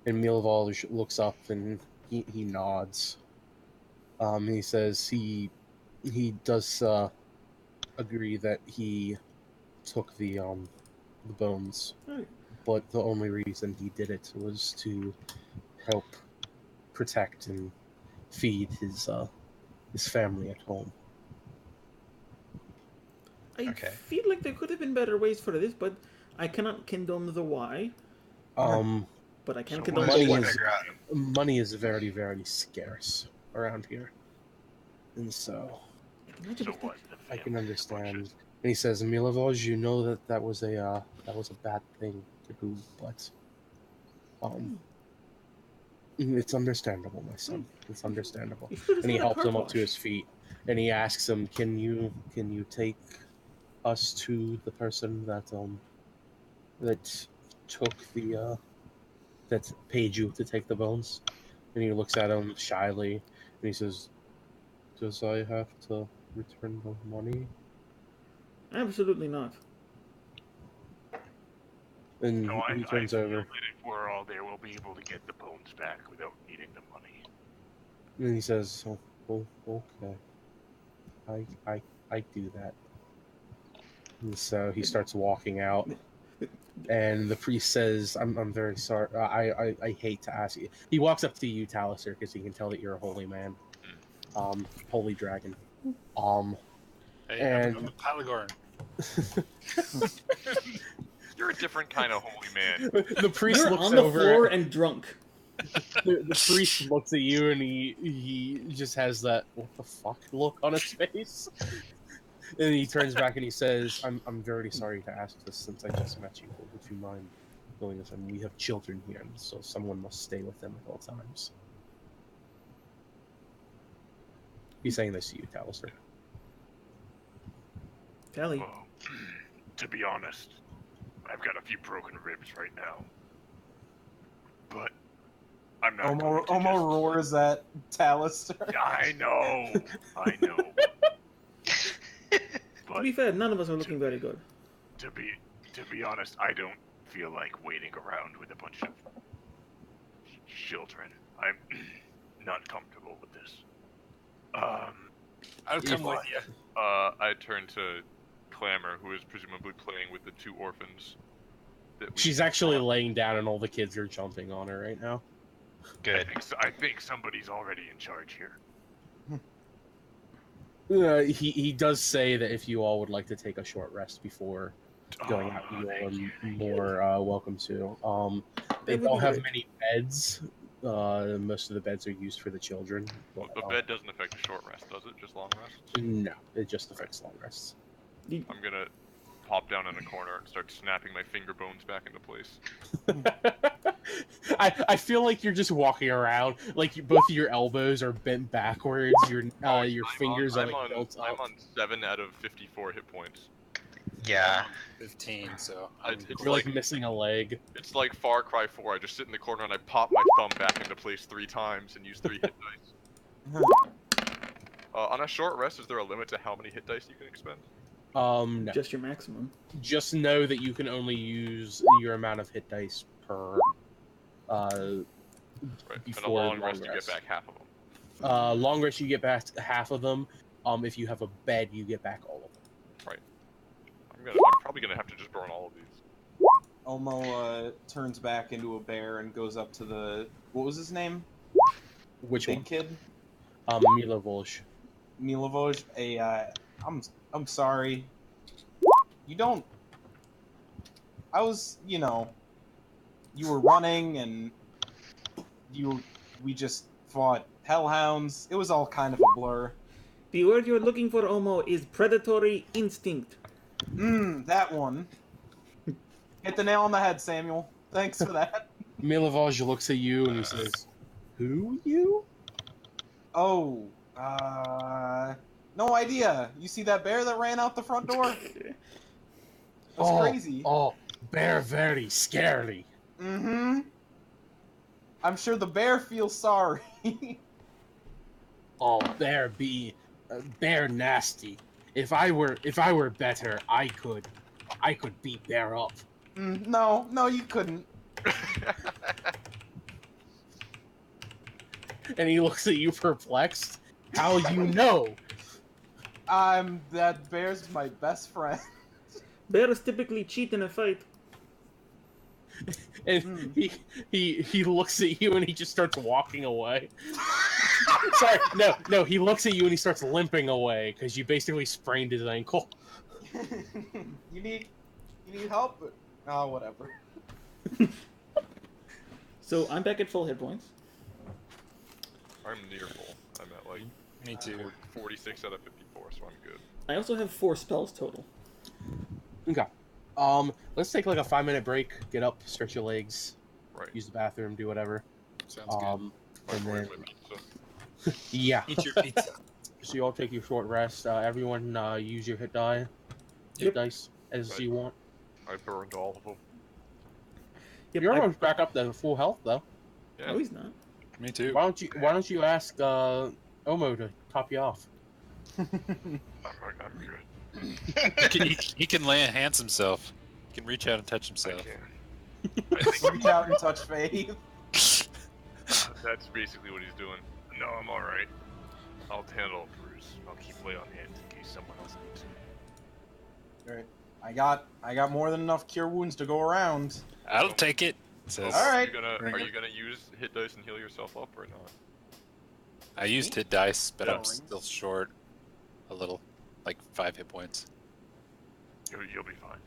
And Milovolj looks up, and he nods. He says he does agree that he took the bones, Right. but the only reason he did it was to help protect and feed his family at home. I feel like there could have been better ways for this, but I cannot condone the why. But I can condone the what. Money is very, very scarce around here, and so I can understand. And he says, Milovolj, you know that was a bad thing to do, but it's understandable, my son. It's understandable. And he helps him up to his feet, and he asks him, "Can you take us to the person that took the that paid you to take the bones?" And he looks at him shyly, and he says, "Does I have to return the money?" Absolutely not. And No, he I turns feel over, that if we're all there, we'll be able to get the bones back without needing the money. and he says, "Oh, okay, I do that." And so he starts walking out, and the priest says, "I'm very sorry. I hate to ask you." He walks up to you, Talister, because he can tell that you're a holy man, holy dragon. Hey, and I'm a Palagorn. You're a different kind of holy man. The priest You're looks on the over floor and drunk. the priest looks at you, and he just has that "what the fuck" look on his face. And he turns back and he says, I'm very sorry to ask this since I just met you, but would you mind doing this? And we have children here, and so someone must stay with them at all times. He's saying this to you, Talister. Tally. Well, to be honest, I've got a few broken ribs right now. But I'm not going to Omo roars at Talister. I know. To be fair, none of us are looking very good. To be honest, I don't feel like waiting around with a bunch of children. I'm not comfortable with this. I'll come with you. I turn to Clamor, who is presumably playing with the two orphans. She's actually laying down, and all the kids are jumping on her right now. Good. I think somebody's already in charge here. He does say that if you all would like to take a short rest before going out, you all are more welcome to. They That would don't be have great. many beds. Most of the beds are used for the children. But the bed doesn't affect a short rest, does it? Just long rests? No, it just affects long rests. I'm gonna pop down in a corner and start snapping my finger bones back into place. I feel like you're just walking around, like both of your elbows are bent backwards. Your fingers are like built up. I'm on 7 out of 54 hit points. Yeah. 15, so You're like missing a leg. It's like Far Cry 4. I just sit in the corner and I pop my thumb back into place 3 times and use 3 hit dice. On a short rest, is there a limit to how many hit dice you can expend? No. Just your maximum. Just know that you can only use your amount of hit dice per. Right. Before and a long rest, you get back half of them. Long rest, you get back half of them. If you have a bed, you get back all of them. Right. I'm probably gonna have to just burn all of these. Omo turns back into a bear and goes up to the what was his name? Which Big one? kid? Milovoj. Milovoj. I'm sorry. You don't. I was, you were running and we just fought hellhounds. It was all kind of a blur. The word you're looking for, Omo, is predatory instinct. That one. Hit the nail on the head, Samuel. Thanks for that. Milovoj looks at you and he says, "Who you?" Oh, no idea. You see that bear that ran out the front door? That's crazy. Oh, bear very scary. Mm-hmm. I'm sure the bear feels sorry. Oh, bear nasty. If I were better, I could beat bear up. No, you couldn't. And he looks at you perplexed. How you know? That bear's my best friend. Bears typically cheat in a fight. And he looks at you and he just starts walking away. Sorry, no, he looks at you and he starts limping away because you basically sprained his ankle. You need help? Oh, whatever. So I'm back at full hit points. I'm near full. I'm at like me too. 46 out of 54, so I'm good. I also have 4 spells total. Okay. Let's take like a 5-minute break. Get up, stretch your legs, Right. use the bathroom, do whatever. Sounds good. And then My pizza. yeah. Eat your pizza. So you all take your short rest. Everyone use your hit dice as Right. you want. I burned all of them. Yep, You're almost back up to full health though. Yeah. No, he's not. Me too. Why don't you ask Omo to top you off? I'm good. He can lay hands himself. He can reach out and touch I himself. can. Reach out and touch Faith. That's basically what he's doing. No, I'm alright. I'll handle a bruise. I'll keep lay on hands in case someone else needs it. Alright. I got more than enough cure wounds to go around. I'll take it. Says, All right. Are you gonna use hit dice and heal yourself up or not? I used hit dice, but I'm Rings. still short a little, like 5 hit points. You'll be fine.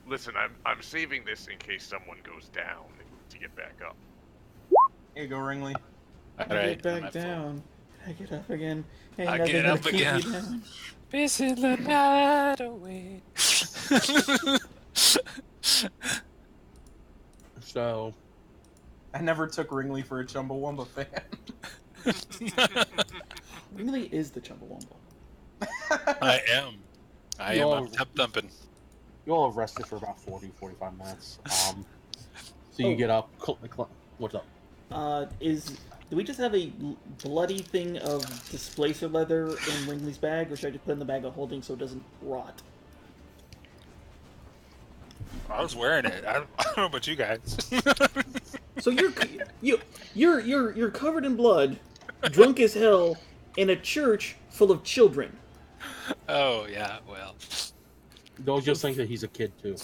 Listen, I'm saving this in case someone goes down to get back up. Here you go, Ringley. All I right, get I'm back at full. down. I get up again. Ain't I nothing get gonna up keep me again. down. Pissing the night away. So I never took Ringley for a Chumbawamba fan. Ringley is the Chumbawamba. I am. Yo. I'm tub thumping. you all have rested for about 40-45 minutes. So you get up. What's up? Do we just have a bloody thing of displacer leather in Ringley's bag, or should I just put it in the bag of holding so it doesn't rot? I was wearing it. I don't know about you guys. So you're covered in blood, drunk as hell, in a church full of children. Oh yeah, well. They'll just think that he's a kid too.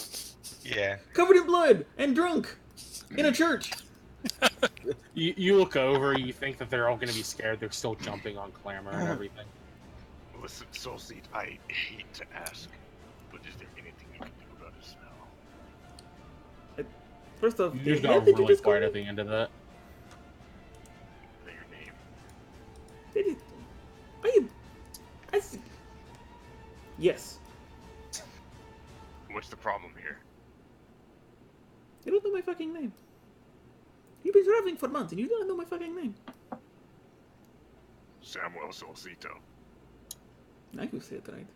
Yeah. Covered in blood and drunk in a church. You look over, you think that they're all going to be scared. They're still jumping on clamor and everything. Listen, Soulseed, I hate to ask, But is there anything you can do about the smell? First off, You the just got head that you really just quiet called at the end of that. Is that your name? Did it? Are you? Yes. What's the problem here? You don't know my fucking name. You've been traveling for months and you don't know my fucking name. Samuel Solcito. Now you say it right.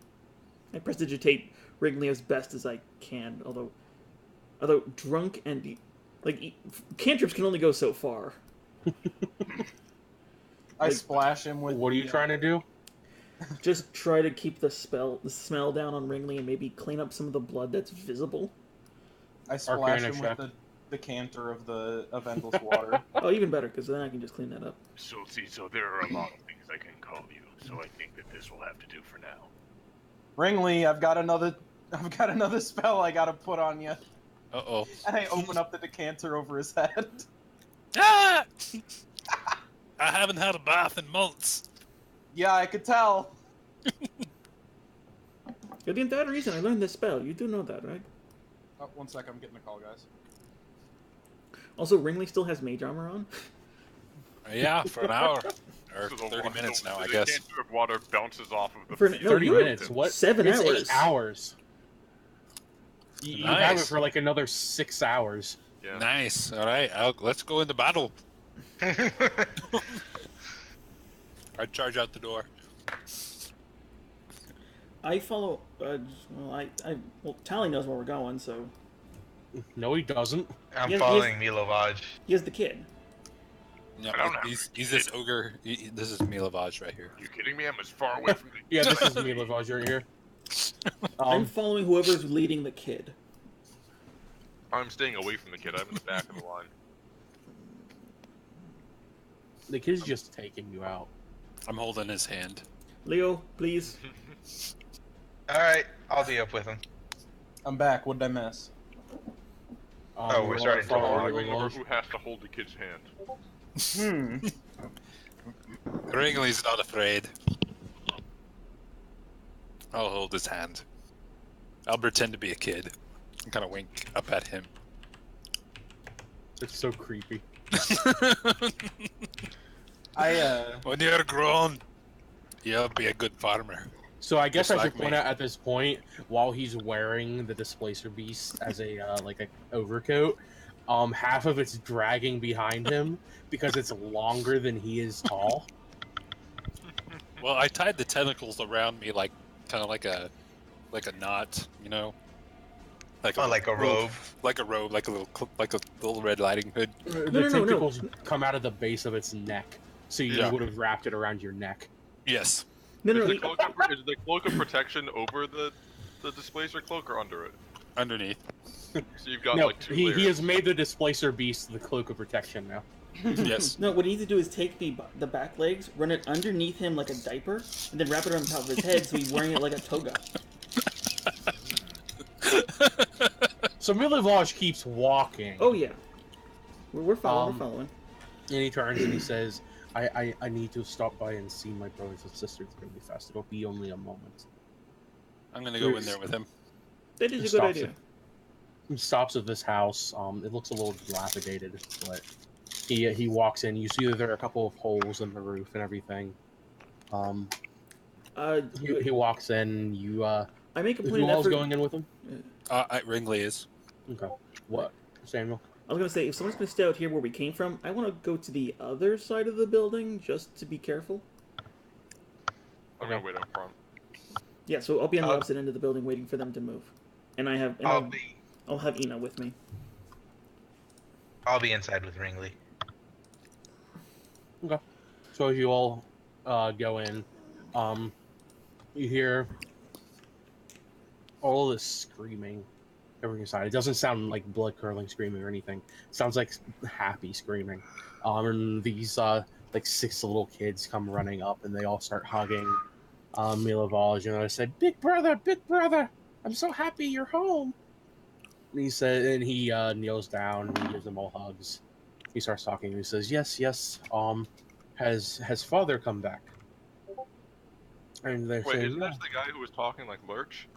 I prestidigitate Wrigley as best as I can, although drunk and cantrips can only go so far. I splash him with. What are you trying to do? Just try to keep the smell down on Wrigley and maybe clean up some of the blood that's visible. I splash Arcana him check. with the canter of endless water. Oh, even better, because then I can just clean that up. Solcito, there are a lot of things I can call you, so I think that this will have to do for now. Ringley, I've got another spell I gotta put on you. Uh-oh. And I open up the decanter over his head. Ah! I haven't had a bath in months. Yeah, I could tell. You're the entire reason I learned this spell. You do know that, right? Oh, 1 sec, I'm getting a call, guys. Also, Ringley still has mage armor on. Yeah, for an hour. Or So the 30 minutes now, I the guess. cancer of water bounces off of the For feet. no, 30 you were minutes. What? 7 It's hours. 8 hours. You have it Nice. for like another 6 hours. Yeah. Nice. All right, let's go into battle. I charge out the door. I follow. Well, Tally knows where we're going, so No, he doesn't. I'm Yes, following Milovaj. he has the kid. No, I don't have he's this ogre. This is Milovaj right here. You kidding me? I'm as far away from the. Yeah, this is me, Lavage, right here. I'm following whoever's leading the kid. I'm staying away from the kid. I'm in the back of the line. The kid's just taking you out. I'm holding his hand. Leo, please. Alright, I'll be up with him. I'm back. What did I miss? Oh, we're starting to I roll. don't remember who has to hold the kid's hand. Wrigley's not afraid. I'll hold his hand. I'll pretend to be a kid and kind of wink up at him. It's so creepy. When you're grown, you'll be a good farmer. So I guess Just I should like point me. out at this point, while he's wearing the Displacer Beast as a like a overcoat, half of it's dragging behind him because it's longer than he is tall. Well, I tied the tentacles around me like kind of like a knot, you know, like Oh, like a robe. like a robe, like a little Red Riding Hood. The no, no. tentacles come out of the base of its neck, so you Yeah. would have wrapped it around your neck. Yes. No, Is no, the cloak of protection over the displacer cloak or under it? Underneath. So you've got No, like two he layers. has made the Displacer Beast the cloak of protection now. Yes. no. What you need to do is take the back legs, run it underneath him like a diaper, and then wrap it on top of his head so he's wearing it like a toga. So Milovaj keeps walking. Oh yeah, we're following. We're following. And he turns and he says, I need to stop by and see my brothers and sisters really fast. It'll be only a moment. I'm gonna go in there with him. That is a good Stops idea. He stops at this house. It looks a little dilapidated, but he walks in. You see that there are a couple of holes in the roof and everything. He walks in. You I make a who point of all's effort. going in with him? Wrigley is. Okay. What, Samuel? I was gonna say, if someone's gonna stay out here where we came from, I want to go to the other side of the building just to be careful. I'm gonna wait up front. Yeah, so I'll be on the opposite end of the building waiting for them to move, and I'll have Ina with me. I'll be inside with Ringley. Okay. So as you all go in, you hear all this screaming every inside. It doesn't sound like blood curdling screaming or anything. It sounds like happy screaming. And these like 6 little kids come running up and they all start hugging Milovaj, and I said, big brother, I'm so happy you're home. And he said, and he kneels down and he gives them all hugs. He starts talking and he says, yes, has father come back? And they're Wait, saying, isn't that the guy who was talking like Lurch?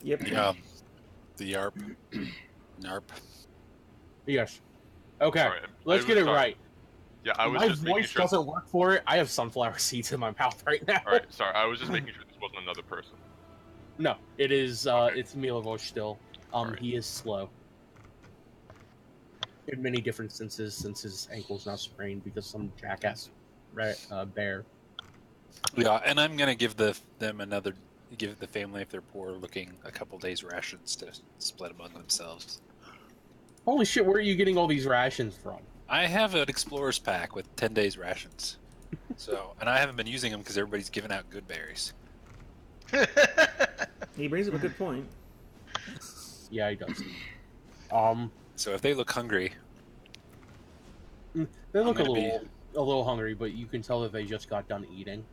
Yep. The YARP. NARP. Yes. Okay. Sorry, Let's get it right. Yeah, I was My just making voice sure. doesn't work for it. I have sunflower seeds in my mouth right now. All right, sorry. I was just making sure this wasn't another person. No, it is. Okay. It's Milovoj still. Alright. He is slow in many different senses since his ankle's now sprained because some jackass bear. Yeah, and I'm gonna give the family, if they're poor, looking a couple days rations to split among themselves. Holy shit! Where are you getting all these rations from? I have an explorer's pack with 10 days rations. So, and I haven't been using them because everybody's giving out good berries. He brings up a good point. Yeah, he does. So if they look hungry, They look a gonna little hungry, but you can tell that they just got done eating.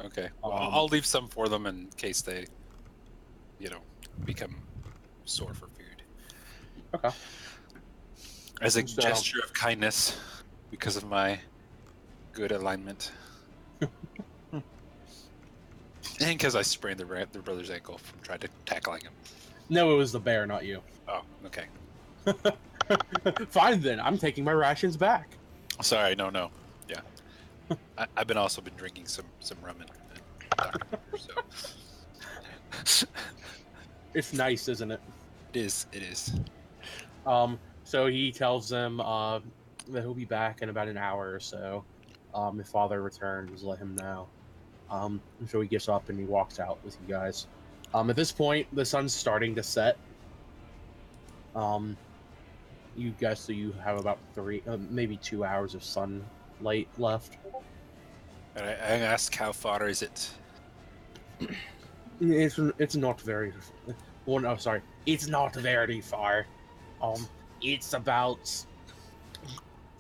okay, well, I'll leave some for them in case they, become sore for food. Okay. As a So- gesture of kindness, because of my good alignment. And because I sprained their brother's ankle from trying to tackling him. No, it was the bear, not you. Oh, okay. Fine then. I'm taking my rations back. Sorry, no. Yeah. I've also been drinking some rum and Dr. Pepper, so. It's nice, isn't it? It is. So he tells them that he'll be back in about an hour or so. If father returns, let him know. So he gets up and he walks out with you guys. At this point, the sun's starting to set. You guys, so you have about maybe 2 hours of sunlight left. And I ask, how far is it? It's not very. Well, no, sorry, it's not very far. It's about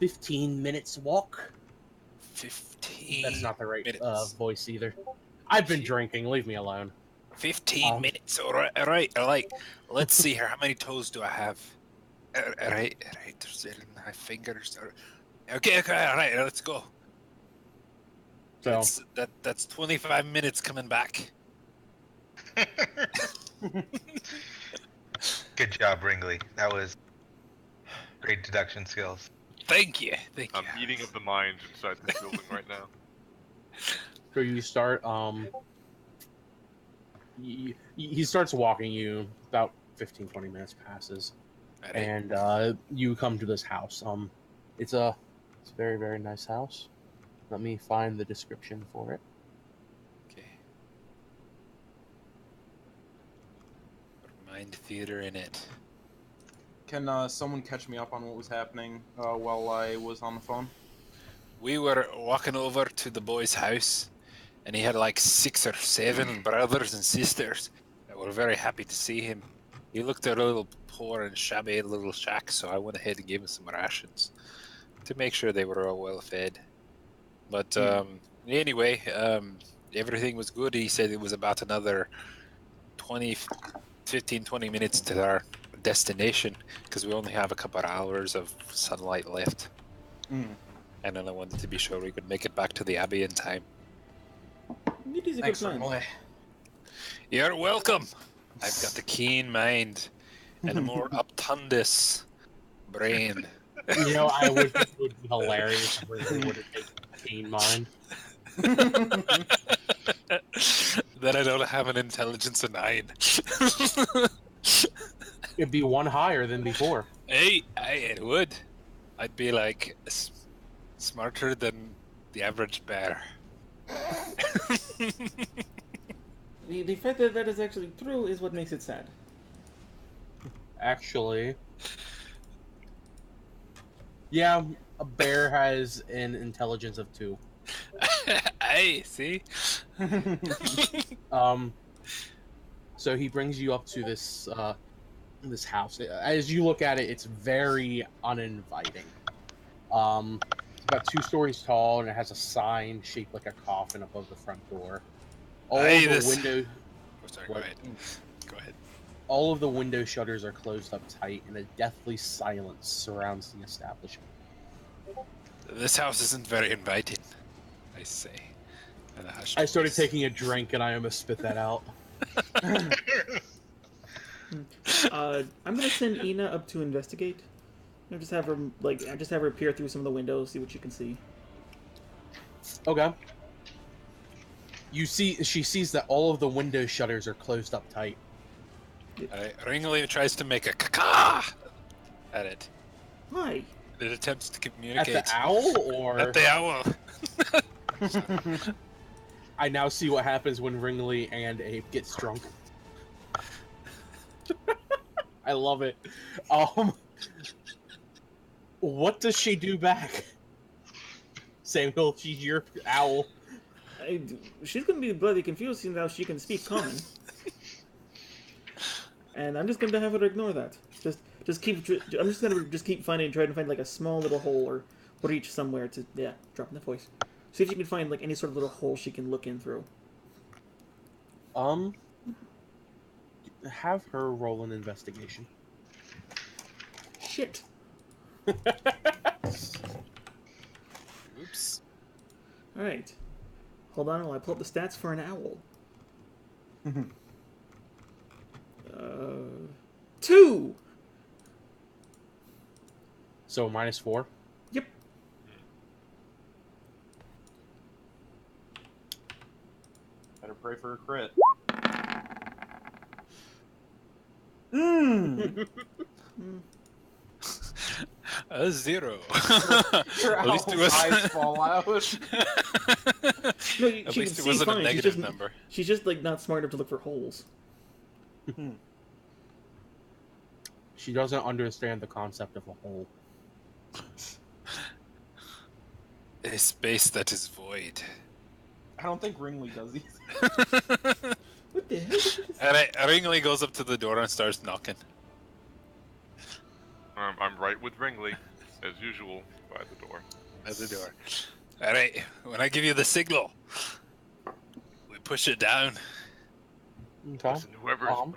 15 minutes walk. 15. That's not the right minutes. voice either. I've been drinking. Leave me alone. 15 minutes. All right. Let's see here. How many toes do I have? All right. There's my fingers. Okay. All right. Let's go. So That's 25 minutes coming back. Good job, Ringley. That was great deduction skills. Thank you. I'm eating of the mind inside this building right now. So you start. He starts walking you. About 15-20 minutes passes, All right. and you come to this house. It's a very, very nice house. Let me find the description for it. Okay. Mind theater in it. Can someone catch me up on what was happening while I was on the phone? We were walking over to the boy's house, and he had like 6 or 7 brothers and sisters that were very happy to see him. He looked a little poor and shabby little shack, so I went ahead and gave him some rations to make sure they were all well fed. But anyway, everything was good. He said it was about another 15, 20 minutes to our destination because we only have a couple of hours of sunlight left. And then I wanted to be sure we could make it back to the Abbey in time. It is a Thanks, good plan. Ringley. You're welcome. I've got a keen mind and a more obtundous brain. You know, I would think it would be hilarious if we would have taken a keen mind. Then I don't have an intelligence of 9. It'd be one higher than before. Hey, it would. I'd be like smarter than the average bear. The fact that that is actually true is what makes it sad. Actually, yeah, a bear has an intelligence of 2. Hey, see? So he brings you up to this this house. As you look at it, it's very uninviting. It's about 2 stories tall, and it has a sign shaped like a coffin above the front door. All Hey, of the this- windows. Oh, sorry, What? Go ahead. All of the window shutters are closed up tight, and a deathly silence surrounds the establishment. This house isn't very inviting, I say. And I started taking a drink, and I almost spit that out. I'm gonna send Ina up to investigate. Just have her peer through some of the windows, see what she can see. Okay. She sees that all of the window shutters are closed up tight. Ringling tries to make a caca at it. Why? It attempts to At communicate. the owl, or At the owl. I now see what happens when Ringly and Abe gets drunk. I love it. What does she do back? Samuel, she's your owl. She's gonna be bloody confused seeing how she can speak common. And I'm just gonna have her ignore that. I'm just gonna keep trying to find like a small little hole or reach somewhere to drop in the voice. See if you can find like any sort of little hole she can look in through. Have her roll an investigation. Shit. Oops. All right. Hold on while I pull up the stats for an owl. 2. So -4. Yep. Better pray for a crit. A 0. Your At least it owl's was. eyes fall out. No, At she least can it see wasn't fine. a negative number. She's just like not smart enough to look for holes. She doesn't understand the concept of a hole. A space that is void. I don't think Ringley does either. What the hell? And Ringley goes up to the door and starts knocking. I'm right with Ringley, as usual, by the door. At the door. Alright, when I give you the signal, we push it down. Okay. Listen, whoever's buying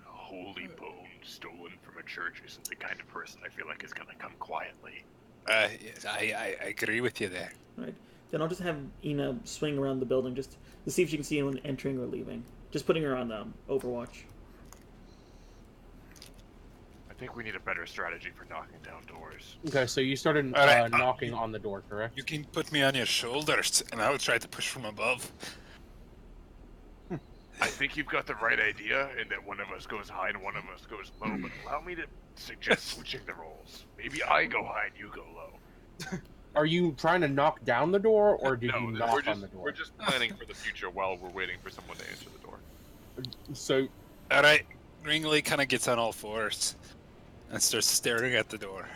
holy bones stolen from a church isn't the kind of person I feel like is gonna come quietly. Yes, I agree with you there. Alright. Then I'll just have Ina swing around the building just to see if she can see anyone entering or leaving. Just putting her on Overwatch. I think we need a better strategy for knocking down doors. Okay, so you started Alright, knocking on the door, correct? You can put me on your shoulders, and I will try to push from above. I think you've got the right idea in that one of us goes high and one of us goes low, but allow me to suggest switching the roles. Maybe I go high and you go low. Are you trying to knock down the door, or did you knock we're just, on the door? We're just planning for the future while we're waiting for someone to answer the door. So, Alright, Ringley kind of gets on all fours and starts staring at the door.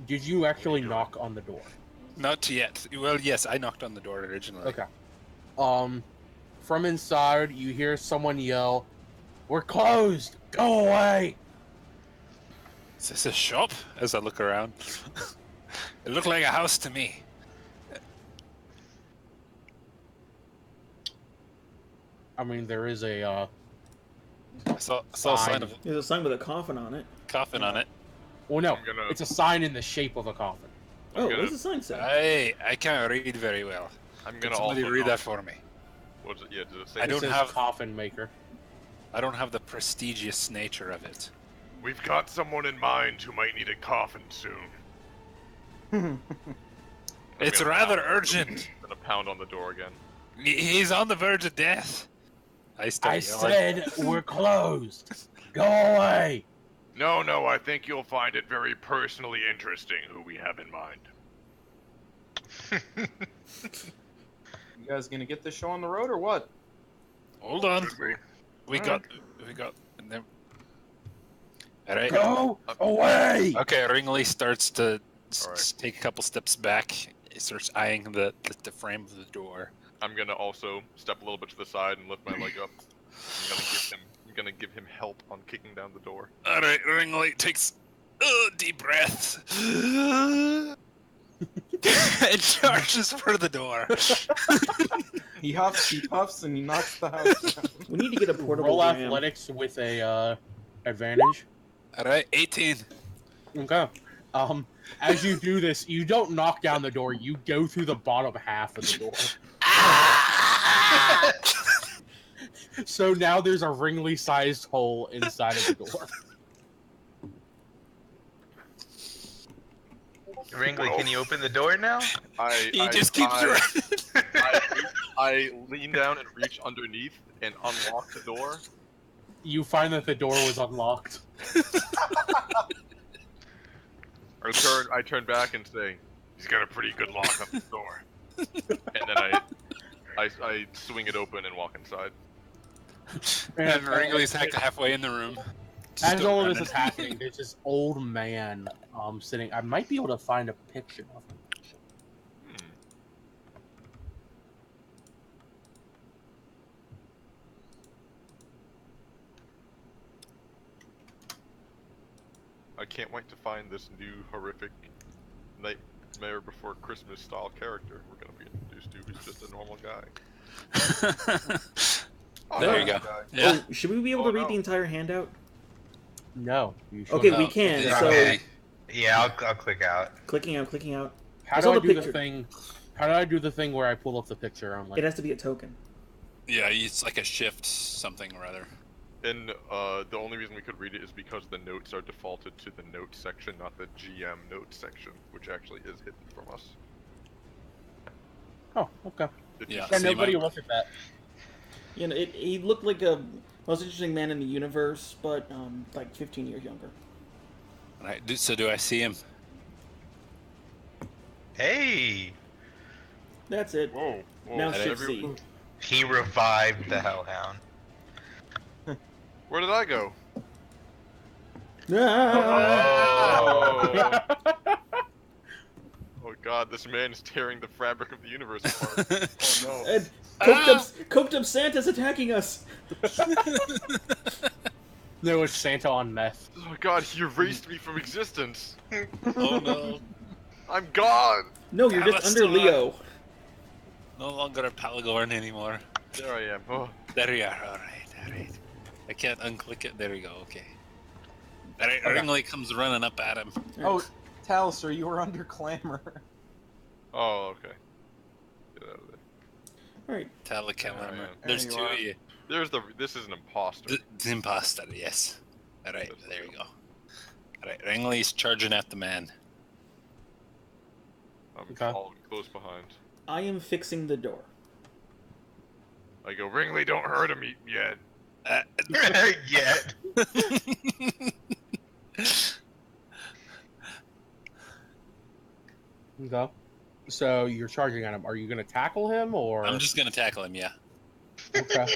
did you actually knock on the door? Not yet. Well, yes, I knocked on the door originally. Okay. From inside, you hear someone yell, "We're closed! Go away!" Is this a shop? As I look around. It looked like a house to me. I mean, there is a, I saw a sign of a There's a sign with a coffin on it. coffin on it. well, no, I'm gonna- it's a sign in the shape of a coffin. Oh, gonna- what does the sign say? I can't read very well. I'm Can gonna somebody also read knock- that for me? What does it? Yeah, does it say? I It don't says have- coffin maker. I don't have the prestigious nature of it. We've got someone in mind who might need a coffin soon. It's gonna rather pound- urgent. I'm gonna pound on the door again. He's on the verge of death. I I yelling. said we're closed. Go away. No, I think you'll find it very personally interesting who we have in mind. You guys gonna get this show on the road or what? Hold on. Should we? We got. And then... All right. Go away. Okay, Ringley starts to Alright. take a couple steps back. He starts eyeing the frame of the door. I'm gonna also step a little bit to the side and lift my leg up. I'm gonna give him help on kicking down the door. All right, Ringley takes a deep breath and charges for the door. He huffs, and he knocks the house down. We need to get a portable Roll ram. athletics with a advantage. All right, 18. Okay. As you do this, you don't knock down the door. You go through the bottom half of the door. So now there's a Ringley-sized hole inside of the door. Ringley, can you open the door now? He just keeps running. I lean down and reach underneath and unlock the door. You find that the door was unlocked. I turn back and say, He's got a pretty good lock on the door. and then I swing it open and walk inside. And Ringley's halfway in the room. As Still all of running. this is happening, there's this old man sitting. I might be able to find a picture of him. I can't wait to find this new horrific Nightmare Before Christmas style character we're gonna be introduced to, who's just a normal guy. There you go. Yeah. Oh, should we be able to read the entire handout? No. You should Okay, not. we can. Yeah. So Okay. Yeah, I'll click out. clicking out. How I do saw I the do picture. the thing? How do I do the thing where I pull up the picture on like? It has to be a token. Yeah, it's like a shift something or other. And the only reason we could read it is because the notes are defaulted to the notes section, not the GM notes section, which actually is hidden from us. Oh, okay. Yeah. Yeah, so you nobody might- looked at that. You know, he looked like a most interesting man in the universe, but like 15 years younger. Right. So do I see him? Hey, That's it. Whoa! Now That shift every- Z. he revived the Hellhound. Where did I go? Ah! Oh god, this man is tearing the fabric of the universe apart. Oh no. And coked up Santa's attacking us. No, it's Santa on meth. Oh god, he erased me from existence. Oh no. I'm gone! No, you're just under Palestine. Leo. No longer a Palagorn anymore. There I am. Oh. There you are. Alright. I can't unclick it. There we go. Okay. Alright, Ringley comes running up at him. Oh, Talister, you were under clamor. Oh, okay. Get out of there. All right. Telecamera. There I am. There's There two you of are. you. This is an imposter. The imposter, yes. Alright, there you go. Alright, Ringley's charging at the man. I'm Okay. following close behind. I am fixing the door. I go, Ringley, don't hurt him yet. Yet. Okay. So you're charging at him. Are you gonna tackle him or? I'm just gonna tackle him, yeah. Okay.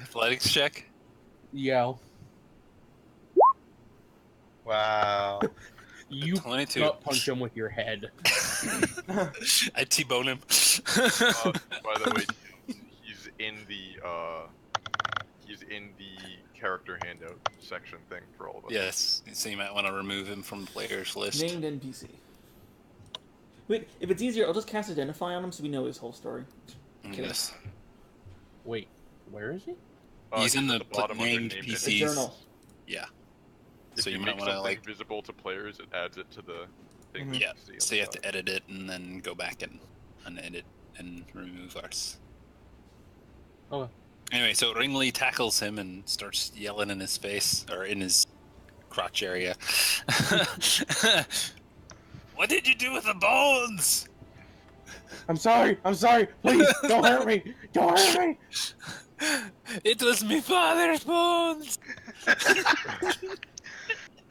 Athletics check. Yeah. Wow. You 22. gut punch him with your head. I T-bone him. By the way, he's in the character handout section thing for all of us. Yes, so you might want to remove him from the players list. Named NPC. Wait, if it's easier, I'll just cast Identify on him so we know his whole story. Yes. Wait, where is he? He's in at the bottom under named named PCs. The journal. Yeah. If So you you might make want to something like, visible to players, it adds it to the thing. that yeah. you see on So the you have to side. edit it and then go back and unedit and remove ours. Okay. Anyway, so Ringley tackles him and starts yelling in his face, or in his crotch area. What did you do with the bones? I'm sorry. Please, don't hurt me. Don't hurt me. It was my father's bones.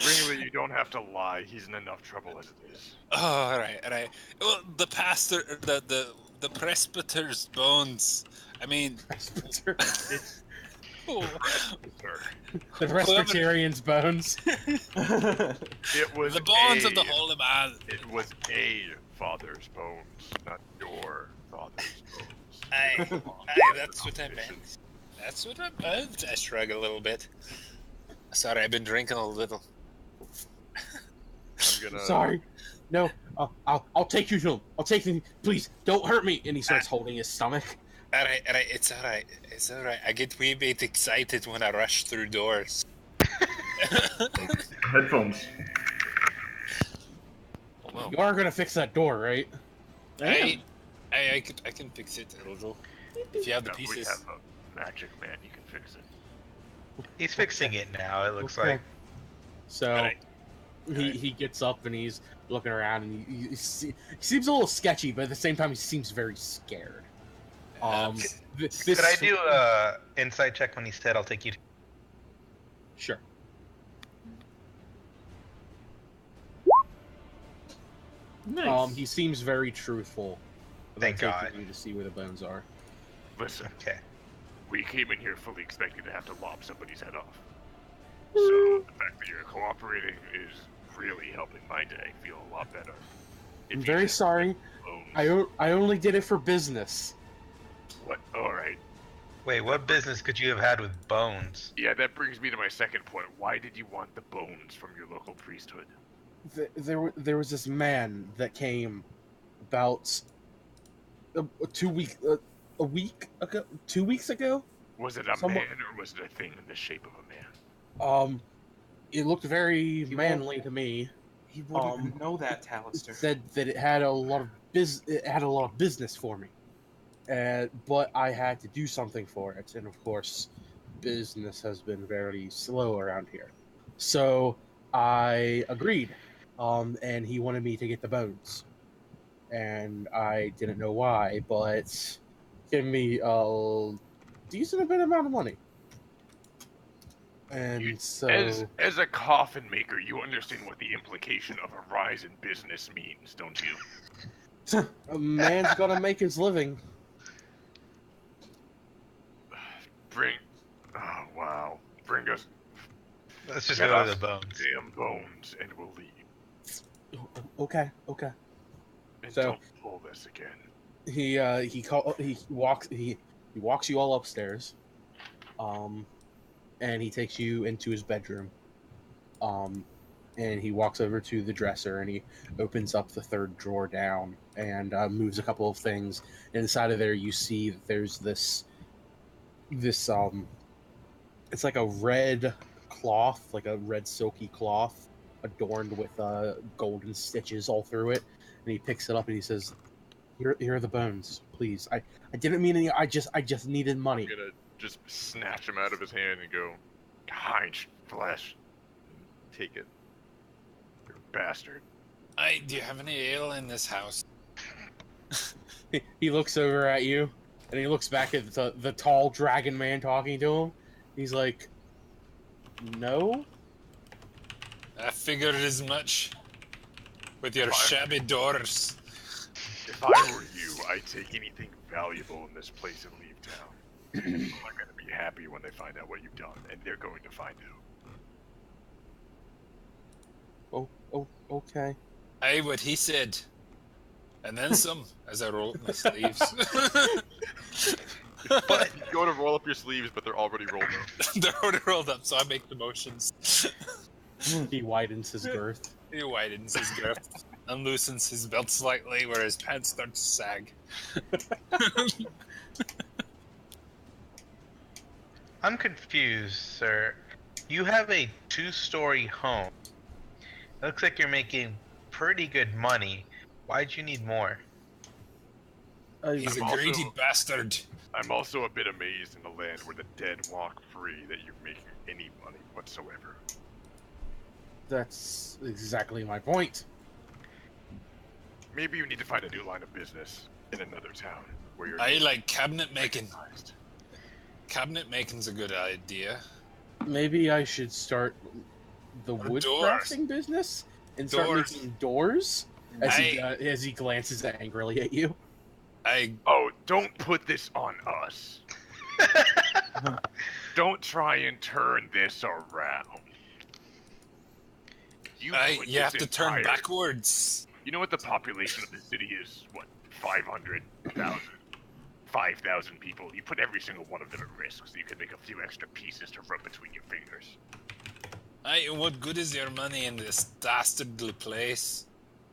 Ringley, you don't have to lie. He's in enough trouble as it is. Oh, all right. Well, the pastor, the presbyter's bones. I mean, oh, The Presbyterian's bones. It was the bones of the a- holy man. It was a father's bones, not your father's bones. Aye, that's what I meant. That's what I meant. I shrug a little bit. Sorry, I've been drinking a little. I'm gonna. Sorry. No, I'll take you to him. I'll take him. Please, don't hurt me. And he starts holding his stomach. All right, it's all right. It's all right. I get a wee bit excited when I rush through doors. Headphones. Oh, no. You are gonna fix that door, right? I am. I can fix it, Rojo. If you have the We pieces. have a magic man. You can fix it. He's fixing it now. It looks like. So Alright. he gets up and he's looking around and he seems a little sketchy, but at the same time he seems very scared. This Could I do a insight check when he said, "I'll take you"? Sure. Nice. He seems very truthful about Thank taking God. you to see where the bones are. Listen, Okay. we came in here fully expecting to have to lop somebody's head off. So the fact that you're cooperating is really helping my day feel a lot better. If I'm you very just sorry. bones- I only did it for business. What? All right. Wait, what business could you have had with bones? Yeah, that brings me to my second point. Why did you want the bones from your local priesthood? There was this man that came about a week ago, 2 weeks ago. Was it a Someone- man or was it a thing in the shape of a man? It looked very He manly to me. He wouldn't know that, Talister. Said that it had a lot of business for me, but I had to do something for it, and of course, business has been very slow around here. So I agreed, and he wanted me to get the bones, and I didn't know why, but gave me a decent amount of money. And so, As a coffin maker, you understand what the implication of a rise in business means, don't you? a man's gotta make his living. Oh wow. Bring us Let's just Get go to us the bones. damn bones and we'll leave. Okay. And So- don't pull this again. He walks you all upstairs, and he takes you into his bedroom, and he walks over to the dresser and he opens up the third drawer down and moves a couple of things. And inside of there, you see that there's this it's like a red cloth, like a red silky cloth, adorned with golden stitches all through it. And he picks it up and he says, "Here are the bones, please. I didn't mean any. I just needed money." I'm gonna just snatch him out of his hand and go, Heinz flesh. Take it. You bastard. Do you have any ale in this house? He looks over at you, and he looks back at the tall dragon man talking to him. He's like, "No." I figured as much. With your shabby doors. If I were you, I'd take anything valuable in this place and leave town. People are going to be happy when they find out what you've done, and they're going to find out. Oh, okay. Aye, what he said. And then some, as I roll up my sleeves. But you go to roll up your sleeves, but they're already rolled up. They're already rolled up, so I make the motions. He widens his girth. He widens his girth and loosens his belt slightly where his pants start to sag. I'm confused, sir. You have a 2-story home. It looks like you're making pretty good money. Why'd you need more? He's a I'm greedy also- bastard. I'm also a bit amazed in a land where the dead walk free that you're making any money whatsoever. That's exactly my point. Maybe you need to find a new line of business in another town where you're I like cabinet making. recognized. Cabinet making's a good idea. Maybe I should start the Or wood doors. crafting business and start Doors. making doors. As he glances angrily at you. Oh, don't put this on us. Don't try and turn this around. You put you have this to turn entire- backwards. You know what the population of the city is? What, 500,000? 5,000 people. You put every single one of them at risk so you can make a few extra pieces to rub between your fingers. What good is your money in this dastardly place?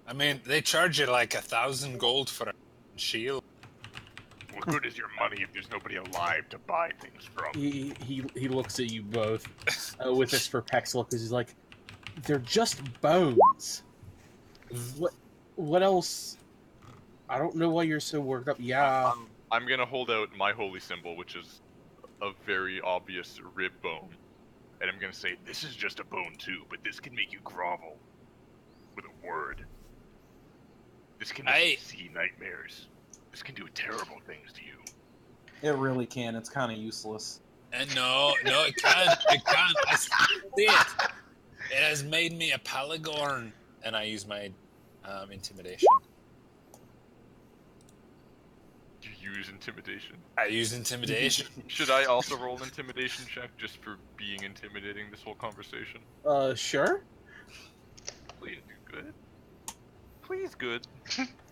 I mean, they charge you like 1,000 gold for a shield. What good is your money if there's nobody alive to buy things from? He looks at you both with this perplexed look because he's like, "They're just bones. What else? I don't know why you're so worked up." Yeah, I'm gonna hold out my holy symbol, which is a very obvious rib bone, and I'm gonna say, This is just a bone too, but this can make you grovel with a word. This can make you see nightmares. This can do terrible things to you. It really can. It's kind of useless. And no, it can't. It can't. I see it. It has made me a Palagorn. And I use my intimidation. you use intimidation. I use intimidation. Should I also roll an intimidation check just for being intimidating this whole conversation? Sure. Please do good. Please good.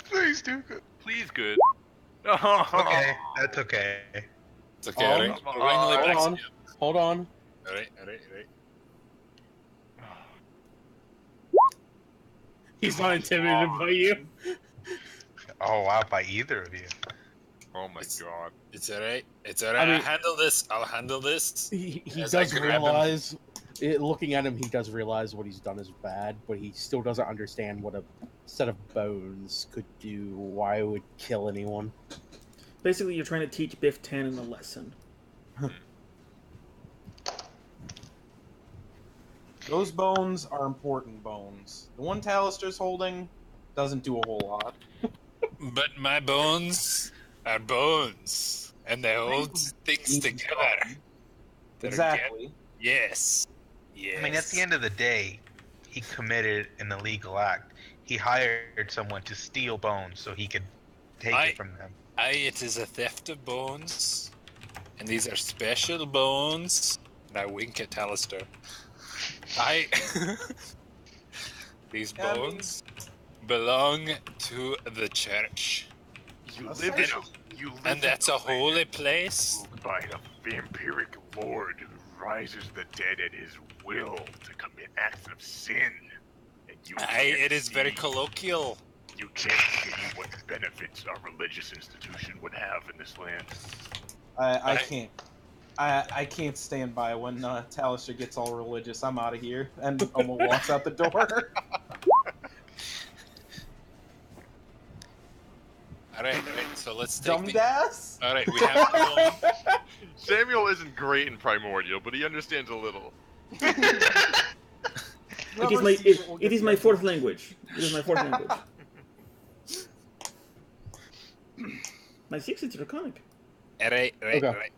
Please do good. Please good. Okay, that's okay. It's okay. Hold on. All right. He's not intimidated by you. Oh wow, by either of you. Oh my god. It's alright. It's alright. I mean, I'll handle this. He As does I grab him. realize, looking at him, he does realize what he's done is bad, but he still doesn't understand what a set of bones could do, why it would kill anyone. Basically, you're trying to teach Biff Tannen a lesson. Those bones are important bones. The one Talister's holding doesn't do a whole lot. But my bones are bones, and they hold things together. Exactly. Yes. I mean, at the end of the day, he committed an illegal act. He hired someone to steal bones so he could take it from them. It is a theft of bones, and these are special bones. And I wink at Talister. These bones belong to the church. And that's a holy place. By the vampiric lord who rises the dead at his will to commit acts of sin. And it is very colloquial. You can't see what benefits our religious institution would have in this land. I can't. I can't stand by when Talister gets all religious. I'm out of here. And Oma walks out the door. Alright, so let's take Dumbass? Alright, we have Samuel isn't great in Primordial, but he understands a little. It is my fourth language. It is my fourth language. My sixth is Draconic. Alright.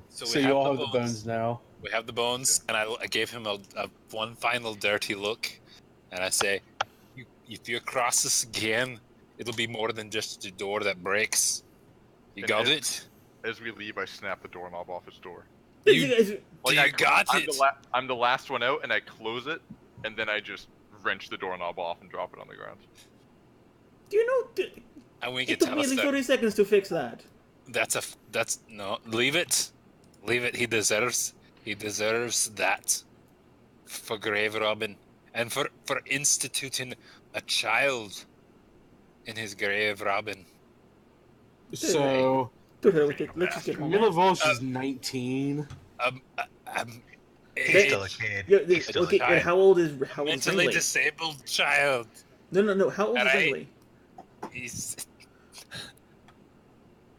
So you all have the bones now. We have the bones, and I gave him a one final dirty look, and I say, if you cross this again, it'll be more than just a door that breaks. You got it? As we leave, I snap the doorknob off his door. You got it? I'm the last one out, and I close it, and then I just wrench the doorknob off and drop it on the ground. Do you know? It took me like 30 seconds to fix that. Leave it. He deserves that for Grave Robin, and for instituting a child in his Grave Robin. So let's just get home. Milovosh is 19. He's still a kid. Okay, and how old is mentally Ringley? disabled child? No. How old is Ringley?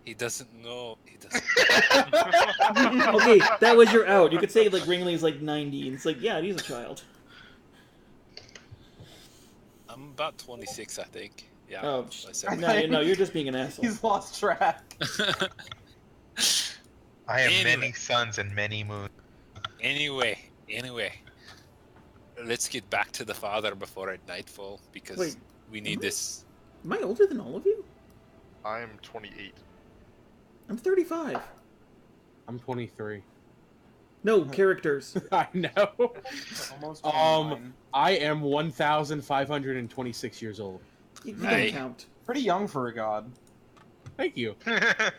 He doesn't know. Okay, that was your out. You could say like Ringley's like 90, and it's like, yeah, he's a child. I'm about 26, I think. Yeah. Oh, no, you're just being an asshole. He's lost track. I have many suns and many moons. Anyway, let's get back to the father before at nightfall, because we need this. Am I older than all of you? I'm 28. I'm 35. I'm 23. No, characters. I know. Almost 29. I am 1,526 years old. You don't count. Pretty young for a god. Thank you. Yeah.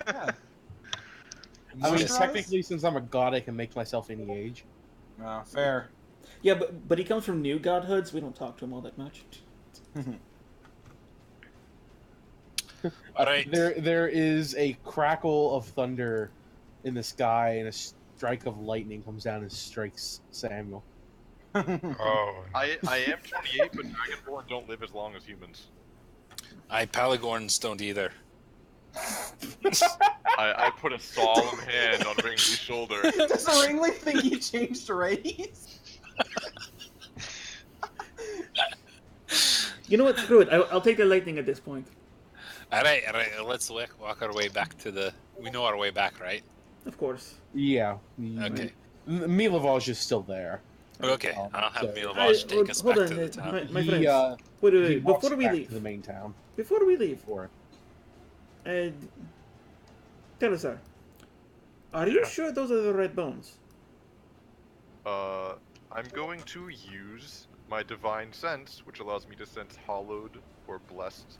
I mean, technically, since I'm a god, I can make myself any age. Fair. Yeah, but he comes from new godhoods. We don't talk to him all that much. All right. There is a crackle of thunder in the sky, and a strike of lightning comes down and strikes Samuel. Oh. I am 28, but Dragonborn don't live as long as humans. Palagorns don't either. I put a solemn hand on Ringley's shoulder. Does Ringley think he changed race? You know what? Screw it. I'll take the lightning at this point. All right. Let's walk our way back to the. We know our way back, right? Of course. Yeah. Okay. Milovol's just still there. Okay. Um, I'll have so- Milovosh take us back hold to on, the town. my He, friends. Wait, he walks before we back leave. to the main town. Before we leave, For tell us, sir. Are you Yeah. sure those are the red bones? I'm going to use my divine sense, which allows me to sense hallowed or blessed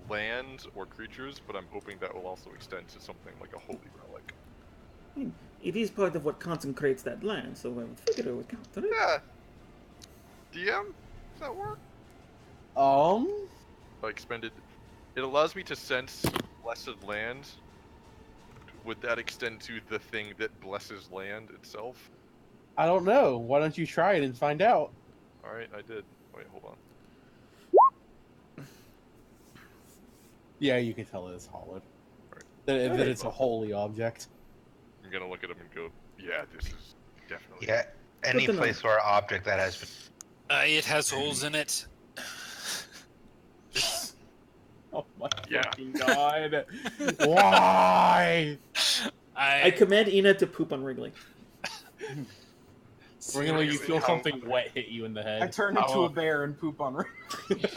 land or creatures, but I'm hoping that will also extend to something like a holy relic. I mean, it is part of what consecrates that land, so I would figure it would count, right? Yeah. DM? Does that work? Like expended. It allows me to sense blessed land. Would that extend to the thing that blesses land itself? I don't know. Why don't you try it and find out? Alright, I did. Wait, hold on. Yeah, you can tell it's hollowed. Right. That it's a holy object. I'm gonna look at him and go, yeah, this is definitely. Yeah, any Good to know. place or object that has been. It has holes in it. Oh my Yeah. fucking god! Why? I command Ina to poop on Wrigley. Really, you feel How- something wet hit you in the I head. turn into a bear and poop on Ringley.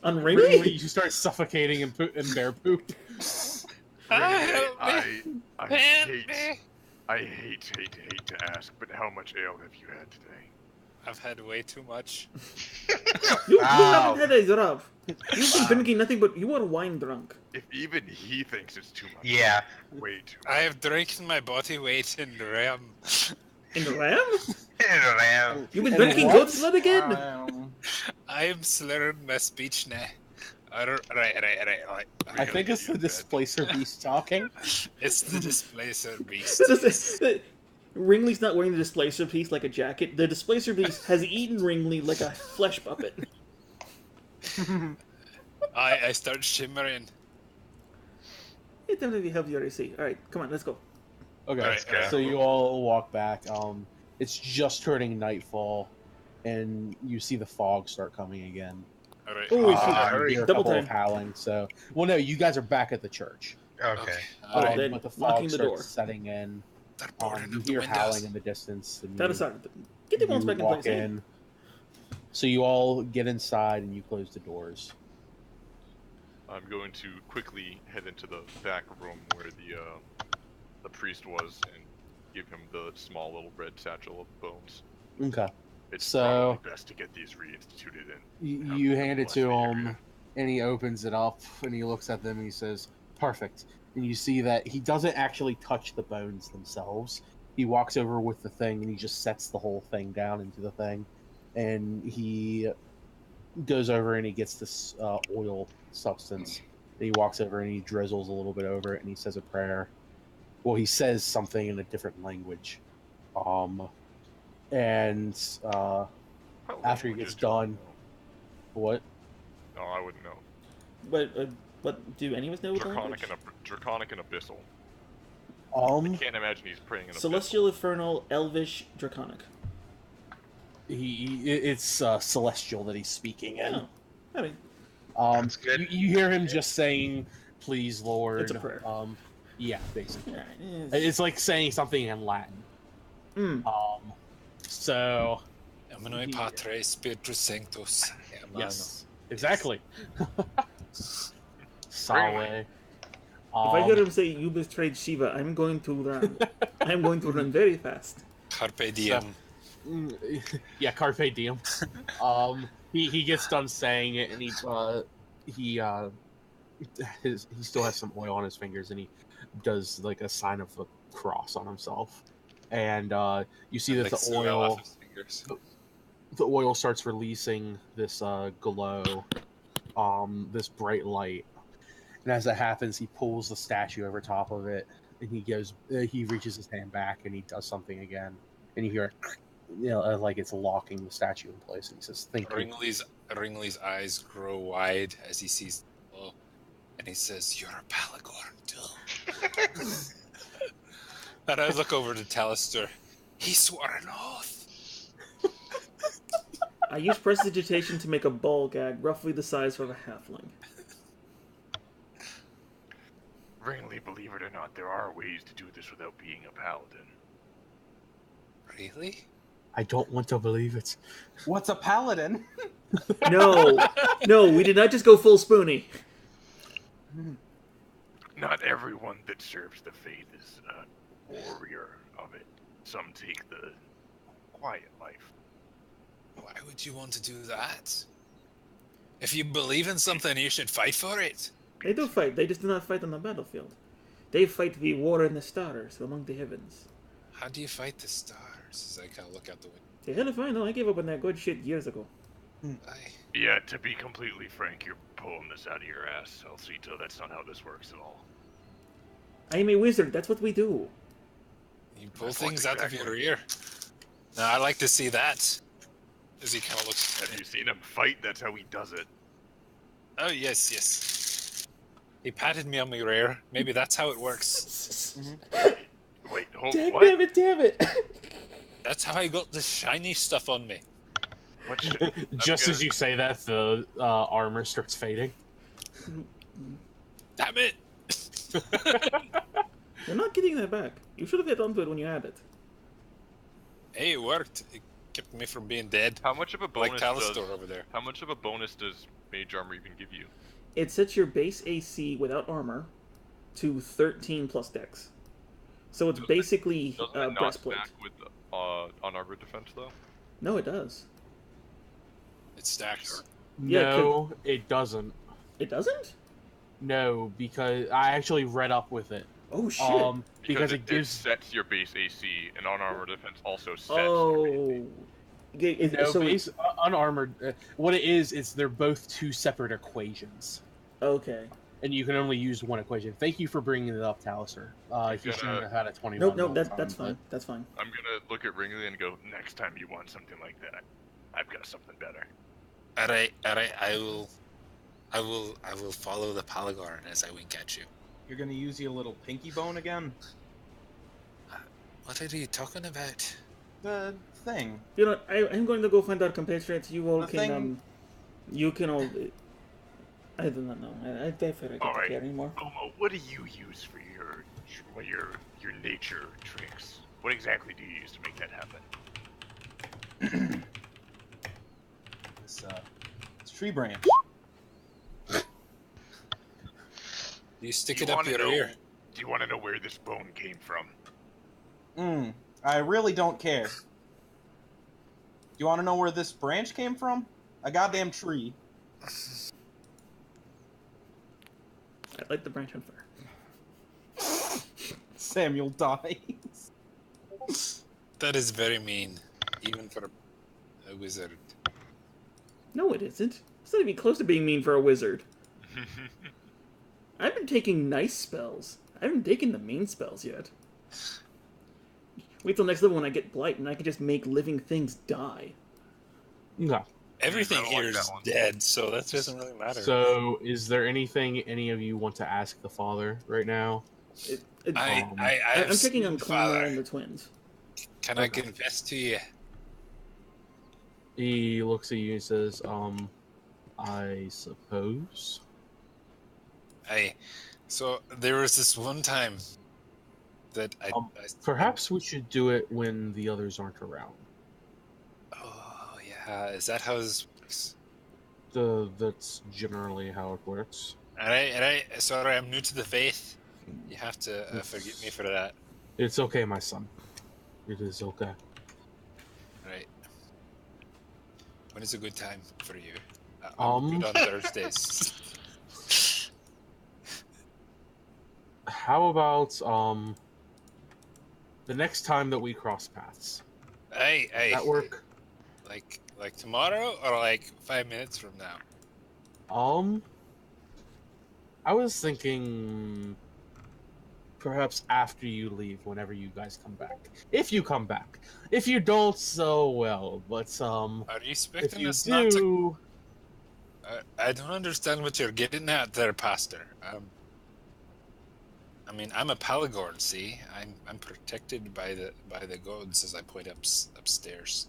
On Really, Wrigley? you start suffocating and bear poop. I Help hate, me. I hate to ask, but how much ale have you had today? I've had way too much. You Wow. haven't had a drop. You've been drinking nothing but you are wine drunk. If even he thinks it's too much, Yeah. way too I have drinking my body weight in ram. In the ram? Ram. You've been And drinking what? goat's blood again? I am slurring my speech now. Right. I think it's the displacer beast talking. It's the displacer beast. Ringley's not wearing the displacer piece like a jacket. The displacer piece has eaten Ringley like a flesh puppet. I start shimmering. It definitely helped you already see. Alright, come on, let's go. Okay, Alright, so you all walk back. It's just turning nightfall, and you see the fog start coming again. Alright. Oh, You hear a double couple of time. howling. So, well, no, you guys are back at the church. Okay. Alright, then, But the locking fog the door. starts setting in. They're boarding You up the hear windows. howling in the distance. And That aside, get the bones you back in walk place. eh? in. So you all get inside and you close the doors. I'm going to quickly head into the back room where the priest was and give him the small little red satchel of bones. Okay. It's So- probably best to get these reinstituted in. You hand it to Bless the him, area. and he opens it up, and he looks at them, and he says, "Perfect." And you see that he doesn't actually touch the bones themselves. He walks over with the thing, and he just sets the whole thing down into the thing. And he goes over and he gets this oil substance. And he walks over and he drizzles a little bit over it, and he says a prayer. Well, he says something in a different language. And What after he languages gets do I done- know? what? No, I wouldn't know. But what do any of us know what the Draconic language? Draconic and Abyssal. Can't imagine he's praying in Celestial, Infernal, Elvish, Draconic. It's celestial that he's speaking in. Oh, I mean, That's good. You hear him just saying, "Please, Lord." It's a prayer. Yeah, basically. alright, It's like saying something in Latin. Mm. So Emmanuel Patre Spiritus Sanctus. yes, exactly. Salve. If I hear him say you betrayed Shiva, I'm going to run. I'm going to run very fast. Carpe diem. Yeah, carpe diem. He gets done saying it, and he still has some oil on his fingers, and he does like a sign of a cross on himself, and you see that Like the Cyril oil off his fingers. starts releasing this glow, this bright light, and as that happens, he pulls the statue over top of it, and he reaches his hand back, and he does something again, and you hear, like it's locking the statue in place, and he says, "Thank you." Ringley's eyes grow wide as he sees the glow. And he says, "You're a Palagorn too." And I look over to Talister. He swore an oath. I use prestidigitation to make a ball gag roughly the size of a halfling. Ringly, believe it or not, there are ways to do this without being a paladin. Really? I don't want to believe it. What's a paladin? No, no, we did not just go full spoony. Not everyone that serves the faith is a warrior of it. Some take the quiet life. Why would you want to do that? If you believe in something, you should fight for it. They do fight, they just do not fight on the battlefield. They fight the war in the stars, among the heavens. How do you fight the stars? As I kind of look out the window. The hell if I know, I gave up on that good shit years ago. Yeah, to be completely frank, you're pulling this out of your ass, Elcito. That's not how this works at all. I am a wizard, that's what we do. You pull things out of your ear. Now, I like to see that. As he kind of looks at Have me. you seen him fight? That's how he does it. Oh, yes, yes. He patted me on my rear. Maybe that's how it works. Wait, hold Damn what? it! That's how I got the shiny stuff on me. What should... Just as you say that, the armor starts fading. Damn it! You're not getting that back. You should have hit onto it when you had it. Hey, it worked. It kept me from being dead. How much of a bonus Like does Talistor over there. How much of a bonus does Mage Armor even give you? It sets your base AC without armor to 13 plus dex. So it's basically Doesn't it not breastplate. stack with unarmored defense though? No, it does. It stacks. Yeah, No, it doesn't. It doesn't? No, because I actually read up with it. Oh shit. Because it it gives sets your base AC, and unarmored defense also sets your Oh. AC. no So base unarmored. What it is they're both two separate equations, okay. and you can only use one equation. Thank you for bringing it up, Talister. He shouldn't have had a 21. No, all the that's time, fine. That's fine. I'm gonna look at Ringley and go, next time you want something like that, I've got something better. Alright, I will follow the Palagorn as I wink at you. You're gonna use your little pinky bone again? What are you talking about? The thing. You know, I'm going to go find our compatriots. You all The can, thing- you can all... I do not know. I definitely don't Alright. care anymore. Momo, what do you use for your nature tricks? What exactly do you use to make that happen? This tree branch. You stick Do it you up wanna your know- ear. Do you want to know where this bone came from? I really don't care. You want to know where this branch came from? A goddamn tree. I light the branch on fire. Samuel dies. That is very mean, even for a wizard. No, it isn't. It's not even close to being mean for a wizard. I've been taking nice spells. I haven't taken the mean spells yet. Wait till next level when I get Blight and I can just make living things die. No. Everything I don't here like is that one. dead, so that doesn't really matter. So, is there anything any of you want to ask the father right now? I'm checking on Clara and the twins. Can I confess to you? He looks at you and says, I suppose. So there was this one time that I Perhaps we should do it when the others aren't around. Oh yeah, is that how this works? That's generally how it works. Alright, sorry, I'm new to the faith. You have to forgive me for that. It's okay, my son. It is okay. Right. When is a good time for you? I'm good on Thursdays. How about the next time that we cross paths? Hey. Does that work? Like tomorrow or like 5 minutes from now? I was thinking perhaps after you leave, whenever you guys come back. If you come back. If you don't, so well. But Are you if expecting you us not to? I don't understand what you're getting at there, Pastor. I mean, I'm a Palagorn. See, I'm protected by the gods as I point upstairs.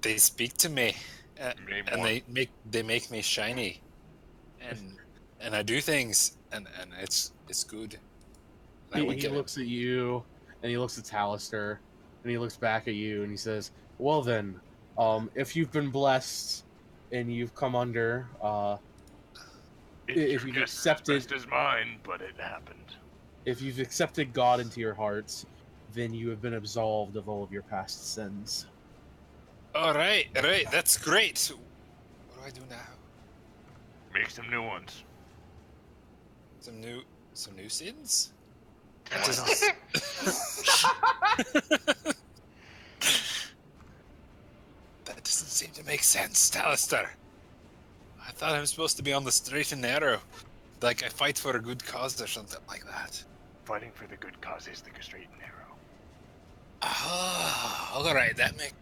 They speak to me, and they make me shiny, and I do things, and it's good. He looks at you, and he looks at Talister, and he looks back at you, and he says, "Well then, if you've been blessed, and you've come under, if you've accepted, Best is mine, but it happened. if you've accepted God into your hearts, then you have been absolved of all of your past sins." All right, that's great. What do I do now? Make some new ones. Some new sins? Why That doesn't seem to make sense, Talister. I thought I was supposed to be on the straight and narrow. Like I fight for a good cause or something like that. Fighting for the good cause is the straight and narrow. Ah, alright, that makes...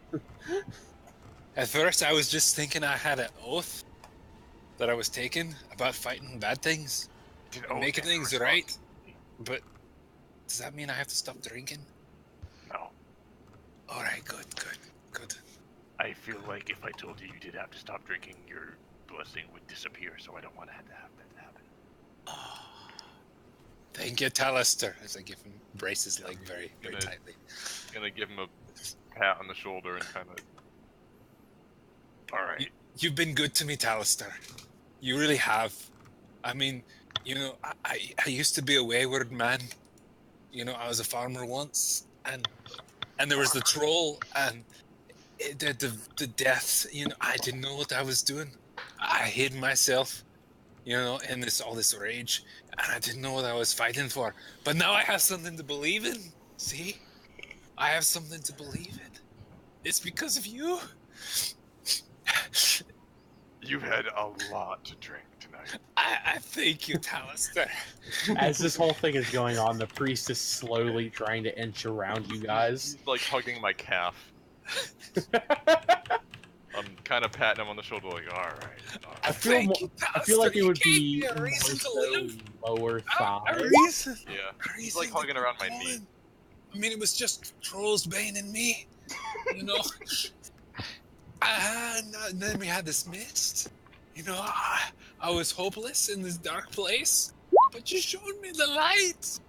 At first I was just thinking I had an oath that I was taking about fighting bad things. Making things right. But does that mean I have to stop drinking? No. Alright, good. I feel like if I told you you did have to stop drinking, your blessing would disappear, so I don't want to have that happen. Oh, thank you, Talister, as I give him brace his leg very tightly. Gonna give him a pat on the shoulder and kind of... Alright. You've been good to me, Talister. You really have. I mean, you know, I used to be a wayward man. You know, I was a farmer once, and there was the troll, and the death. You know, I didn't know what I was doing. I hid myself, you know, in all this rage, and I didn't know what I was fighting for. But now I have something to believe in. See, I have something to believe in. It's because of you. You had a lot to drink tonight. I thank you, Talister. As this whole thing is going on, the priest is slowly trying to inch around you guys. He's like hugging my calf. I'm kind of patting him on the shoulder, like, all right. I feel like it would be more so lower thigh. A reason. Yeah, he's like hugging around my knee. I mean, it was just trolls bane in me, you know. And then we had this mist. You know, I was hopeless in this dark place, but you showed me the light.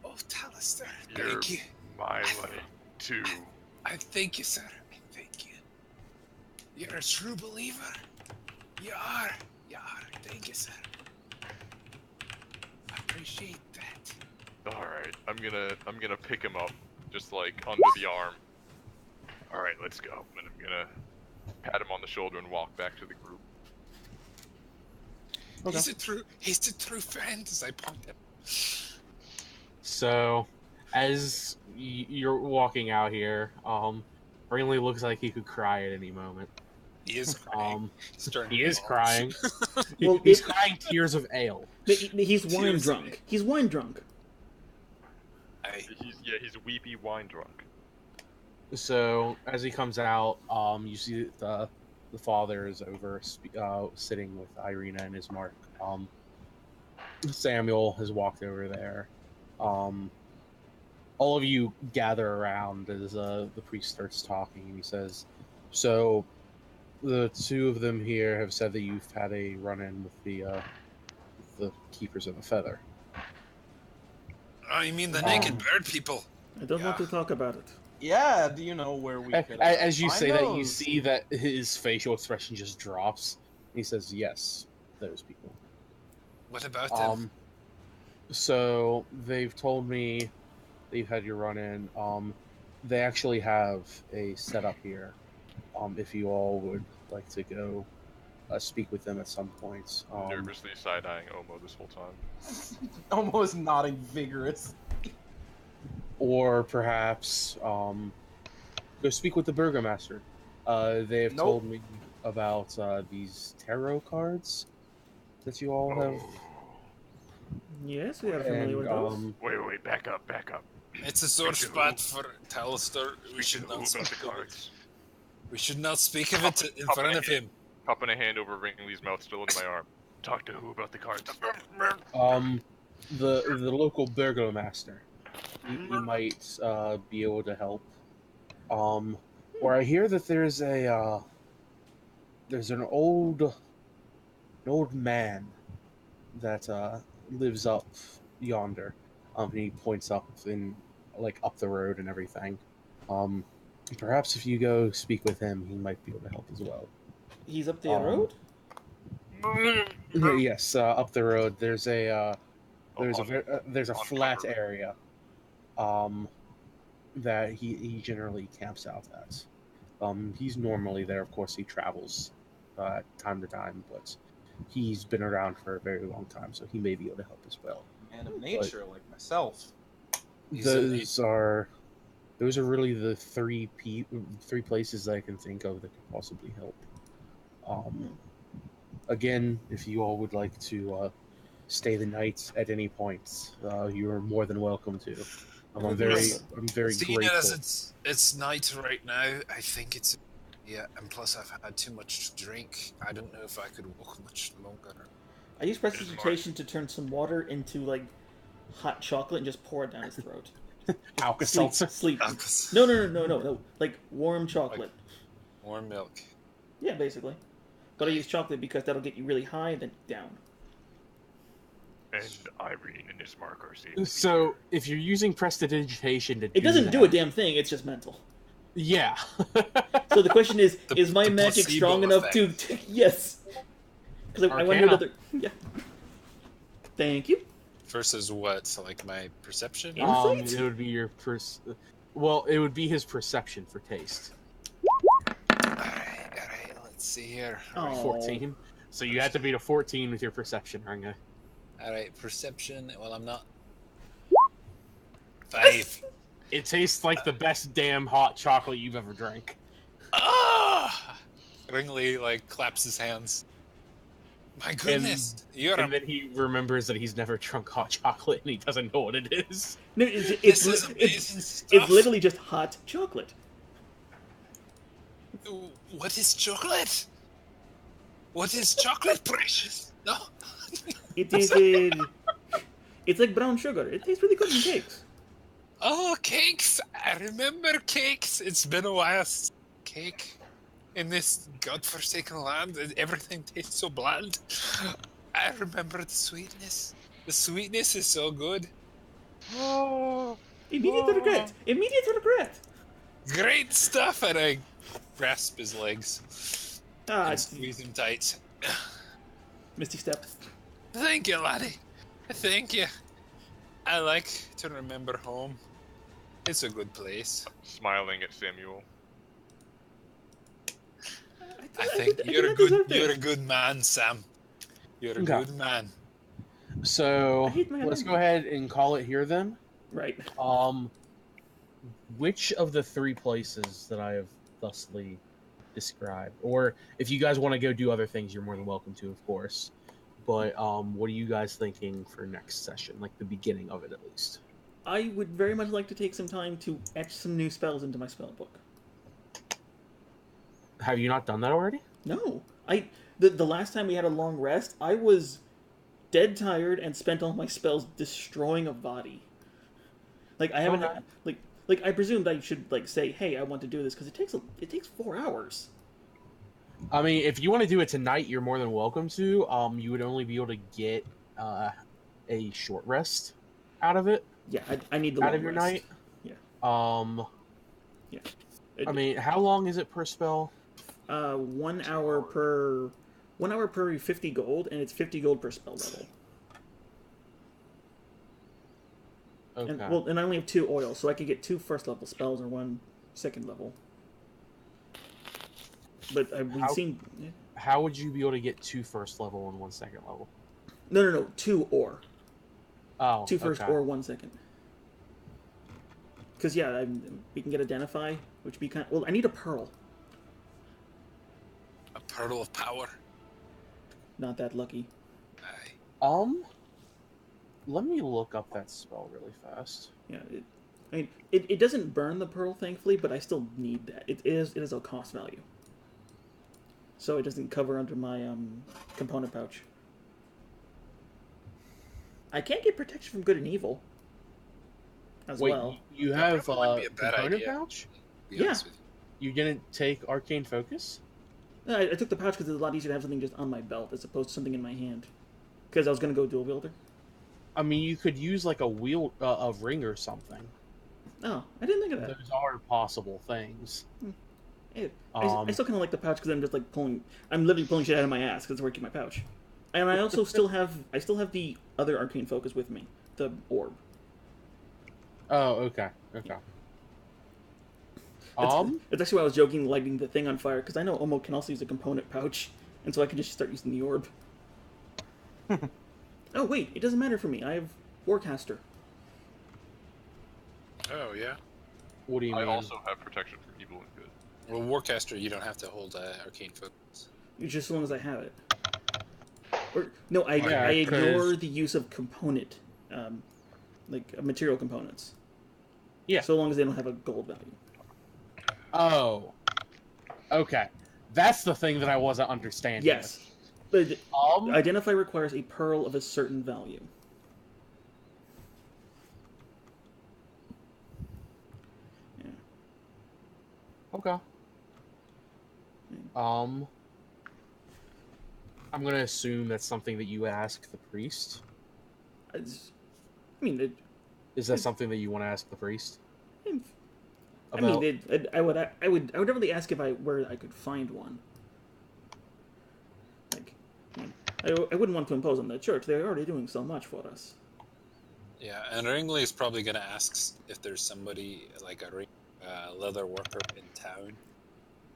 Oh, Talister, thank you. My light, too. I thank you, sir. I thank you. You're a true believer. You are. Thank you, sir. I appreciate that. All right, I'm gonna pick him up, just like under the arm. All right, let's go. And I'm gonna pat him on the shoulder and walk back to the group. Okay. He's a true friend, as I point out. So, as you're walking out here, Brinley looks like he could cry at any moment. He is crying. He is crying. Well, He's crying tears of ale. He's wine drunk. He's wine drunk. He's weepy wine drunk. So as he comes out, you see the father is over sitting with Irina and his mark. Samuel has walked over there. All of you gather around as the priest starts talking, and he says, "So, the two of them here have said that you've had a run-in with the keepers of the feather." Oh, you mean the naked bird people? I don't want to talk about it. Yeah, do you know where we could As you find say that, you those? see that his facial expression just drops. He says, "Yes, those people." What about them? So they've told me that you've had your run-in. They actually have a setup here. If you all would like to go speak with them at some point. Nervously side-eyeing Omo this whole time. Almost nodding vigorous. Or perhaps go speak with the burgomaster. They have told me about these tarot cards that you all have. Yes, we are familiar with those. Wait, back up. It's a sore spot for Talister. We should not Who got speak the of it. cards? We should not speak of it in front of him. Cupping a hand over Ringley's mouth, still in my arm. Talk to who about the cards? The local burgomaster. He might be able to help. Or I hear that there's an old man that lives up yonder. And he points up up the road and everything. Perhaps if you go speak with him, he might be able to help as well. He's up the road? Yes, up the road. There's a flat area that he generally camps out at. He's normally there. Of course, he travels time to time, but he's been around for a very long time, so he may be able to help as well. Man of nature, like myself. Those are really the three places I can think of that could possibly help. Again, if you all would like to stay the night at any point, you are more than welcome to. I'm very Seeing grateful. it as it's night right now, I think it's and plus I've had too much to drink. I don't know if I could walk much longer. I use prestidigitation to turn some water into like hot chocolate and just pour it down his throat. Alka-Seltzer. Sleep. No. Like warm chocolate. Warm milk. Yeah, basically. But I use chocolate because that'll get you really high and then down. And Irene and Ismark are safe. So, if you're using prestidigitation to it doesn't do a damn thing, it's just mental. Yeah. So the question is my magic strong enough to... Yes. Because I wonder another... Yeah. Thank you. Versus what? So like my perception? Insight? It would be your it would be his perception for taste. Alright, let's see here. Oh. 14. So you have to beat a 14 with your perception, Ringo. Alright, perception. Well, I'm not. 5. It tastes like the best damn hot chocolate you've ever drank. Ah! Ringley claps his hands. My goodness, and then he remembers that he's never drunk hot chocolate and he doesn't know what it is. No, it's literally just hot chocolate. What is chocolate? What is chocolate, precious? No. It is it's like brown sugar. It tastes really good in cakes. Oh, cakes! I remember cakes. It's been a while since cake. In this godforsaken land, everything tastes so bland. I remember the sweetness. The sweetness is so good. Oh, Immediate regret. Immediate regret. Great stuff, and I grasp his legs and squeeze him tight. Misty step. Thank you, laddie. Thank you. I like to remember home. It's a good place. Smiling at Samuel. I think you're a good man, Sam. You're a good man. So let's go ahead and call it here then. Right. Which of the 3 places that I have thusly described, or if you guys want to go do other things, you're more than welcome to, of course. But what are you guys thinking for next session, like the beginning of it at least? I would very much like to take some time to etch some new spells into my spell book. Have you not done that already? No. The last time we had a long rest, I was dead tired and spent all my spells destroying a body. Like I haven't like I presumed I should say, "Hey, I want to do this," because it takes 4 hours. I mean, if you want to do it tonight, you're more than welcome to. You would only be able to get a short rest out of it. Yeah, I need the out long of your rest. night. Yeah. Yeah. I mean, how long is it per spell? 1 hour per 50 gold, and it's 50 gold per spell level. Okay. And I only have 2 oils, so I could get 2 first level spells or 1 second level. But we've seen. Yeah. How would you be able to get 2 first level and 1 second level? No. 2 or. Oh. 2 first or 1 second. Because we can get identify, which would be kind. Well, I need a pearl. A pearl of power. Not that lucky. Aye. Let me look up that spell really fast. Yeah. It doesn't burn the pearl, thankfully, but I still need that. It is a cost value. so it doesn't cover under my component pouch. I can't get protection from good and evil. As Wait, well. you That have probably wouldn't be a bad component idea. pouch? To be Yeah. honest with you. You didn't take arcane focus? I took the pouch because it's a lot easier to have something just on my belt as opposed to something in my hand. Because I was gonna go dual wielder. I mean, you could use like a wheel, a ring or something. Oh, I didn't think of that. Those are possible things. I still kind of like the pouch because I'm just like pulling. I'm literally pulling shit out of my ass because it's working my pouch. And I also still have the other arcane focus with me, the orb. Oh, okay, okay. It's actually why I was joking, lighting the thing on fire, because I know Omo can also use a component pouch, and so I can just start using the orb. Oh wait, it doesn't matter for me. I have Warcaster. Oh, yeah. What do you I mean? also have protection from evil and good. Well, Warcaster, you don't have to hold arcane focus. Just as long as I have it. Or no, I Yeah, ignore 'cause- the use of component, material components. Yeah. So long as they don't have a gold value. Oh. Okay. That's the thing that I wasn't understanding. Yes. But Um. identify requires a pearl of a certain value. Yeah. Okay. I'm gonna assume that's something that you ask the priest. I mean, Is that something that you want to ask the priest? I would definitely ask if where I could find one. Like, I wouldn't want to impose on the church. They're already doing so much for us. Yeah, and Ringley is probably going to ask if there's somebody, like a leather worker in town,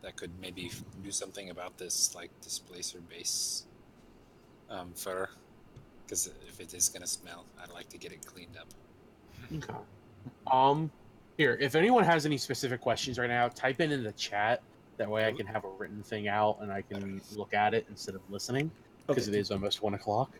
that could maybe do something about this, like, displacer base fur. Because if it is going to smell, I'd like to get it cleaned up. Okay. Here, if anyone has any specific questions right now, type it in the chat. That way I can have a written thing out and I can look at it instead of listening. Because Okay. it is almost 1 o'clock.